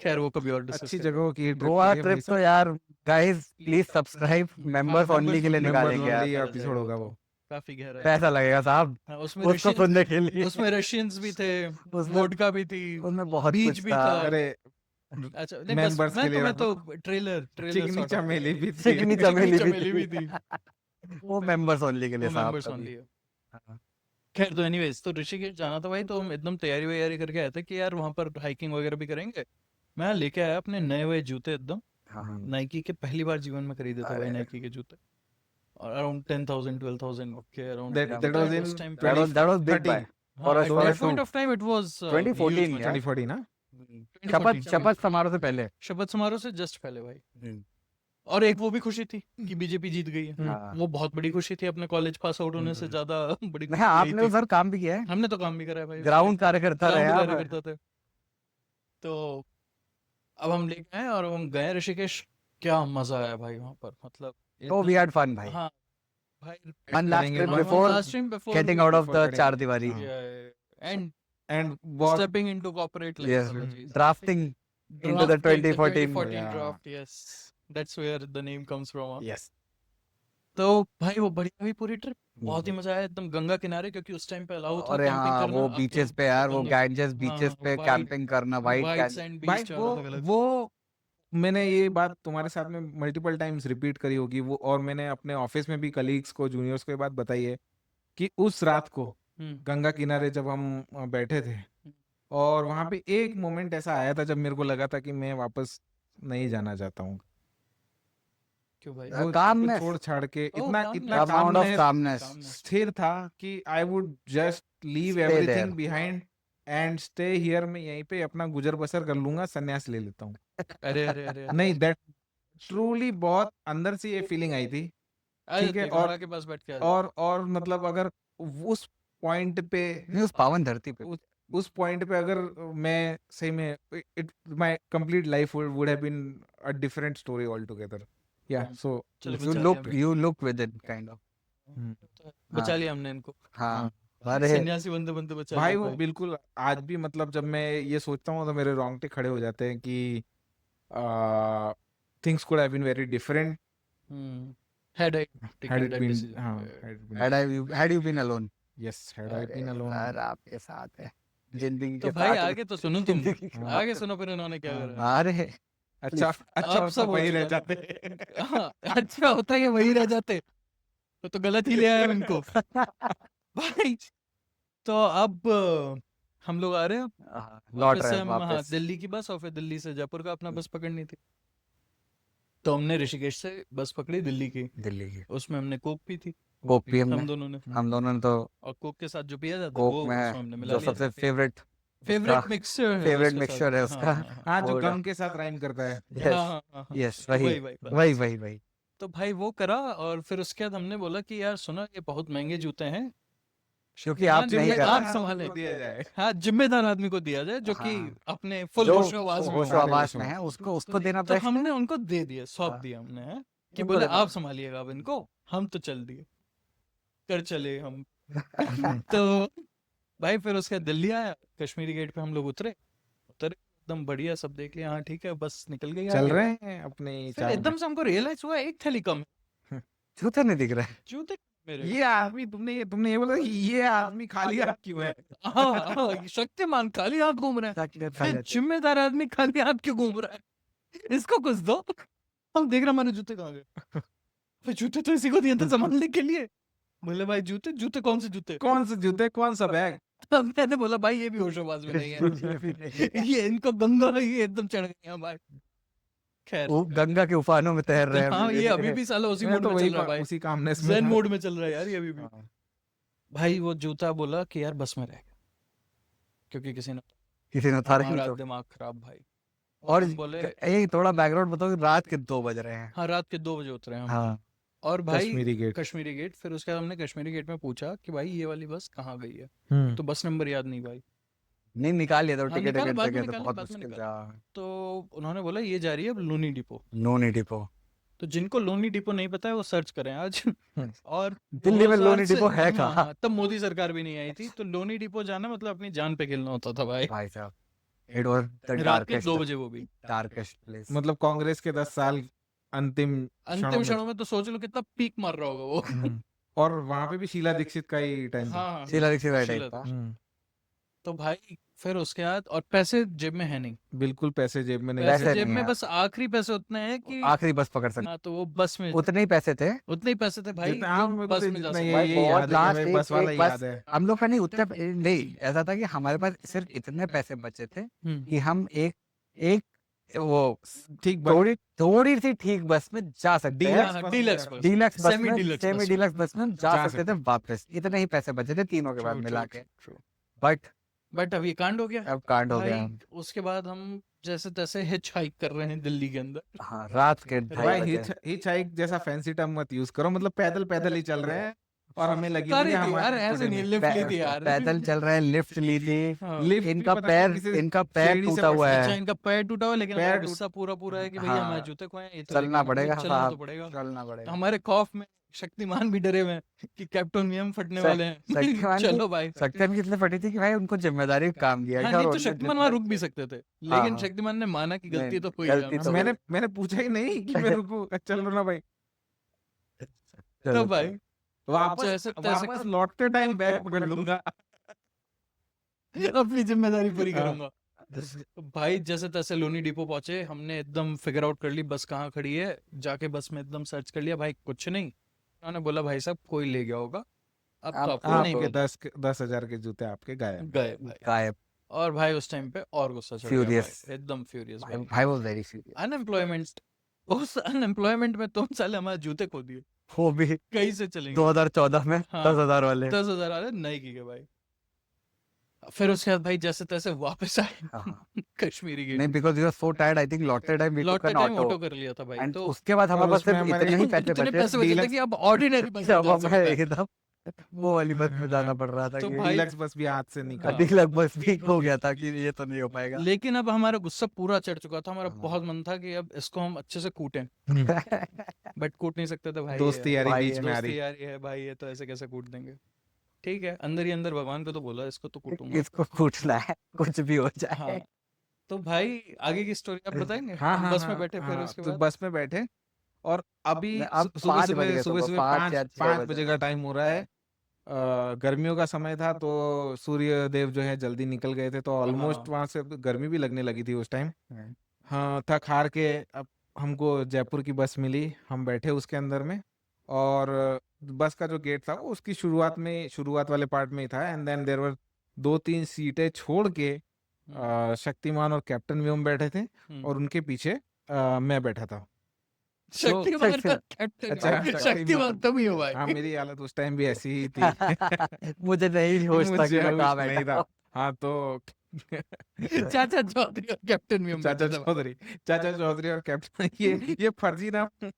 खैर वो कभी और डिस्कस अच्छी जगहों की गोवा ट्रिप तो यार guys please subscribe, members only के लिए निकालेंगे यार, एपिसोड होगा वो। काफी गहरा है। पैसा लगेगा साहब हाँ, उसमें उसको रशियन, सुनने के लिए, उसमें रशियंस भी थे, उसमें वोडका भी थी, उसमें बहुत बीच कुछ भी था। था। अरे अच्छा नहीं, बस members के मैं लिए तुम्हें तो ट्रेलर चिकनी sort of- चमेली भी थी। चिकनी चमेली चमेली भी भी थी, थी। वो मेंबर्स ओनली के लिए वो साहब members कभी। only है। हाँ। खैर, तो एनीवेज, तो ऋषिकेश जाना था भाई, तो हम एकदम तैयारी वैयारी करके आए थे कि यार वहां पर हाइकिंग वगैरह भी करेंगे। मैं लेके आया अपने नए हुए जूते एकदम, हाँ। नाइकी के, पहली बार जीवन में खरीदे थे भाई अरे। नाइकी के जूते, और अराउंड 10,000 12,000 के around. That was in That was big buy. For a- for a At point shoe. of time it was 2014 huge, यार। 2014 ना? शपथ समारोह से पहले। शपथ समारोह से जस्ट पहले भाई। हम्म। और एक वो भी खुशी थी कि बीजेपी जीत गई है, हाँ। वो बहुत बड़ी खुशी थी, अपने कॉलेज पास आउट होने से ज्यादा बड़ी खुशी नहीं यही आपने तो थी। सर काम भी किया है, हमने तो काम भी करा है भाई, ग्राउंड कार्यकर्ता काम रहे भी आप। करा करते थे। तो अब हम लेके आए और हम गए ऋषिकेश, क्या मजा आया भाई वहां पर, मतलब तो वी हैड फन भाई, हाँ भाई, one last करेंगे trip one before last time before getting out of the before चार दीवारी, and and बहुत stepping into corporate life yes, वाला चीज। drafting into the Drafting, 2014 2014 Yeah. draft, yes, that's where the name comes from। yes तो भाई वो बढ़िया हुई पूरी ट्रिप, बहुत ही मजा आया एकदम गंगा किनारे, क्योंकि उस टाइम पे अलाउ था अरे कैंपिंग हाँ करना। वो अब तो बीचेस पे यार, वो गंगा- गैंजेस बीचेस हाँ, पे white- कैंपिंग करना, white वाइट sand भाई beach, वो अलग-अलग। वो मैंने ये बात तुम्हारे साथ में मल्टीपल टाइम्स रिपीट करी होगी वो, और मैंने अपने ऑफिस में भी कलीग्स को, जूनियर्स को ये बात बताई है कि उस रात को हम्म, गंगा किनारे जब हम बैठे थे और वहां पे एक मोमेंट ऐसा आया था जब मेरे को लगा था कि मैं वापस नहीं जाना चाहता हूँ। क्यों भाई? वो calmness, छोड़ छाड़ के Oh, इतना calmness. इतना amount of calmness, calmness, स्थिर था कि आई would just leave Stay everything there. Behind and stay here. मैं यहीं पे अपना गुजर बसर कर लूंगा, संन्यास ले लेता हूँ। अरे अरे अरे नहीं, दैट ट्रूली बहुत अंदर से ये फीलिंग आई थी। ठीक है, गंगा के पास बैठ के आ जाओ। और मतलब अगर उस पॉइंट पे नहीं उस पावन धरती पे, उस पॉइंट पे अगर मैं सही में, it my complete life would have been a different story altogether. या सो चलो, you look with it kind of, बचा लिया हमने इनको, हाँ अरे सन्यासी बनते बनते बचा भाई लिया वो बिल्कुल आज भी, मतलब जब मैं ये सोचता हूँ तो मेरे रोंगटे खड़े हो जाते हैं कि things could have been very different had I had taken it that been decision. had you been alone, yes had I been alone। यार आपके साथ है जिंदगी तो के भाई साथ आगे तो सुनो तुम, जिंदगी के आगे सुनो फिर इन्होंने क्या करा। अरे अच्छा अच्छा अब सब सब हो वही रह चुका। जाते। हाँ, अच्छा होता है वही रह जाते, तो गलत ही ले आए उनको भाई। तो अब हम लोग आ रहे हैं लौट वापस रहे से हैं हम, हाँ, वापस, दिल्ली की बस, और फिर दिल्ली से जयपुर का अपना बस पकड़नी थी। तो हमने ऋषिकेश से बस पकड़ी दिल्ली की, दिल्ली की उसमें हमने कोक पी थी कोक पी हमने, हम दोनों ने, हम दोनों ने तो और कोक के साथ जो पिया जाता है कोक वो उसमें हमने में मिला जो लिया सबसे था। फेवरेट फेवरेट मिक्सचर है favorite उसके mixture है साथ। उसका। हाँ जो वो गम के साथ राइम करता है। यस हाँ, यस वही वही वही बस। वही वही वही तो भाई वो करा, और फिर उसके बाद हमने बोला कि यार सुना, ये बहुत महंगे जूते हैं, क्योंकि हाँ, आप नहीं कर जिम्मेदार रहे। संभाले। को दिया जाए। हाँ, जिम्मेदार आदमी को दिया जाए जो कि हाँ। अपने फुल जो होशो आवाज में होशो हो। आवाज होशो में में। है उसको देना तो बेस्ट हमने उनको दे दिया, सौंप हाँ। दिया हमने, हैं? कि उनको बोले देना। आप संभालिएगा अब इनको, हम तो चल दिए, कर चले हम। तो भाई फिर उसके बाद दिल्ली आया, कश्मीरी गेट पे हम लोग उतरे एकदम बढ़िया, सब देख लिया, हाँ ठीक है, बस निकल गई चल आगे। रहे हैं अपने फिर चाल में। एकदम से हमको रियलाइज हुआ एक थैली कम है। जूते नहीं दिख रहे। जूते मेरे। ये आदमी तुमने ये बोला कि ये आदमी खाली हाथ क्यों है? हाँ हाँ, शक्तिमान खाली हाथ घूम रहा है, ये जिम्मेदार आदमी खाली हाथ क्यों घूम रहा है, इसको कुछ दो। हम देख रहे हमारे जूते कहाँ गए, फिर जूते तो इसी को दिए थे संभालने के लिए। बोले भाई जूते जूते कौन से जूते? कौन से जूते, कौन सा बैग? तब मैंने बोला भाई ये भी होशोबाज में नहीं है, ये इनको गंगा ये एकदम चढ़ गए हैं भाई। खैर, वो गंगा के उफानों में तैर रहे हैं। हाँ ये अभी भी साला उसी मैं मोड तो में वही चल रहा है भाई, उसी कामनेस में zen था। मोड में चल रहा है यार ये अभी भी। हाँ। भाई वो जूता बोला कि यार बस में रह गया, क्योंकि किसी ने किसी ने उतारा ही हमारा नहीं तो। दिमाग खराब भाई। और हम बोले ये थोड़ा बैकग्राउंड बताओ कि रात के 2 बज रहे हैं। हाँ रात के 2 बजे उतरे हम। हाँ और भाई कश्मीरी गेट। कश्मीरी गेट, फिर उसके बाद हमने कश्मीरी गेट में पूछा कि भाई ये वाली बस कहाँ गई है, तो बस नंबर याद नहीं भाई। नहीं निकाल लिया था हाँ, टिकट निकाला, टिकट बाद से में तो निकाला, बहुत बाद में मुश्किल निकाला। था। तो उन्होंने बोला ये जा रही है अब लोनी डिपो। लोनी डिपो तो जिनको लोनी डिपो नहीं पता है वो सर्च करें आज। और दिल्ली में 2000 लोनी से- डिपो है हाँ, कहाँ? हाँ, तब मोदी सरकार भी नहीं आई थी, तो लोनी डिपो जाना मतलब अपनी जान पे खेलना होता था भाई। भाई साहब इट वाज द रात के डार्केस्ट 2 बजे वो भी। Darkest place. मतलब कांग्रेस के 10 साल अंतिम अंतिम क्षणों में तो सोच लो कितना पीक मार रहा होगा वो। और वहां पे भी शीला दीक्षित का ही टाइम था। हाँ शीला दीक्षित का शीला टाइप था। तो भाई फिर उसके बाद, और पैसे जेब में है नहीं, बिल्कुल पैसे जेब में नहीं पैसे पैसे थे। जेब नहीं में है। बस आखिरी पैसे उतने हैं कि आखिरी बस पकड़ सकते हाँ, तो वो बस में उतने ही पैसे थे। उतने ही पैसे थे भाई, जितना हाँ, जो मेरे को बस तो में जा जितना सकते। ये बहुत याद है कि लास्ट हमें बस वाला ही याद है। हम लोग का नहीं उतने नहीं ऐसा था कि हमारे पास सिर्फ इतने पैसे बचे थे कि हम एक एक वो ठीक थोड़ी थोड़ी सी ठीक बस में जा सकते डीलक्स हैं। बस डीलक्स में बस, डीलक्स बस सेमी में डीलक्स सेमी बस। डीलक्स बस में जा जा सकते थे वापस। इतने ही पैसे बचे थे तीनों के बाद True, मिला true, के। true. बट बट अब ये कांड हो गया अब कांड हो गया। भाई। उसके बाद हम जैसे तैसे हिच हाइक कर रहे हैं दिल्ली के अंदर। हाँ रात के 2:30 भाई बजे। हिच हाइक जैसा फैंसी टर्म मत यूज करो, मतलब पैदल पैदल ही चल रहे हैं और हमें लगी कर हुई ही है थी यार, हमारे ऐसे नहीं, लिफ्ट ली थी यार। पैदल चल रहे हैं लिफ्ट ली थी। हाँ। लिफ्ट भी इनका पता पैर नहीं किसी इनका पैर सीढ़ी से टूटा हुआ अच्छा है। इनका पैर टूटा हुआ है, लेकिन पैर हमारा टूट- गुस्सा पूरा पूरा है कि भैया हाँ। हमारे जूते खोए हैं, ये तो चलना लेके आना पड़ेगा चलना तो साहब, पड़ेगा। चलना तो पड़ेगा। हमारे खौफ में शक्तिमान भी डरे हुए हैं कि कैप्टन भी हम फटने श- वाले हैं। शक्तिमान भी- चलो भाई। शक्तिमान की इसलिए फटी थी कि भाई उनको जिम्मेदारी का काम दिया हाँ, गया नहीं और तो उन्होंने शक्तिमान वहां रुक भी सकते थे, लेकिन हाँ। शक्तिमान ने माना कि गलती नहीं, तो हुई गलती है। तो मैंने पूछा ही नहीं कि मैं रुकू, चल लो ना भाई। तो भाई वापस जैसे तैसे वापस लौटते टाइम बैग पकड़ लूंगा। अपनी जिम्मेदारी पूरी हाँ। करूंगा। तो भाई जैसे तैसे लोनी डिपो पहुंचे, हमने एकदम फिगर आउट कर ली बस कहाँ खड़ी है, जाके बस में एकदम सर्च कर लिया, भाई कुछ नहीं। उन्होंने बोला भाई साहब कोई ले गया होगा, अब तो आप- आपको आप- नहीं आपके मिलेगा। 10,000 के जूते आपके गायब। गए भाई। गायब। और भाई उस टाइम पे और गुस्सा चढ़ गया Furious. भाई, एकदम फ्यूरियस भाई भाई। भाई वाज वेरी सीरियस। अनएम्प्लॉयमेंट, उस अनएम्प्लॉयमेंट में तुम साले हमारे जूते खो दिए, वो भी कहीं से चलेंगे। 2014 में हाँ। 10,000 वाले। 10,000 वाले नहीं किए भाई। फिर उसके बाद भाई जैसे तैसे वापस आए हाँ। कश्मीरी गेट। नहीं because we were so tired I think लौटते टाइम वी टुक लौटते एन टाइम ऑटो ऑटो कर लिया था भाई। एंड तो उसके बाद हमारे और पास उसमें सिर्फ हमारे इतने ही पैसे इतने बचे पैसे बचे थे डीलक्स- कि अब ऑर्डिनरी बस में जब जा हमें सकते हैं। एकदम वो वाली बस में जाना पड़ रहा था तो कि भाई- डीलक्स बस भी हाथ से निकल। हाँ। डीलक्स बस भी हो गया था कि ये तो नहीं हो पाएगा। लेकिन अब हमारा गुस्सा पूरा चढ़ चुका था, हमारा हाँ। बहुत मन था कि अब इसको हम अच्छे से कूटें, बट कूट नहीं सकते थे भाई। दोस्ती यारी भाई बीच में आ रही। दोस्ती यारी है भाई, ये तो ऐसे कैसे कूट देंगे। ठीक है, अंदर ही अंदर भगवान पे तो बोला इसको तो कूटूंगा। इसको कूटना है कुछ भी हो जाए। हाँ। तो भाई आगे की स्टोरी आप बताएंगे? हाँ हम हाँ बस में हाँ, बैठे फिर हाँ, उसके तो बाद बस में बैठे और अभी नहीं, अब सुबह 5 बज सुबह गए सुबह सुबह, सुबह 5 या 6 5 बजे। बजे का टाइम हो रहा है। गर्मियों का समय था तो सूर्य देव जो है जल्दी निकल गए थे, तो ऑलमोस्ट हाँ। वहां से गर्मी भी लगने लगी थी उस टाइम। हम्म। हाँ, थक हार के अब हमको जयपुर की बस मिली, हम बैठे उसके अंदर में और बस का जो गेट था वो उसकी शुरुआत वाले पार्ट में ही था। एंड देन देयर वर 2-3 सीटें छोड़ के शक्तिमान और कैप्टन व्योम बैठे थे और उनके पीछे मैं बैठा था। शक्तिमान का शक्तिमान- कैप्टन। अच्छा, शक्तिमान तुम ही हो भाई। हाँ, मेरी हालत उस टाइम भी ऐसी ही थी। मुझे नहीं होश था कि मुझे मैं होश कहाँ नहीं बैठा था। हूँ। हाँ, तो चाचा चौधरी और कैप्टन भी हम चाचा बैठे थे। चौधरी और कैप्टन ये फर्जी नाम।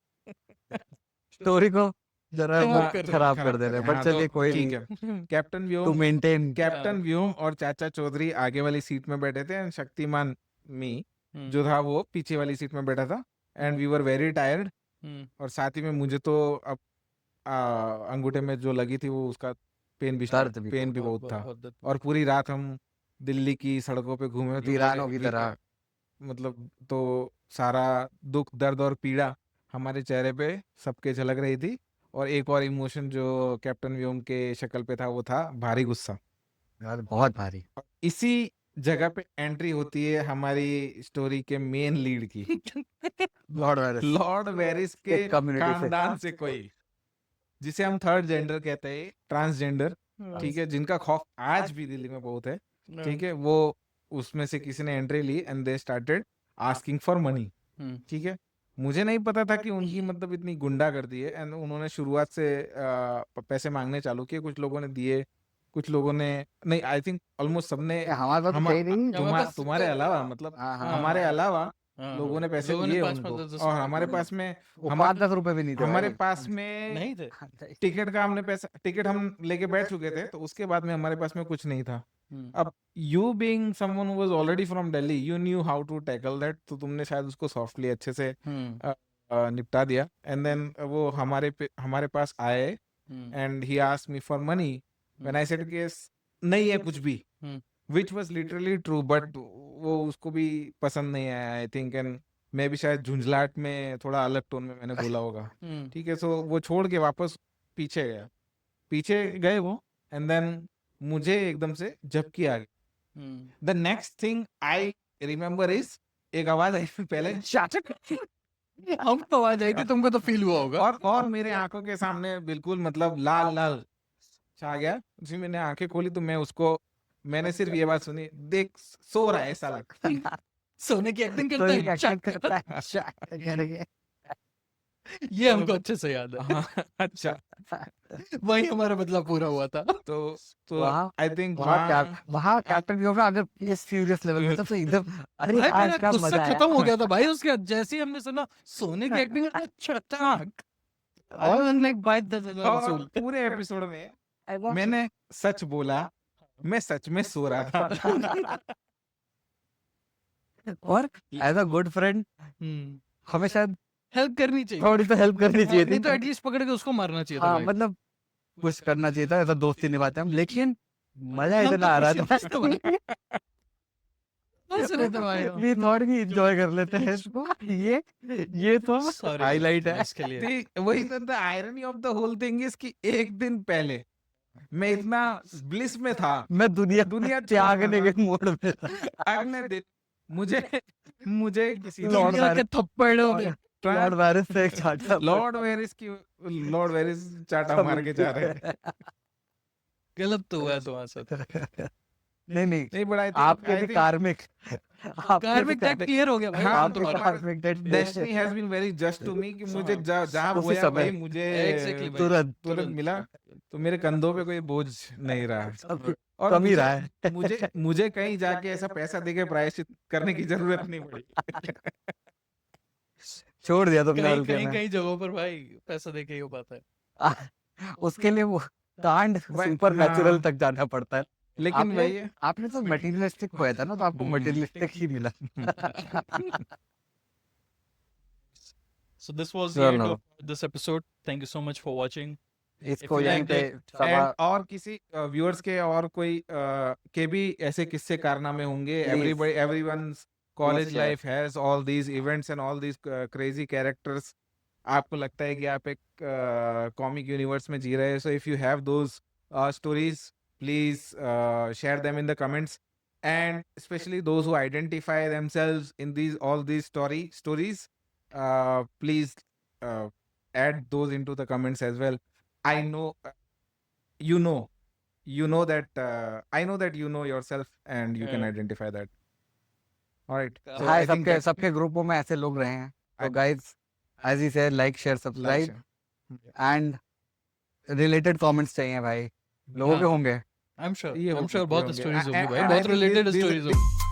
स्टोरी को जरा खराब वो कर रहे हैं, खराब कर दे रहे हैं, हाँ, बट तो चलिए कोई ठीक नहीं, है। Captain to Vyom maintain. Captain Vyom और चाचा चौधरी आगे वाली सीट में बैठे थे एंड शक्तिमान मी हम्म, जो था वो पीछे वाली सीट में बैठा था and we were very tired. और साथ ही में मुझे तो अब अंगूठे में जो लगी थी वो उसका दर्द भी पेन भी बहुत था। बहुत और पूरी रात हम दिल्ली की सड़कों पे घूमे तो वीरानों की तरह। मतलब तो सारा दुख दर्द और पीड़ा हमारे चेहरे पे सबके झलक रही थी। और एक और इमोशन जो कैप्टन व्योम के शक्ल पे था वो था भारी गुस्सा। यार बहुत भारी। और इसी जगह पे एंट्री होती है हमारी स्टोरी के मेन लीड की, लॉर्ड वायरस लॉर्ड वेरिस के एक community से। खानदान से कोई, जिसे हम थर्ड जेंडर कहते हैं, ट्रांसजेंडर, ठीक है, जिनका खौफ आज भी दिल्ली में बहुत है, ठीक है। वो उसमें से किसी ने एंट्री ली and they started asking for money, ठीक है। मुझे नहीं पता था कि उनकी मतलब इतनी गुंडा कर दी है एंड उन्होंने शुरुआत से पैसे मांगने चालू किए। कुछ लोगों ने दिए, कुछ लोगों ने नहीं, आई थिंक ऑलमोस्ट सबने हमारे पास हम सही नहीं। तुम्हारे अलावा मतलब हाँ, हाँ, हमारे हाँ, अलावा हाँ, लोगों ने पैसे लोगों ने दिए 5-5, उनको। 10-10 और रुपए हमारे दिए। पास में वो हमा- 5-10 रुपए भी नहीं थे हमारे भाई। पास में नहीं थे। टिकट का हमने पैसा, टिकट हम लेके बैठ चुके थे तो उसके बाद में हमारे पास में कुछ नहीं था। अब you being someone who was already from Delhi, you knew how to tackle that, तो तुमने शायद उसको सॉफ्टली अच्छे से निपटा दिया। एंड देन वो हमारे पास आए and he asked me for money when I said कि नहीं है कुछ भी, which was literally true, but वो उसको भी पसंद नहीं आया आई थिंक। एंड मैं भी शायद झुंझलाहट में थोड़ा अलग टोन में मैंने बोला होगा, ठीक है। सो वो छोड़ के वापस पीछे गए वो एंड देन मुझे एकदम से झपकी आ गई। The next thing I remember is एक आवाज आई पहले हम तो आवाज आई थी, तुमको तो फील हुआ होगा। और मेरे आंखों के सामने बिल्कुल मतलब लाल लाल छा गया। जी मैंने आंखें खोली तो मैंने सिर्फ ये बात सुनी, देख सो रहा है साला। सोने की एक्टिंग तो करता ये है, एक्शन करता है, शक करेंगे। ये हमको अच्छे से याद है। हाँ, अच्छा। वही हमारा बदला पूरा हुआ था। तो वहाँ आई थिंक वहाँ कैप्टन व्योम में अगर इस फ्यूरियस लेवल में तो एकदम अरे भाई आज मेरा का गुस्सा मजा आया। खत्म हो गया था भाई उसके बाद। जैसे ही हमने सुना सोने की एक्टिंग और लाइक बाय द और पूरे एपिसोड में मैंने सच बोला, मैं सच में सो रहा था। और एज अ गुड फ्रेंड हमें शायद हेल्प करनी चाहिए, थोड़ी तो हेल्प करनी चाहिए नहीं थी। तो एटलीस्ट पकड़ के उसको मारना चाहिए था हाँ भाई। मतलब कुछ करना चाहिए था, ऐसा दोस्ती निभाते हम, लेकिन मजा हम इतना तो आ रहा खुश था। हंस रहे थे भाई। वी थॉट कि एंजॉय कर लेते हैं इसको। ये तो Sorry हाईलाइट है। इसके लिए। See, वही तो the irony of the whole thing is कि एक दिन पहले मैं इतना ब्लिस में था, मैं दुनिया त्यागने के मोड में था। अगले दिन मुझे किसी लॉर्ड दुनिया के थप्पड़ों में लॉर्ड वायरस से एक चाटा लॉर्ड वेरिस चाटा मार के जा रहे हैं। गलत तो हुआ है तुम्हारे साथ। नहीं नहीं बड़ा आपके भी कार्मिक कार्मिक डेट क्लियर हो गया भाई। हाँ, हाँ, तो तुम्हारा karmic destiny has been very just to me कि मुझे जहाँ उसी बोया समय। भाई मुझे Exactly भाई। तुरंत मिला। तो मेरे कंधों पे कोई बोझ नहीं रहा और कम ही मुझे- रहा है। मुझे कहीं जाके ऐसा पैसा देके प्रायश्चित करने की जरूरत नहीं पड़ी। छोड़ दिया तुमने कहीं हल्के कहीं में। कहीं जगहों पर भाई पैसा देके ही हो पाता है। उसके लिए वो कांड भाई, सुपर नेचुरल हाँ। तक जाना पड़ता है। लेकिन आपने- भाई आपने तो मटेरियलिस्टिक खोया था ना, तो आपको मटेरियलिस्टिक ही मिला। So this was the Sure, end no. of this episode. Thank you so much for watching. इसको If you यहीं liked पे it, सभा and और किसी व्यूअर्स के और कोई के भी ऐसे किस्से कारनामे होंगे। Please. Everyone's college share. life has all these events and all these crazy characters. आपको लगता है कि आप एक कॉमिक यूनिवर्स में जी रहे हैं। So if you have those stories, please share them in the comments. And especially those who identify themselves in all these stories, please add those into the comments as well. I know you know that I know that you know yourself and you can Yeah. identify that. All right. So hi I think सबके that- सबके ग्रुपों में ऐसे लोग रहे हैं। तो I- guys as he said like share like, subscribe share. And related comments चाहिए भाई, लोगों के हाँ। होंगे। I'm sure. ये I'm हो sure सकते बहुत होंगे। stories होंगी And भाई। I बहुत think related these- stories होंगी।